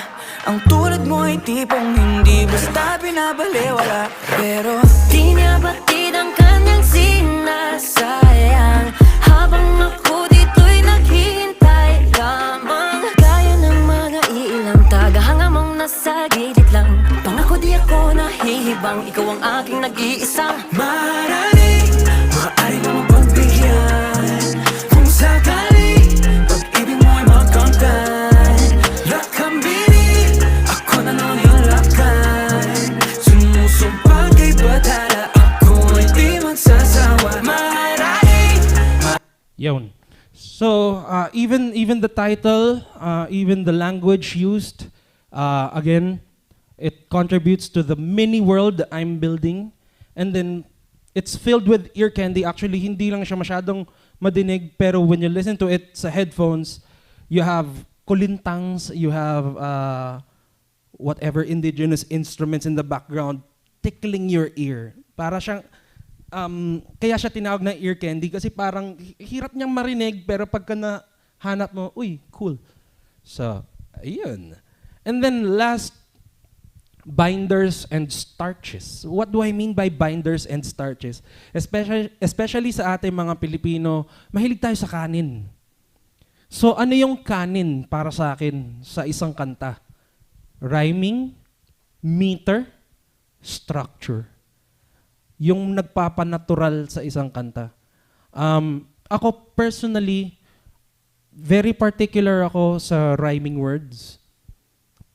Ang tulad mo ay tipong hindi basta binabaliwala. Pero di niya batid ang kanyang sinasayang, habang ako dito'y naghihintay lamang. Gaya ng mga ilang tagahanga mong nasa gilid lang. Pangako di ako nahihibang, ikaw ang aking nag-iisang Maharani. Maaari mo mapagbigyan kung sakali pag-ibig mo ay magkamtan. Lakambini, ako na lang yung lakan. Sumusumpang kay batala, ako ay di magsasawa. Maharani. Yun. So, even the title, even the language used, again, it contributes to the mini world that I'm building. And then, it's filled with ear candy. Actually, hindi lang siya masyadong madinig, pero when you listen to it sa headphones, you have kulintangs, you have whatever indigenous instruments in the background tickling your ear. Para siyang, kaya siya tinawag na ear candy kasi parang hirap niyang marinig, pero pagka nahanap mo, uy, cool. So, ayun. And then last, binders and starches. What do I mean by binders and starches? Especially sa ating mga Pilipino, mahilig tayo sa kanin. So ano yung kanin para sa akin sa isang kanta? Rhyming, meter, structure. Yung nagpapanatural sa isang kanta. Ako personally, very particular ako sa rhyming words.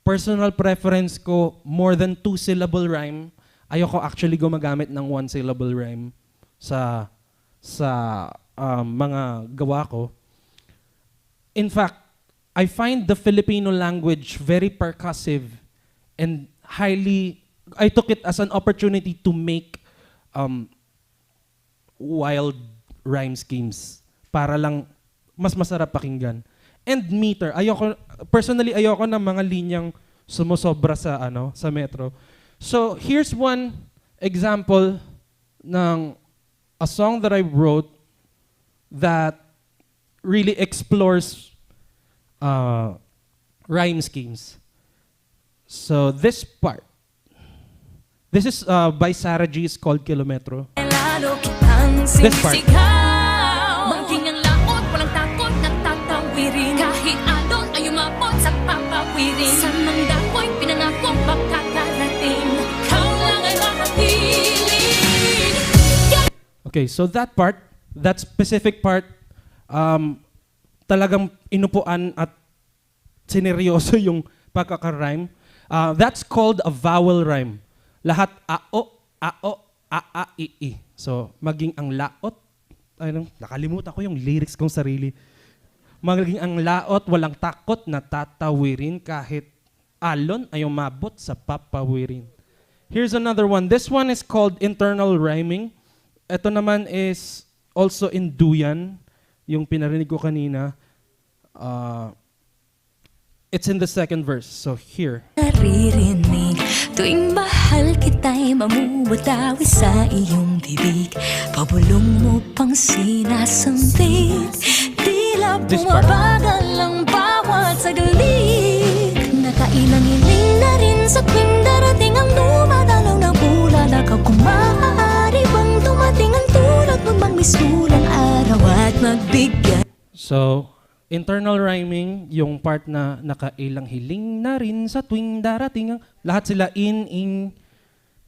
Personal preference ko, more than 2-syllable rhyme. Ayoko actually gumagamit ng 1-syllable rhyme sa mga gawa ko. In fact, I find the Filipino language very percussive and I took it as an opportunity to make wild rhyme schemes para lang mas masarap pakinggan. And meter, personally ayoko ng mga linyang sumusobra sa metro. So here's one example ng a song that I wrote that really explores rhyme schemes. So this part, this is by Sarah G. It's called Kilometro. This part. Mangking ang laot, walang takot, nagtatawirin. Kahit alon ay umabot sa papawirin. Sa nangdako'y pinangakong makakarating. Ikaw lang ay makapiling. Okay, so that specific part, talagang inupuan at sineryoso yung pagkaka-rhyme. That's called a vowel rhyme. Lahat ao, i. So, maging ang laot, nakalimutan ko yung lyrics kong sarili. Maging ang laot, walang takot na tatawirin kahit alon ay umabot sa papawirin. Here's another one. This one is called internal rhyming. Ito naman is also in duyan, yung pinarinig ko kanina. It's in the second verse. So here. Naririnig tuwing mahal kita'y mamumutawi sa iyong bibig. Pabulong mo pang sinasambit. Tila bumabagal ang bawat saglit. Nakailang-iling na rin sa tuwing darating ang dumadalaw na bulan. Ikaw kung maaari bang dumating ang tulad mo bang misulang araw at magbigay. So, internal rhyming, yung part na nakailang hiling na rin sa tuwing darating. Lahat sila in.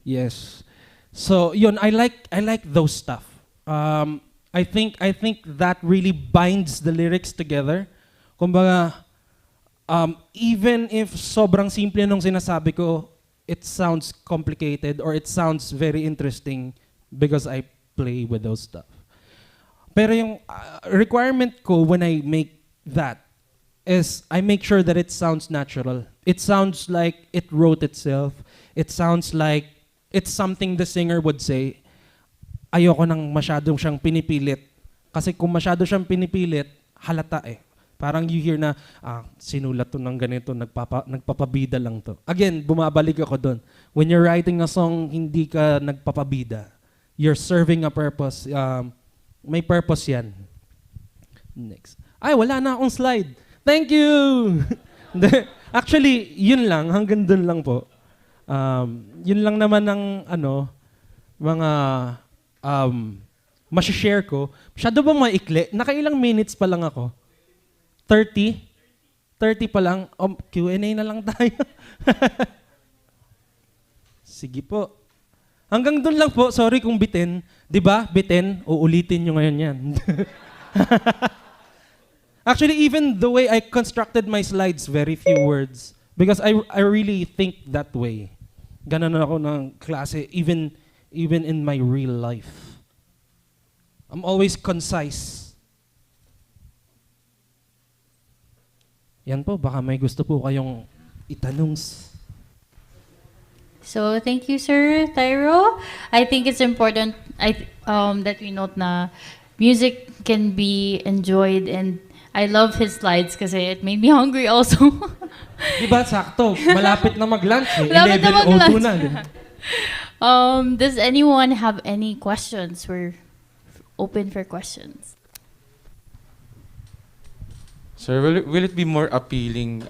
Yes. So, yun, I like those stuff. I think that really binds the lyrics together. Kumbaga, even if sobrang simple nung sinasabi ko, it sounds complicated or it sounds very interesting because I play with those stuff. Pero yung requirement ko when I make that is I make sure that it sounds natural. It sounds like it wrote itself. It sounds like it's something the singer would say. Ayoko nang masyadong siyang pinipilit. Kasi kung masyado siyang pinipilit, halata eh. Parang you hear na, sinulat to ng ganito, nagpapabida lang to. Again, bumabalik ako doon. When you're writing a song, hindi ka nagpapabida. You're serving a purpose. May purpose yan. Next. Ay, wala na akong slide. Thank you! Actually, yun lang. Hanggang dun lang po. Yun lang naman ang mga masishare ko. Masyado ba maikli? Nakailang minutes pa lang ako? 30? 30 pa lang? Q&A na lang tayo. Sige po. Hanggang dun lang po. Sorry kung bitin. Diba? Bitin. Uulitin nyo ngayon yan. Actually, even the way I constructed my slides, very few words. Because I really think that way. Ganon ako ng klase, even in my real life. I'm always concise. Yan po, baka may gusto po kayong itanong. So, thank you, Sir Tyro. I think it's important that we note na music can be enjoyed, and I love his slides kasi it made me hungry also. Diba, sakto. Malapit na mag-lunch eh. Malapit na 11:02 mag-lunch. na. Diba? Does anyone have any questions? We're open for questions. Sir, will it be more appealing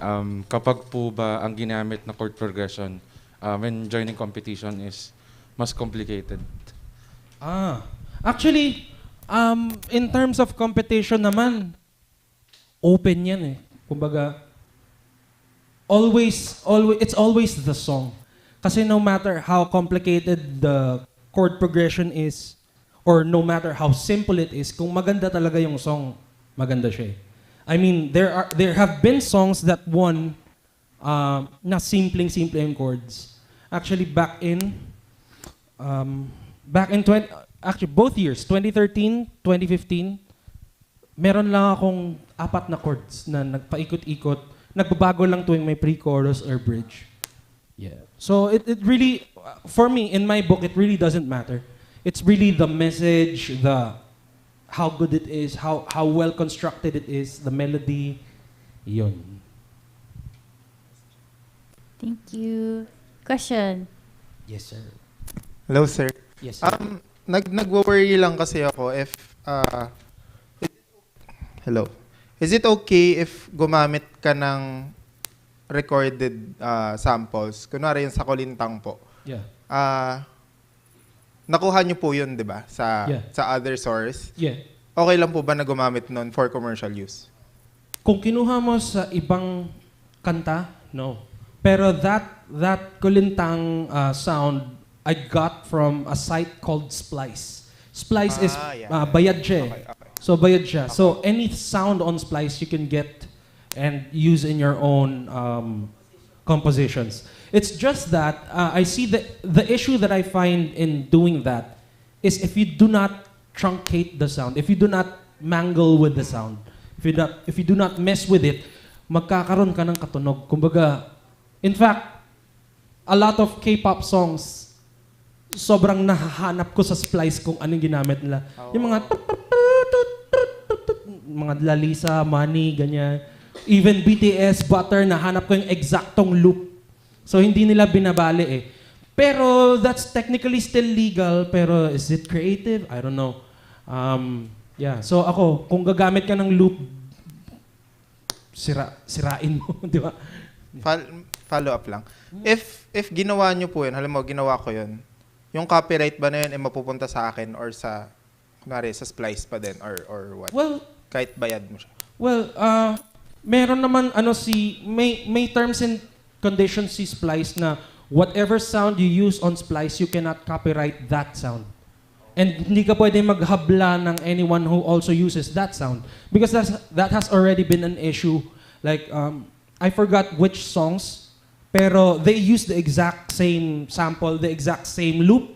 kapag po ba ang ginamit na chord progression when joining competition is mas complicated? Actually, in terms of competition naman, open yan eh. Kumbaga, it's always the song. Kasi no matter how complicated the chord progression is, or no matter how simple it is, kung maganda talaga yung song, maganda siya eh. I mean, there have been songs that won na simpleng yung chords. Actually, back in 20, actually both years, 2013, 2015, meron lang akong 4 na chords na nagpaikot-ikot, nagbabago lang tuwing may pre-chorus or bridge. Yeah. So it really, for me, in my book, it really doesn't matter. It's really the message, how good it is, how well constructed it is, the melody, yun. Thank you. Question. Yes, sir. Hello, sir. Yes, sir. Nagwo-worry lang kasi ako if hello. Is it okay if gumamit ka ng recorded samples? Kunwari yung sa Kolintang po. Yeah. Nakuha niyo po yun, di ba? Sa other source. Yeah. Okay lang po ba na gumamit nun for commercial use? Kung kinuha mo sa ibang kanta, no. Pero that Kolintang sound I got from a site called Splice. Splice is bayad siya. Okay. So bayad siya. Okay. So any sound on Splice you can get and use in your own compositions. It's just that I see the issue that I find in doing that is if you do not truncate the sound, if you do not mangle with the sound, if you do not mess with it, magkakaroon ka ng katunog. Kumbaga, in fact, a lot of K-pop songs, sobrang nahahanap ko sa Splice kung anong ginamit nila. Yung mga Lalisa, Money, ganyan. Even BTS, Butter, nahanap ko yung eksaktong loop. So hindi nila binabali eh. Pero that's technically still legal, pero is it creative? I don't know. Yeah, so ako, kung gagamit ka ng loop, sirain mo, di ba? Follow up lang. If ginawa nyo po yun, halimbawa ginawa ko yun, yung copyright ba na yun ay mapupunta sa akin or sa, kunwari, sa Splice pa din or what? Well, kahit bayad mo siya. Well, meron naman may terms and conditions si Splice na whatever sound you use on Splice, you cannot copyright that sound. And hindi ka pwede maghabla ng anyone who also uses that sound. Because that has already been an issue. Like, I forgot which songs, pero they use the exact same sample, the exact same loop.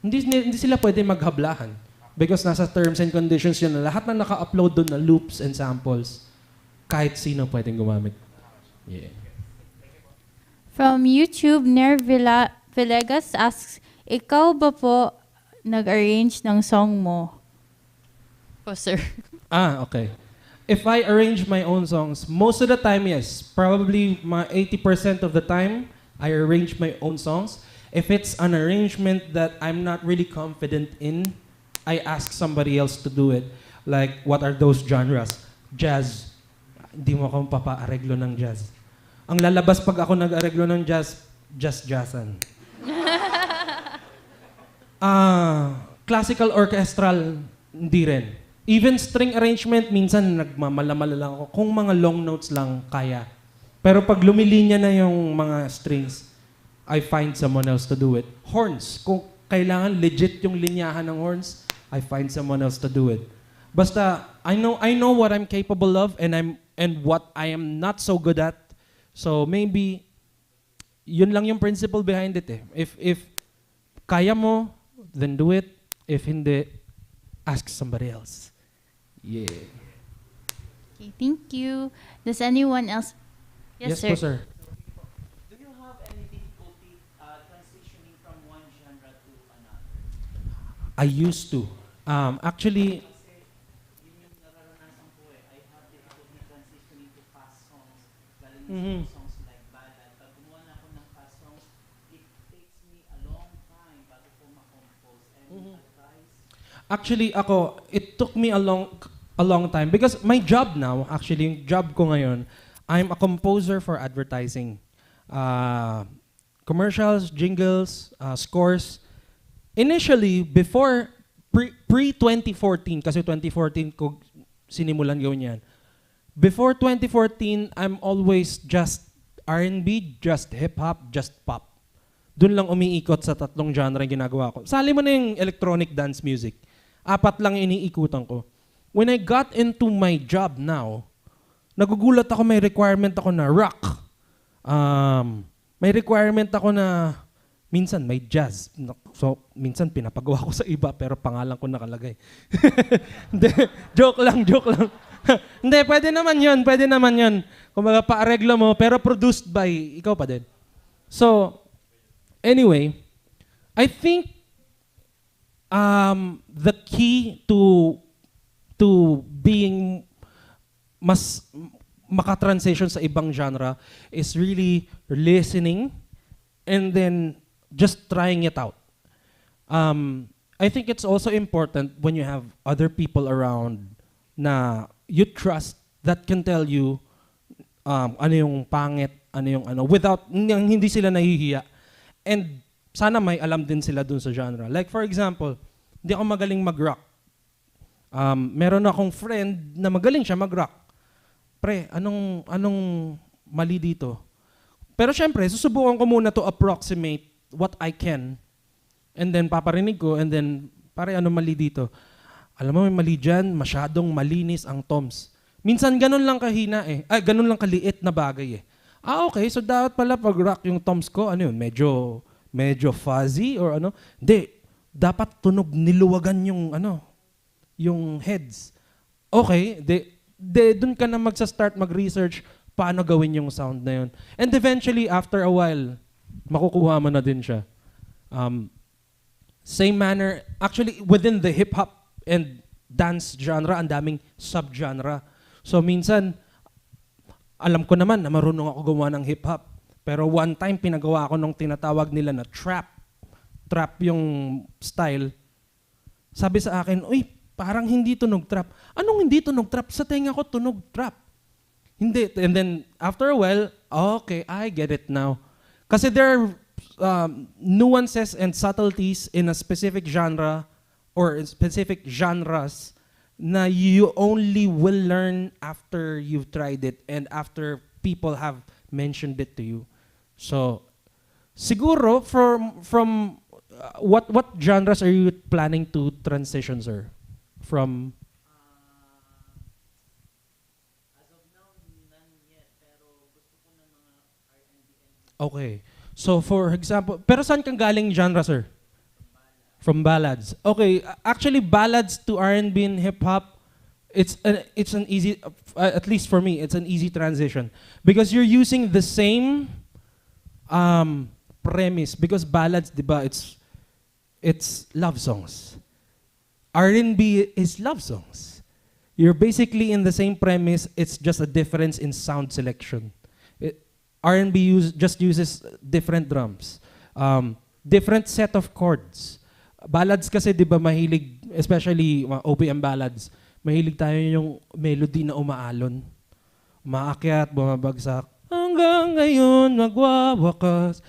Hindi sila pwede maghablahan. Because nasa terms and conditions yun na lahat na naka-upload doon na loops and samples, kahit sino pwedeng gumamit. Yeah. From YouTube, Ner Villegas asks, ikaw ba po nag-arrange ng song mo? Po, sir. Okay. If I arrange my own songs, most of the time, yes. Probably 80% of the time, I arrange my own songs. If it's an arrangement that I'm not really confident in, I ask somebody else to do it. Like, what are those genres? Jazz. Hindi mo akong papa-areglo ng jazz. Ang lalabas pag ako nag-areglo ng jazz, jazzan. Classical orchestral, hindi rin. Even string arrangement, minsan nagmamala-mala lang ako. Kung mga long notes lang, kaya. Pero pag lumilinya na yung mga strings, I find someone else to do it. Horns, kung kailangan legit yung linyahan ng horns, I find someone else to do it. Basta, I know what I'm capable of and what I am not so good at. So maybe, yun lang yung principle behind it eh. If kaya mo, then do it. If hindi, ask somebody else. Yeah. Okay, thank you. Does anyone else? Yes, sir. Po, sir. Do you have any difficulty transitioning from one genre to another? I used to. Actually, Kasi yun yung nararanasan ko eh. I have difficulty transitioning to fast songs. Galing songs like ballad. Pag gumawa na ako ng fast songs, it takes me a long time bago ko ma-compose. Any advice? actually ako, it took me a long time because my job now, actually, yung job ko ngayon, I'm a composer for advertising. Commercials, jingles, scores. Initially, before, pre-2014, kasi 2014 ko sinimulan gawin yan. Before 2014, I'm always just R&B, just hip-hop, just pop. Doon lang umiikot sa tatlong genre yung ginagawa ko. Sali mo na yung electronic dance music. 4 lang iniikutan ko. when I got into my job now, nagugulat ako, may requirement ako na rock. May requirement ako na minsan may jazz. So, minsan pinapagawa ko sa iba pero pangalan ko nakalagay. Hindi, joke lang. Hindi, pwede naman yun. Kumbaga, pa-areglo mo, pero produced by, ikaw pa din. So, anyway, I think the key to being mas maka-transition sa ibang genre is really listening and then just trying it out. I think it's also important when you have other people around na you trust that can tell you ano yung pangit, ano yung ano, without, hindi sila nahihiya. And sana may alam din sila dun sa genre. Like for example, hindi ako magaling mag-rock. Meron akong friend na magaling siya mag-rock. Pre, anong mali dito? Pero syempre, susubukan ko muna to approximate what I can. And then paparinig ko, and then, pare, ano mali dito? Alam mo, may mali dyan, masyadong malinis ang toms. Minsan ganun lang kahina eh. Ay, ganun lang kaliit na bagay eh. Okay, so dapat pala pag rock yung toms ko, ano yun, medyo fuzzy or ano? Hindi, dapat tunog niluwagan yung ano, yung heads. Okay, dun ka na magsa-start mag-research paano gawin yung sound na yun. And eventually, after a while, makukuha mo na din siya. Same manner, actually, within the hip-hop and dance genre, ang daming sub-genre. So minsan, alam ko naman na marunong ako gumawa ng hip-hop. Pero one time, pinagawa ako nung tinatawag nila na trap. Trap yung style. Sabi sa akin, uy, parang hindi tunog trap. Anong hindi tunog trap? Sa tenga ko, tunog trap. Hindi. And then, after a while, okay, I get it now. Kasi there are nuances and subtleties in a specific genre or in specific genres na you only will learn after you've tried it and after people have mentioned it to you. So, siguro, from what genres are you planning to transition, sir? From okay. So for example, pero saan kang galing genre, sir? From ballads. Okay, actually ballads to R&B and hip hop, it's an easy, at least for me, it's an easy transition because you're using the same premise because ballads, diba, it's love songs. R&B is love songs. You're basically in the same premise, it's just a difference in sound selection. R&B just uses different drums, different set of chords. Ballads kasi, di ba, mahilig, especially mga OPM ballads, mahilig tayo yung melody na umaalon. Umaakyat, bumabagsak, hanggang ngayon, magwawakas.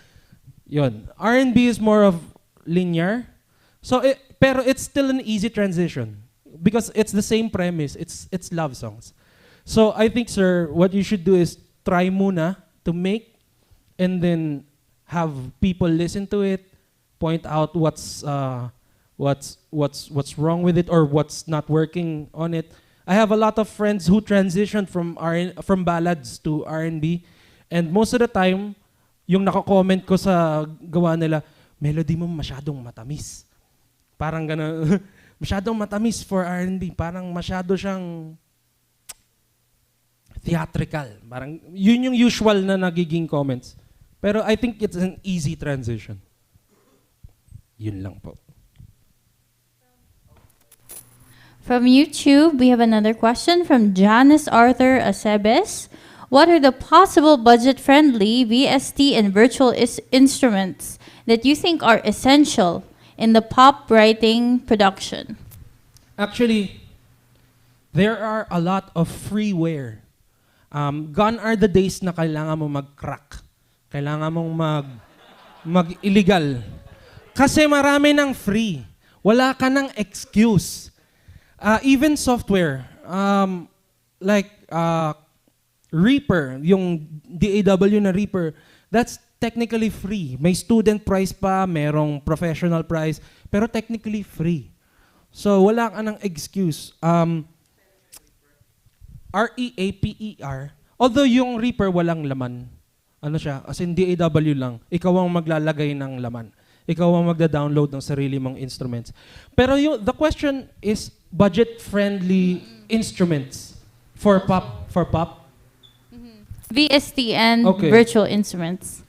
Yun. R&B is more of linear. So, pero it's still an easy transition because it's the same premise. It's love songs. So, I think, sir, what you should do is try muna to make and then have people listen to it, point out what's wrong with it or what's not working on it. I have a lot of friends who transitioned from ballads to R&B, and most of the time, yung nako-comment ko sa gawa nila, melody mo masyadong matamis. Parang gano'n, masyadong matamis for R&B. Parang masyado siyang theatrical. Parang yun yung usual na nagiging comments. Pero I think it's an easy transition. Yun lang po. From YouTube, we have another question from Janice Arthur Acebes. What are the possible budget-friendly VST and virtual instruments that you think are essential in the pop writing production? Actually, there are a lot of freeware. Gone are the days na kailangan mo mag-crack. Kailangan mong mag-illegal. Kasi marami ng free. Wala ka ng excuse. Even software, like Reaper, yung DAW na Reaper, that's technically free. May student price pa, merong professional price, pero technically free. So wala ka ng excuse. R-E-A-P-E-R. Although yung Reaper walang laman. Ano siya? As in DAW lang. Ikaw ang maglalagay ng laman. Ikaw ang magda-download ng sarili mong instruments. Pero the question is budget-friendly instruments for pop. VST and Okay. virtual instruments.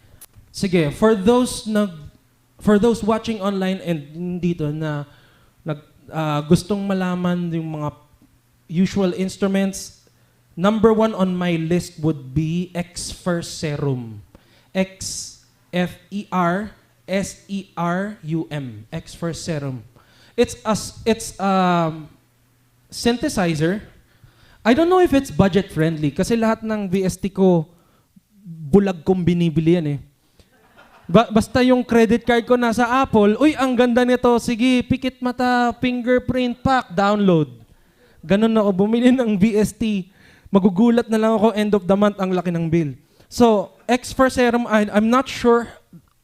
Sige, for those watching online and dito na gustong malaman yung mga usual instruments, number 1 on my list would be Xferserum. Xferserum. Xferserum. It's a synthesizer. I don't know if it's budget friendly kasi lahat ng VST ko bulag kong binibili yan eh. Basta yung credit card ko nasa Apple, uy, ang ganda nito, sige, pikit mata, fingerprint pack, download. Ganun ako bumili ng VST. Magugulat na lang ako end of the month ang laki ng bill. So, Xferserum, I'm not sure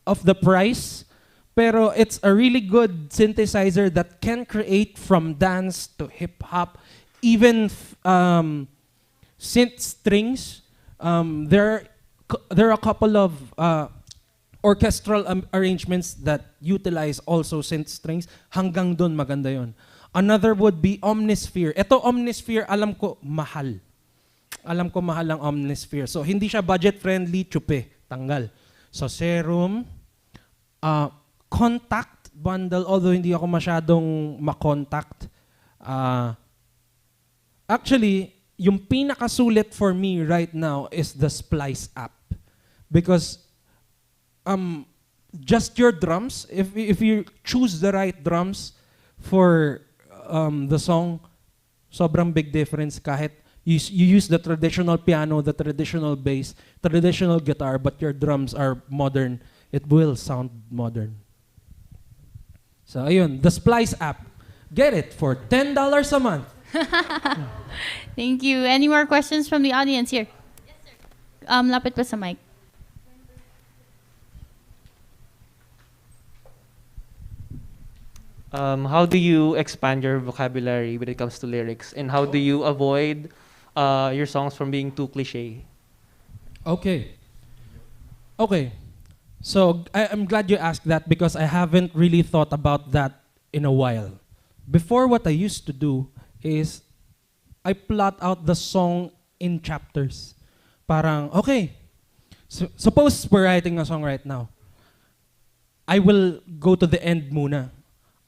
of the price, pero it's a really good synthesizer that can create from dance to hip-hop, even synth strings. There are a couple of orchestral arrangements that utilize also synth strings. Hanggang doon maganda yon. Another would be Omnisphere. Ito Omnisphere, alam ko mahal. Alam ko mahal ang Omnisphere. So hindi siya budget-friendly, tsupe, tanggal. So Serum, Contact bundle, although hindi ako masyadong makontact. Actually, yung pinakasulit for me right now is the Splice app. Because just your drums, if you choose the right drums for the song, sobrang big difference kahit you use the traditional piano, the traditional bass, traditional guitar, but your drums are modern, it will sound modern. So ayun, the Splice app. Get it for $10 a month. Thank you. Any more questions from the audience here? Yes, sir. Lapit pa sa mic. How do you expand your vocabulary when it comes to lyrics? And how do you avoid your songs from being too cliche? Okay. So I'm glad you asked that because I haven't really thought about that in a while. Before, what I used to do is I plot out the song in chapters. Parang, okay, suppose we're writing a song right now. I will go to the end muna.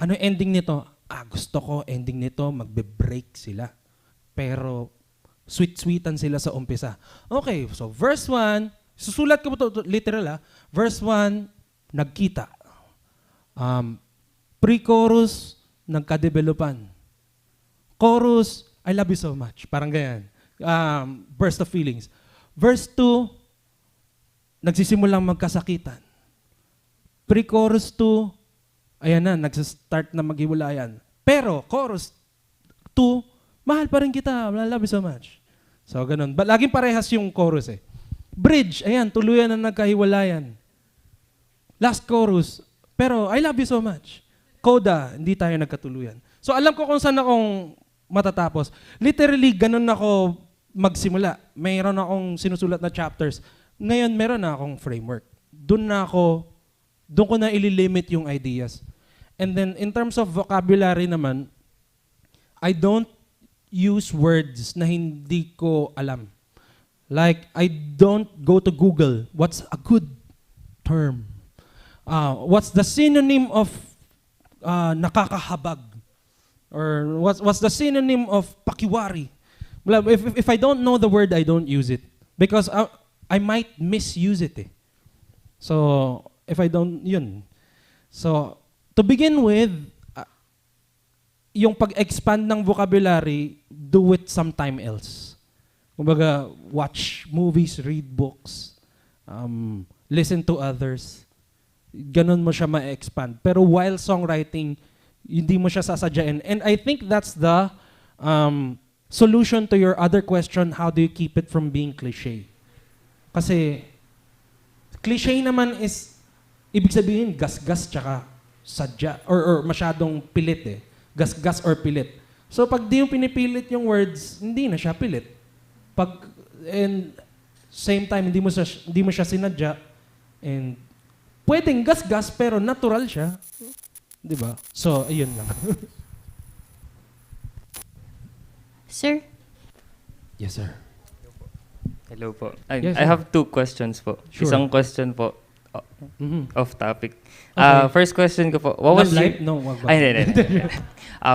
Ano ending nito? Gusto ko ending nito, magbe-break sila. Pero sweet-sweetan sila sa umpisa. Okay, so verse 1, susulat ko po to literal Verse 1, nagkita. Pre-chorus, nagka-developan. Chorus, I love you so much. Parang ganyan. Burst of feelings. Verse 2, nagsisimulang magkasakitan. Pre-chorus 2, ayan na, nagsistart na maghiwalayan. Pero, chorus 2, mahal pa rin kita, I love you so much. So, ganun. Laging parehas yung chorus eh. Bridge, ayan, tuluyan na nagkahiwalayan. Last chorus, pero I love you so much. Coda, hindi tayo nagkatuluyan. So, alam ko kung saan akong matatapos. Literally, ganun ako magsimula. Mayroon akong sinusulat na chapters. Ngayon, meron na akong framework. Doon ko na ililimit yung ideas. And then, in terms of vocabulary naman, I don't use words na hindi ko alam. Like, I don't go to Google, what's a good term? What's the synonym of nakakahabag? Or what's the synonym of pakiwari? If I don't know the word, I don't use it. Because I might misuse it eh. So, if I don't, yun. So, to begin with, yung pag-expand ng vocabulary, do it sometime else. Kumbaga, watch movies, read books, listen to others. Ganun mo siya ma-expand. Pero while songwriting, hindi mo siya sasadyain. And I think that's the solution to your other question, how do you keep it from being cliche? Kasi, cliche naman is, ibig sabihin, gas-gas tsaka sadya, or masyadong pilit eh. Gas-gas or pilit. So pag di mo pinipilit yung words, hindi na siya pilit. And same time, hindi mo siya sinadya. And pwedeng gas-gas, pero natural siya. Di ba? So, ayun lang. Sir? Yes, sir. Hello po. Yes, I sir. have 2 questions po. Sure. Isang question po, Mhm. off topic. Okay. First question ko po, what was Love life? your... No, wag ba? Ay, hindi.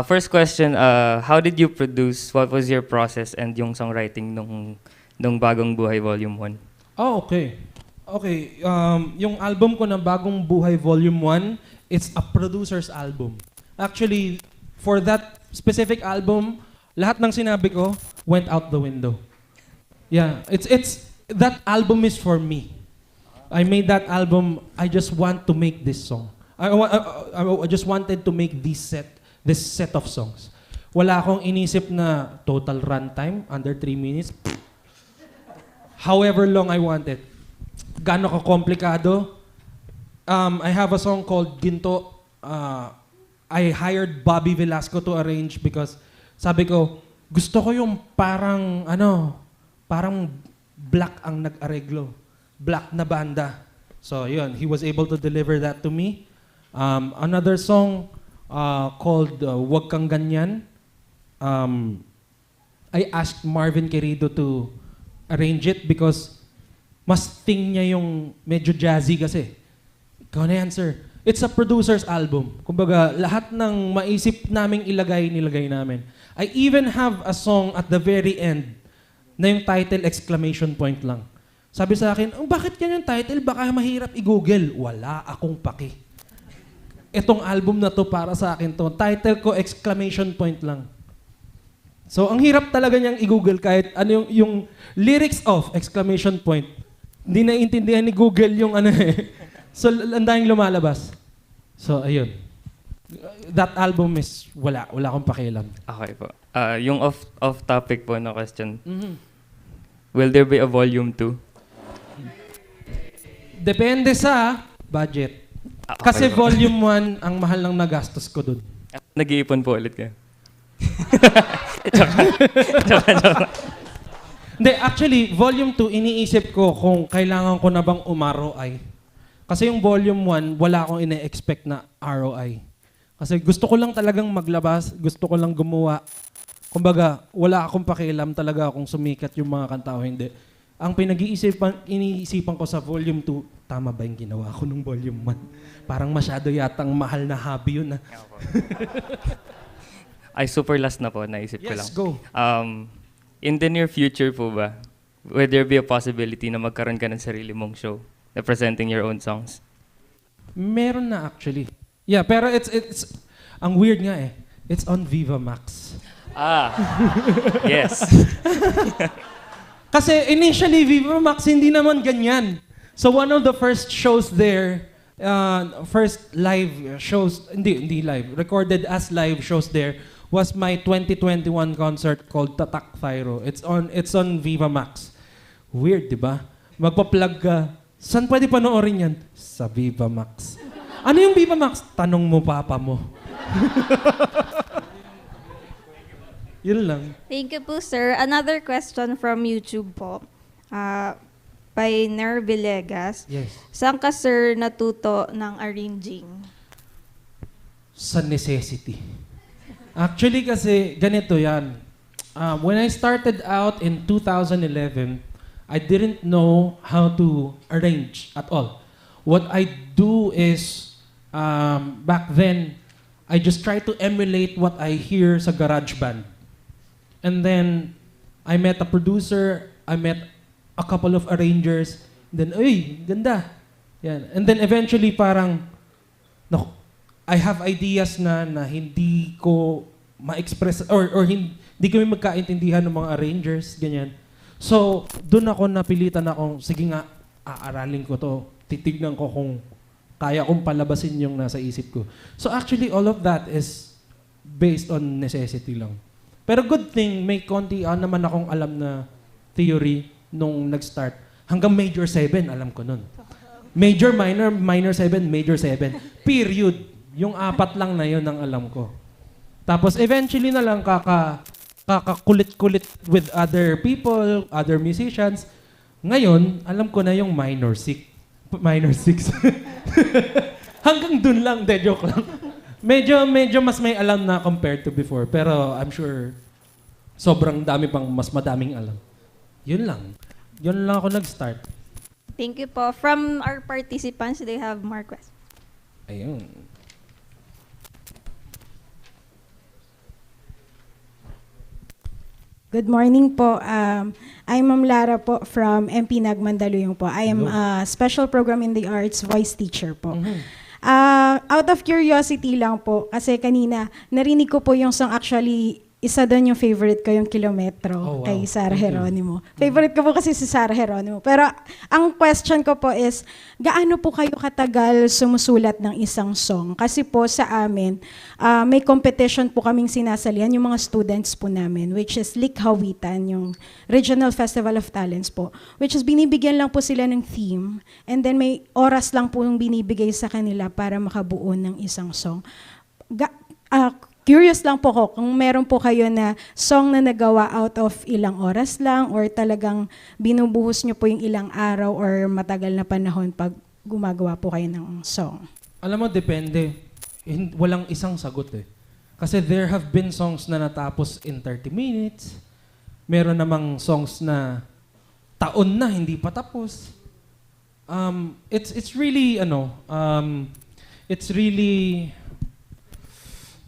First question, how did you produce, what was your process and yung songwriting nung Bagong Buhay Volume 1? Oh, okay. Okay, yung album ko na Bagong Buhay Volume 1, it's a producer's album. Actually, for that specific album, lahat ng sinabi ko went out the window. Yeah, it's that album is for me. I made that album, I just want to make this song. I just wanted to make this set of songs. Wala akong inisip na total runtime, under 3 minutes. However long I want it. Gaano ka komplikado? I have a song called Ginto. I hired Bobby Velasco to arrange because sabi ko, gusto ko yung parang black ang nag-areglo. Black na banda. So yun, he was able to deliver that to me. Another song called Wag Kang Ganyan. I asked Marvin Querido to arrange it because mas thing niya yung medyo jazzy kasi. Ikaw na yan, sir. It's a producer's album. Kumbaga, lahat ng maisip naming nilagay namin. I even have a song at the very end na yung title exclamation point lang. Sabi sa akin, bakit yan yung title? Baka mahirap i-google. Wala akong paki. Itong album na to para sa akin to. Title ko, exclamation point lang. So, ang hirap talaga niyang i-google kahit ano yung lyrics of exclamation point. Hindi naiintindihan ni Google yung ano eh. So, ang daming lumalabas. So, ayun. That album is wala akong pakialam. Okay po. Yung off topic po na question. Mhm. Will there be a volume 2? Depende sa budget. Okay Kasi po. volume 1 ang mahal ng nagastos ko dun. Nag-iipon po ulit kayo. Hindi, actually, volume 2, iniisip ko kung kailangan ko na bang umROI. Kasi yung volume 1, wala akong ine-expect na ROI. Kasi gusto ko lang talagang maglabas, gusto ko lang gumawa. Kumbaga, wala akong pakialam talaga kung sumikat yung mga kanta o hindi. Ang iniisipan ko sa volume 2, tama ba yung ginawa ko nung volume 1? Parang masyado yatang mahal na hobby yun. Ay, super last na po, naisip ko lang. Yes, go. In the near future po ba, would there be a possibility na magkaroon ka ng sarili mong show representing your own songs? Meron na actually. Yeah, pero it's ang weird nga eh. It's on Viva Max. Yes. Kasi initially, Viva Max hindi naman ganyan. So one of the first shows there, first live shows, hindi live, recorded as live shows there, was my 2021 concert called Tatak Thyro. It's on Viva Max. Weird, di ba? Magpa-plug ka. Saan pwede panoorin yan? Sa Viva Max. Ano yung Viva Max? Tanong mo papa mo. Yun lang. Thank you po, sir. Another question from YouTube po. By Ner Villegas. Yes. Saan ka, sir, natuto ng arranging? Sa necessity. Actually kasi ganito yan. When I started out in 2011, I didn't know how to arrange at all. What I do is, back then, I just try to emulate what I hear sa garage band. And then, I met a producer, I met a couple of arrangers, then, uy, ganda. Yan. And then eventually parang, naku, I have ideas na hindi ko ma-express or hindi kami magkaintindihan ng mga arrangers, ganyan. So, doon ako napilitan akong, sige nga, aaralin ko to. Titignan ko kung kaya kong palabasin yung nasa isip ko. So actually, all of that is based on necessity lang. Pero good thing, may konti naman akong alam na theory nung nag-start. Hanggang major 7, alam ko nun. Major, minor, minor 7, major 7. Period. Yung 4 lang na yun ang alam ko. Tapos eventually na lang kakakulit-kulit with other people, other musicians. Ngayon, alam ko na yung minor 6. Minor 6. Hanggang dun lang, joke lang. Medyo mas may alam na compared to before. Pero I'm sure sobrang dami pang mas madaming alam. Yun lang. Yun lang ako nag-start. Thank you po. From our participants, they have more questions. Ayun. Good morning po. I'm Ma'am Lara po from MP Nagmandaluyong po. I am a special program in the arts voice teacher po. Out of curiosity lang po, kasi kanina narinig ko po yung song, actually isa doon yung favorite ko, yung Kilometro kay Sarah Geronimo. Favorite ko po kasi si Sarah Geronimo. Pero ang question ko po is, gaano po kayo katagal sumusulat ng isang song? Kasi po sa amin, may competition po kaming sinasalihan, yung mga students po namin, which is Likhawitan, yung Regional Festival of Talents po, which is binibigyan lang po sila ng theme, and then may oras lang po yung binibigay sa kanila para makabuo ng isang song. Curious lang po ko kung meron po kayo na song na nagawa out of ilang oras lang, or talagang binubuhos nyo po yung ilang araw or matagal na panahon pag gumagawa po kayo ng song. Alam mo, depende. Walang isang sagot eh. Kasi there have been songs na natapos in 30 minutes. Meron namang songs na taon na hindi pa tapos. It's really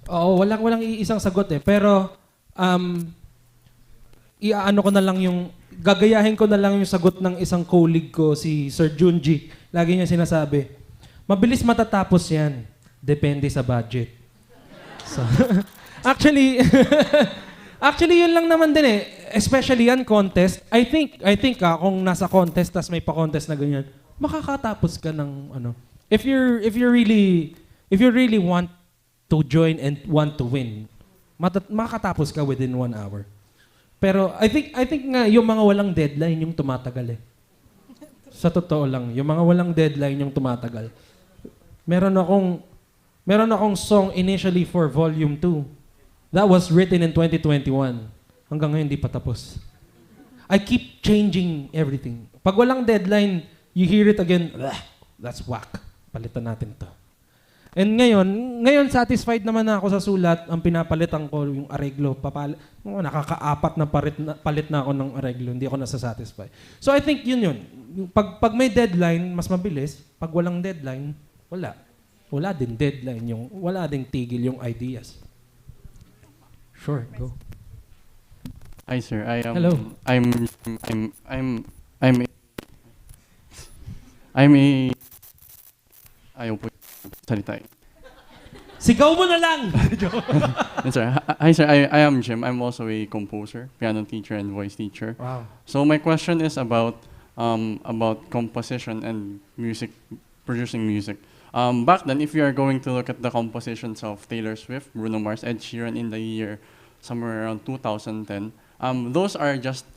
walang iisang sagot eh. Pero iaano ko na lang gagayahin ko na lang yung sagot ng isang colleague ko, si Sir Junji. Lagi niya sinasabi, mabilis matatapos yan. Depende sa budget. So, actually, yun lang naman din eh. Especially yan, contest. I think kung nasa contest, tas may pa-contest na ganyan, makakatapos ka ng If you really want to join and want to win, makakatapos ka within 1 hour. Pero I think nga yung mga walang deadline yung tumatagal eh. Sa totoo lang, yung mga walang deadline yung tumatagal. Meron akong song initially for Volume 2. That was written in 2021. Hanggang ngayon hindi pa tapos. I keep changing everything. Pag walang deadline, you hear it again, that's whack. Palitan natin to. And ngayon satisfied naman na ako sa sulat. Ang pinapalitan ko yung areglo. Nakaka-4 na palit na ako ng areglo. Hindi ako nasa-satisfy. So I think yun. Pag may deadline, mas mabilis. Pag walang deadline, wala. Wala din deadline. Wala ding tigil yung ideas. Sure, go. Hi sir, Hello. Ayaw po salita. Sigaw mo na lang! Yes, sir. Hi sir, I am Jim. I'm also a composer, piano teacher, and voice teacher. Wow. So my question is about composition and music, producing music. Back then, if you are going to look at the compositions of Taylor Swift, Bruno Mars, Ed Sheeran in the year somewhere around 2010, those are just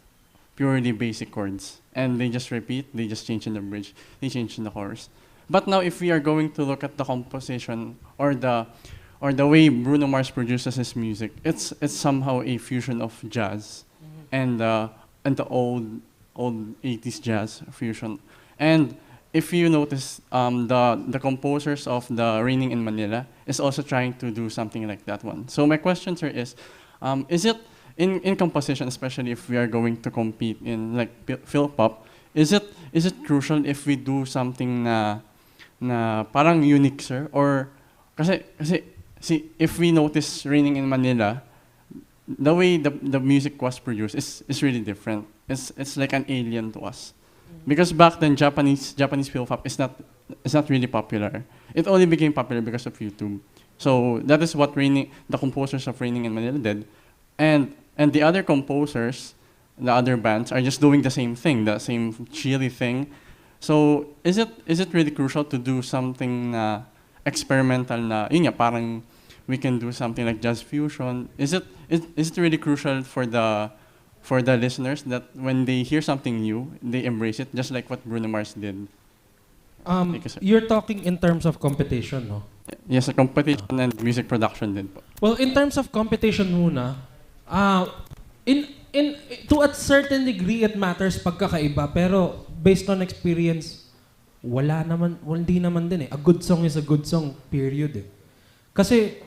purely basic chords. And they just repeat, they just change in the bridge, they change in the chorus. But now, if we are going to look at the composition or the way Bruno Mars produces his music, it's somehow a fusion of jazz and the old 80s jazz fusion. And if you notice, the composers of the Raining in Manila is also trying to do something like that one. So my question, sir, is it in composition, especially if we are going to compete in like Philpop, is it crucial if we do something na parang unique, sir? Or kasi see, if we notice Raining in Manila, the way the music was produced is really different. It's like an alien to us. Because back then Japanese Philpop is not really popular. It only became popular because of YouTube. So that is what the composers of Raining in Manila did. And the other composers, the other bands are just doing the same thing, the same chilly thing. So is it really crucial to do something experimental na yun nga, parang we can do something like jazz fusion? Is it really crucial for the listeners that when they hear something new, they embrace it, just like what Bruno Mars did? You're talking in terms of competition, no? Yes, a competition and music production din po. Well, in terms of competition muna, Uh, in to a certain degree it matters pagkakaiba, pero based on experience, hindi naman din eh. A good song is a good song, period eh. Kasi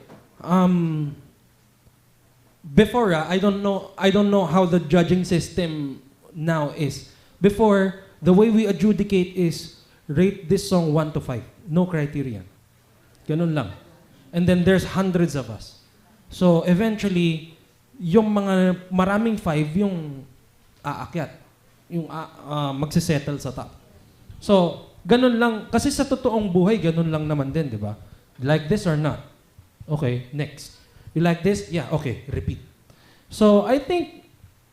before I don't know how the judging system now is. Before, the way we adjudicate is rate this song 1 to 5. No criterion. Ganun lang. And then there's hundreds of us. So eventually, yung mga maraming 5 yung aakyat. Yung magsisettle sa top. So, ganun lang. Kasi sa totoong buhay, ganun lang naman din, di ba? Like this or not? Okay, next. You like this? Yeah, okay, repeat. So, I think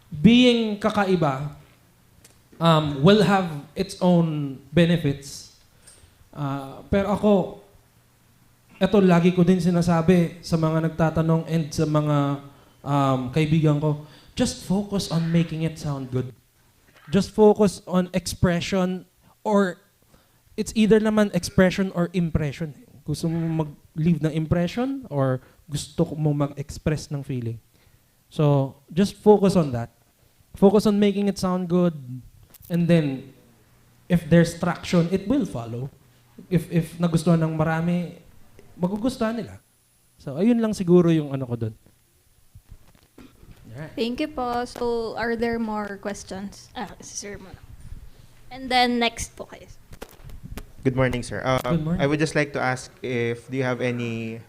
being kakaiba will have its own benefits. Pero ako, ito lagi ko din sinasabi sa mga nagtatanong and sa mga kaibigan ko, just focus on making it sound good. Just focus on expression, or it's either naman expression or impression. Gusto mo mag-leave ng impression or gusto mo mag-express ng feeling. So, just focus on that. Focus on making it sound good, and then if there's traction, it will follow. If nagustuhan ng marami, magugustuhan nila. So, ayun lang siguro yung ano ko doon. Thank you po. So, are there more questions? Si Sir muna. And then, next po kayo. Good morning, sir. Good morning. I would just like to ask if do you have any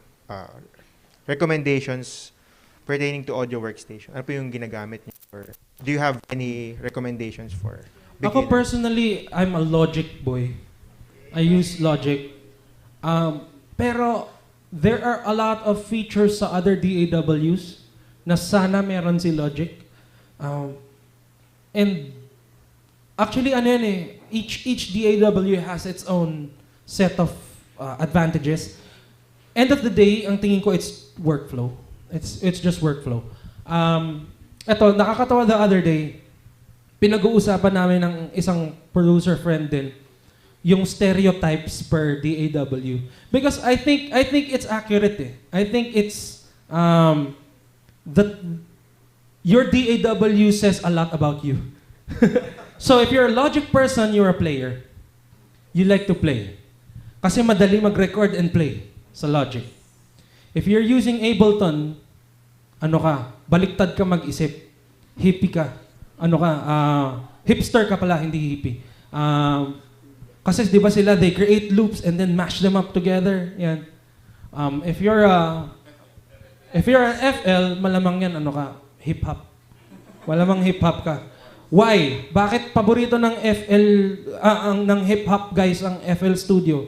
recommendations pertaining to audio workstation? Ano po yung ginagamit niyo? Or do you have any recommendations for Ako beginners? personally, I'm a Logic boy. I use Logic. Pero there are a lot of features sa other DAWs na sana meron si Logic. And actually, ano yan eh, each DAW has its own set of advantages. End of the day, ang tingin ko, it's workflow. It's just workflow. Eto, nakakatawa the other day, pinag-uusapan namin ng isang producer friend din, yung stereotypes per DAW. Because I think it's accurate eh. I think it's that your DAW says a lot about you. So if you're a Logic person, you're a player. You like to play. Kasi madali mag-record and play sa Logic. If you're using Ableton, ano ka, baliktad ka mag-isip. Hippie ka. Ano ka, hipster ka pala, hindi hippie. Kasi di ba sila, they create loops and then mash them up together. Yan. If you're an FL, malamang yan, ano ka, hip-hop. Malamang hip-hop ka. Why? Bakit paborito ng FL, ng hip-hop guys ang FL Studio?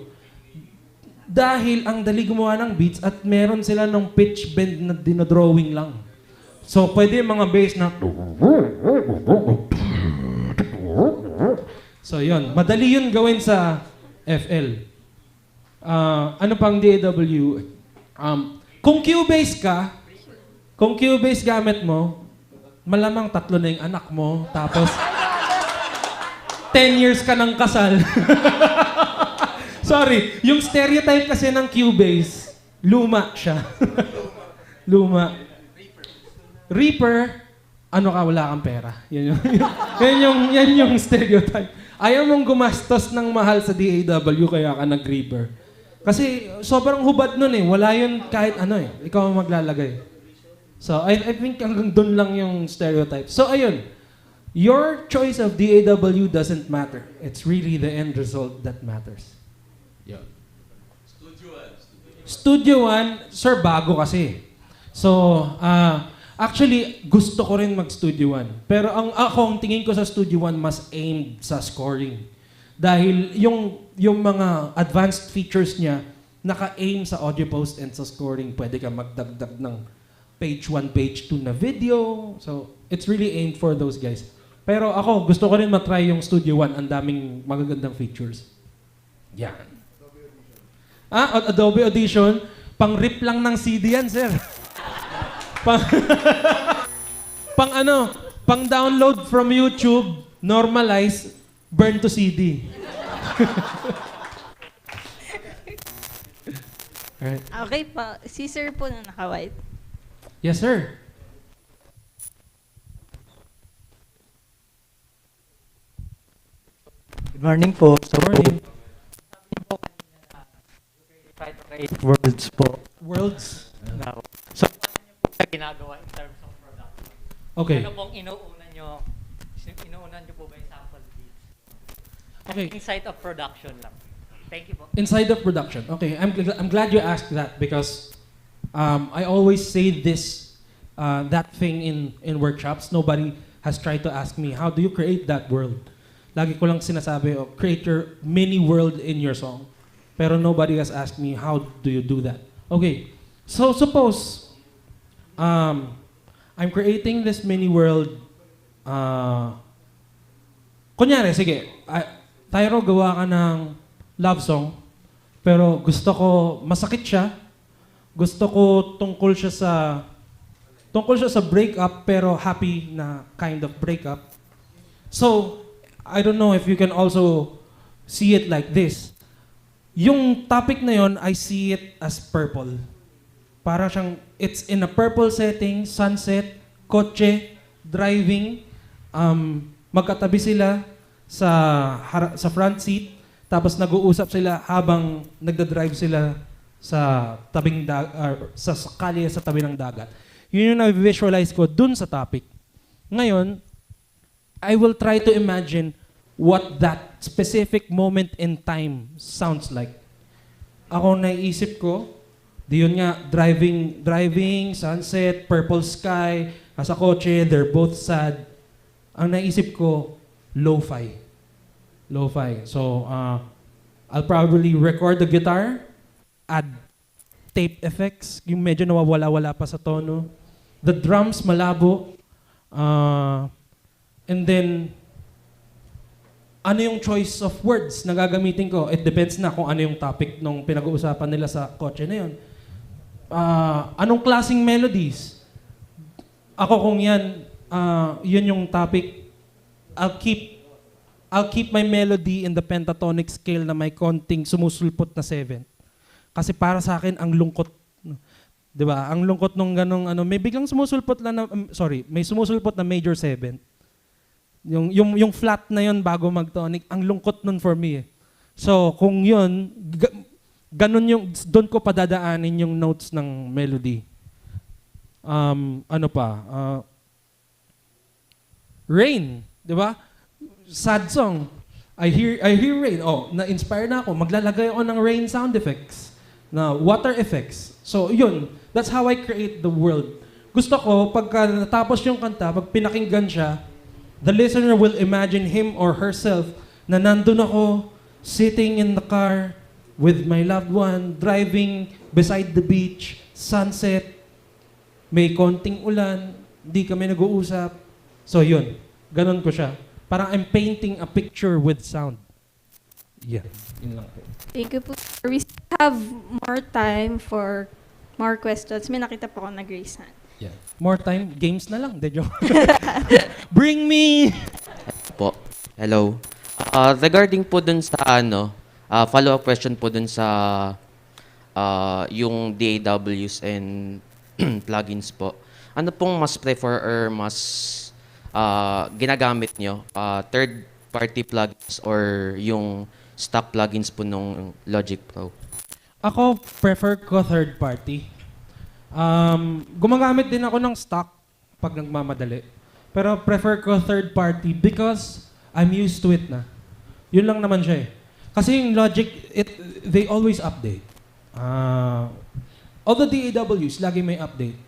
Dahil ang dali gumawa ng beats at meron sila ng pitch bend na dinodrawing lang. So, pwede yung mga bass na... So, yun. Madali yun gawin sa FL. Ano pang DAW? Kung Cubase ka, kung Cubase gamit mo, malamang 3 na yung anak mo, tapos 10 years ka ng kasal. Sorry, yung stereotype kasi ng Cubase, luma siya. Luma. Reaper, ano ka, wala kang pera. Yan yung stereotype. Ayaw mong gumastos ng mahal sa DAW, kaya ka nag-Reaper. Kasi sobrang hubad nun eh. Wala yun kahit ano eh. Ikaw ang maglalagay. So, I think hanggang dun lang yung stereotype. So, ayun. Your choice of DAW doesn't matter. It's really the end result that matters. Yun. Studio One, sir, bago kasi. So, actually, gusto ko rin mag-Studio One. Pero ang tingin ko sa Studio One, mas aimed sa scoring. Dahil yung mga advanced features niya, naka-aim sa audio post and sa scoring. Pwede ka magdagdag ng page 1, page 2 na video. So, it's really aimed for those guys. Pero ako, gusto ko rin matry yung Studio One. Ang daming magagandang features. Yan. Adobe Audition. Pang-rip lang ng CD yan, sir. Pang-download from YouTube, normalize, burn to CD. Alright. Okay po. Si Sir po na naka-white. Yes, sir. morning po. So, Morning. try to create worlds po. Worlds? Now, so, paano niyo po siya ginagawa in terms of production? Okay. Ano pong inuuna niyo po ba yung sample beats? Okay. Inside of production lang. Thank you po. Inside of production. Okay, I'm glad you asked that because I always say this, that thing in workshops. Nobody has tried to ask me, how do you create that world? Lagi ko lang sinasabi, oh, create your mini world in your song. Pero nobody has asked me, how do you do that? Okay, so suppose I'm creating this mini world. Kunyari, sige, Tyro, gawa ka ng love song, pero gusto ko, masakit siya. Gusto ko tungkol siya sa breakup, pero happy na kind of breakup. So, I don't know if you can also see it like this. Yung topic na yon, I see it as purple. Para siyang, it's in a purple setting, sunset, kotse, driving, magkatabi sila sa front seat, tapos nag-uusap sila habang nagda-drive sila sa tabing sa kalye sa tabi ng dagat. Yun yung na-visualize ko dun sa topic. Ngayon, I will try to imagine what that specific moment in time sounds like. Ako naisip ko, di yun nga, driving, sunset, purple sky, nasa kotse, they're both sad. Ang naisip ko, lo-fi. Lo-fi. So, I'll probably record the guitar, add tape effects, yung medyo nawawala-wala pa sa tono. The drums, malabo. And then, ano yung choice of words na gagamitin ko? It depends na kung ano yung topic nung pinag-uusapan nila sa kotse na yun. Anong klaseng melodies? Ako kung yan, yun yung topic, I'll keep my melody in the pentatonic scale na may konting sumusulpot na 7. Kasi para sa akin, ang lungkot. 'Di ba? Ang lungkot nung ganong may biglang sumusulpot lang na, may sumusulpot na major 7. Yung flat na yon bago mag-tonic, ang lungkot nun for me. So, kung yun, ganun yung, doon ko padadaanin yung notes ng melody. Rain, di ba? Sad song. I hear rain. Oh, na-inspire na ako. Maglalagay ako ng rain sound effects. Na water effects. So, yun. That's how I create the world. Gusto ko, pagka natapos yung kanta, pag pinakinggan siya, the listener will imagine him or herself na nandun ako, sitting in the car with my loved one, driving beside the beach, sunset, may konting ulan, di kami nag-uusap. So yun, ganun ko siya. Parang I'm painting a picture with sound. Yeah, yun lang po. Thank you po. We still have more time for more questions. May nakita po ako nag-raise hand. Yeah. More time, games na lang. De joke. Bring me! Po. Hello. Regarding po dun sa follow-up question po dun sa yung DAWs and plugins po. Ano pong mas prefer or mas ginagamit nyo? Third-party plugins or yung stock plugins po nung Logic Pro? Ako, prefer ko third-party. Gumagamit din ako ng stock pag nagmamadali. Pero prefer ko third party because I'm used to it na. Yun lang naman siya eh. Kasi yung Logic, they always update. All the DAWs, lagi may update.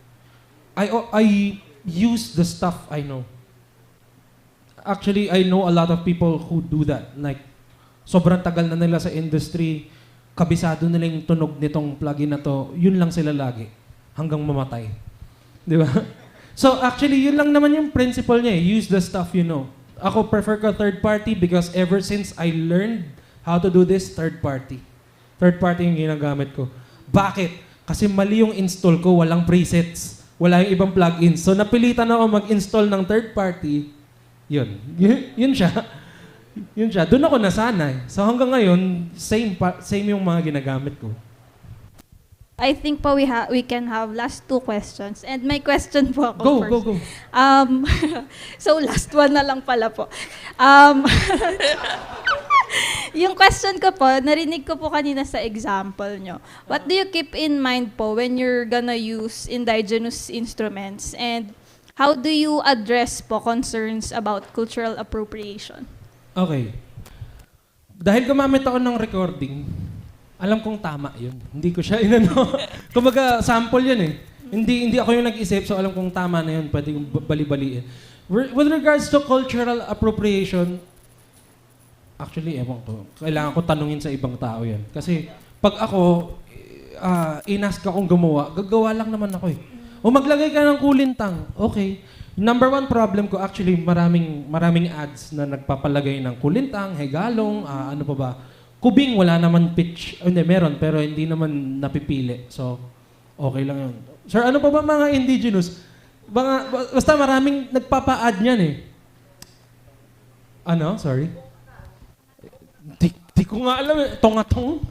I use the stuff I know. Actually, I know a lot of people who do that. Like, sobrang tagal na nila sa industry, kabisado nila yung tunog nitong plugin na to, yun lang sila lagi. Hanggang mamatay. Di ba? So actually, yun lang naman yung principle niya eh. Use the stuff you know. Ako prefer ko third party because ever since I learned how to do this, third party. Third party yung ginagamit ko. Bakit? Kasi mali yung install ko, walang presets. Wala yung ibang plugins. So napilitan ako mag-install ng third party. Yun. Yun siya. Yun siya. Doon ako nasanay. So hanggang ngayon, same yung mga ginagamit ko. I think po we can have last 2 questions. And may question po ako first. Go. So last one na lang pala po. Yung question ko po, narinig ko po kanina sa example nyo. What do you keep in mind po when you're gonna use indigenous instruments? And how do you address po concerns about cultural appropriation? Okay. Dahil gumamit ako ng recording, alam kong tama yun. Hindi ko siya inano. Kumbaga, sample yun eh. Hindi ako yung nag-isip, so alam kong tama na yun. Pwede kong bali-baliin. With regards to cultural appropriation, actually, ewan ko. Kailangan ko tanungin sa ibang tao yan. Kasi pag ako, inask akong gumawa, gagawa lang naman ako eh. O maglagay ka ng kulintang, okay. Number one problem ko, actually, maraming ads na nagpapalagay ng kulintang, hegalong, ano pa ba. Kubing, wala naman pitch. Hindi, meron, pero hindi naman napipili. So, okay lang yun. Sir, ano pa ba mga indigenous? Basta maraming nagpapa-ad niyan eh. Ano? Sorry? Di ko nga alam eh. Tongatong?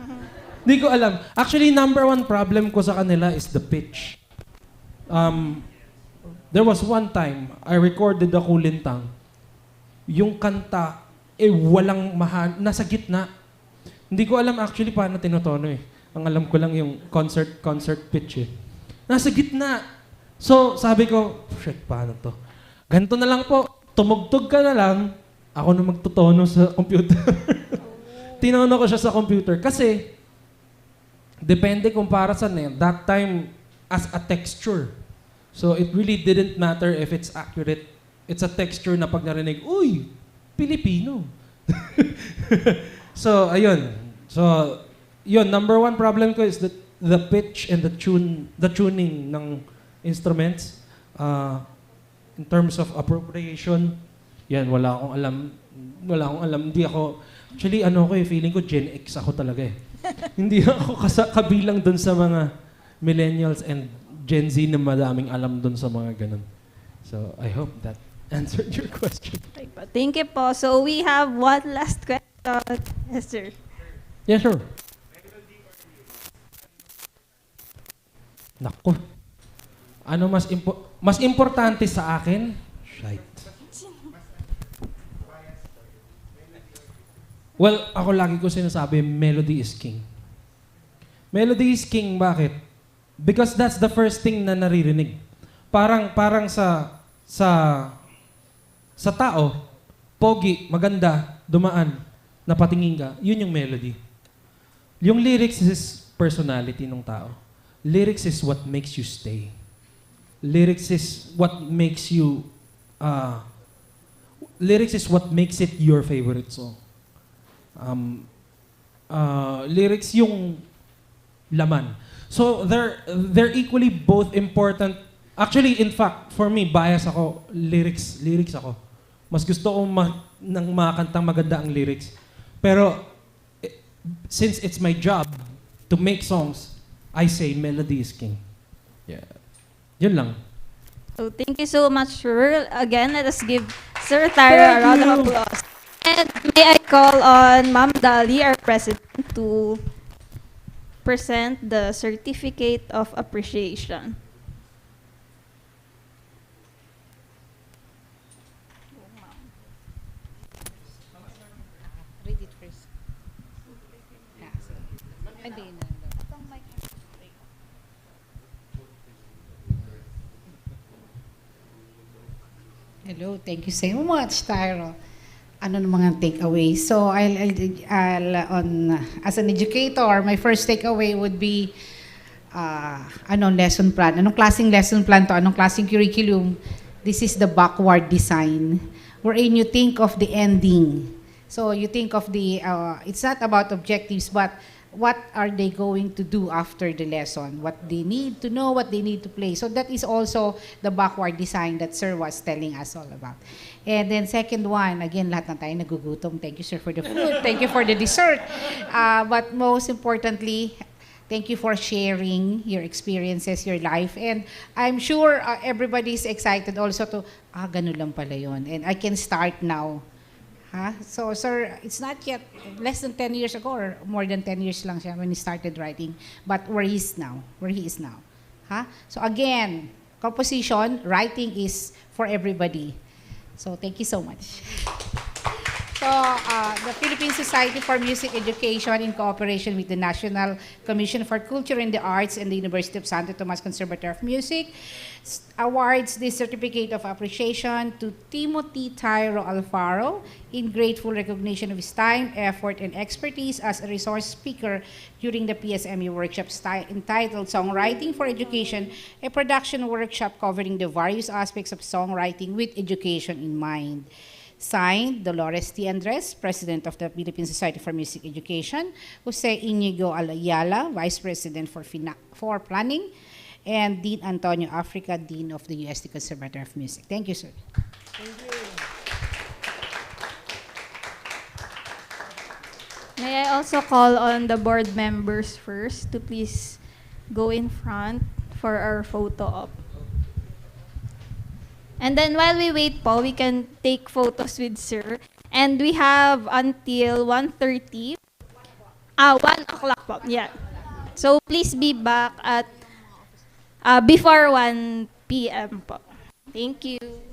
Di ko alam. Actually, number one problem ko sa kanila is the pitch. There was one time, I recorded a kulintang. Yung kanta, walang nasa gitna. Hindi ko alam actually paano tinotono eh. Ang alam ko lang yung concert pitch eh. Nasa gitna. So, sabi ko, shit, paano to? Ganito na lang po, tumugtog ka na lang, ako na magtutono sa computer. Tinono ko siya sa computer. Kasi, depende kung para saan eh. That time, as a texture. So, it really didn't matter if it's accurate. It's a texture na pag narinig, uy, Pilipino. So, ayun. So, yun, number one problem ko is that the pitch and the tuning ng instruments. In terms of appropriation, yan, wala akong alam. Hindi ako, actually, feeling ko Gen X ako talaga eh. Hindi ako kabilang dun sa mga millennials and Gen Z na madaming alam dun sa mga ganun. So, I hope that answered your question. Thank you po. So, we have one last question. Yes, sir. Yeah, sure. Naku. Ano mas importante sa akin? Shite. Well, ako lagi ko sinasabi, melody is king. Melody is king, bakit? Because that's the first thing na naririnig. Parang sa tao, pogi, maganda, dumaan, napatingin ka, yun yung melody. Yung lyrics is personality ng tao. Lyrics is what makes you stay. Lyrics is what makes you, lyrics is what makes it your favorite song. Lyrics yung laman. So they're equally both important. Actually, in fact, for me, bias ako, lyrics ako. Mas gusto ko ng mga kantang maganda ang lyrics. Pero since it's my job to make songs, I say melody is king. Yeah. Yun lang. So thank you so much, sir. Again, let us give Sir Tyra a round of applause. And may I call on Ma'am Dali, our president, to present the certificate of appreciation. Read it first. Hello, thank you so much, Tyro. Ano ng mga takeaway? So, as an educator, my first takeaway would be, lesson plan? Anong klaseng lesson plan to? Anong klaseng curriculum? This is the backward design, wherein you think of the ending. So, you think of it's not about objectives, but what are they going to do after the lesson? What they need to know, what they need to play. So that is also the backward design that Sir was telling us all about. And then second one, again, lahat na tayo nagugutom. Thank you, Sir, for the food. Thank you for the dessert. But most importantly, thank you for sharing your experiences, your life. And I'm sure everybody's excited also to, ganun lang pala yun. And I can start now. So, sir, it's not yet less than 10 years ago or more than 10 years lang siya when he started writing. But where he is now. So again, composition, writing is for everybody. So thank you so much. So, the Philippine Society for Music Education, in cooperation with the National Commission for Culture and the Arts and the University of Santo Tomas Conservatory of Music, awards this certificate of appreciation to Timothy Tyro Alfaro in grateful recognition of his time, effort, and expertise as a resource speaker during the PSMU workshop entitled Songwriting for Education, a production workshop covering the various aspects of songwriting with education in mind. Signed, Dolores T. Andres, President of the Philippine Society for Music Education, Jose Inigo Alayala, Vice President for Planning, and Dean Antonio Africa, Dean of the UST Conservatory of Music. Thank you, sir. May I also call on the board members first to please go in front for our photo op. And then while we wait po, we can take photos with sir. And we have until 1:30. 1 o'clock po. Yeah. So please be back at before 1 p.m. po. Thank you.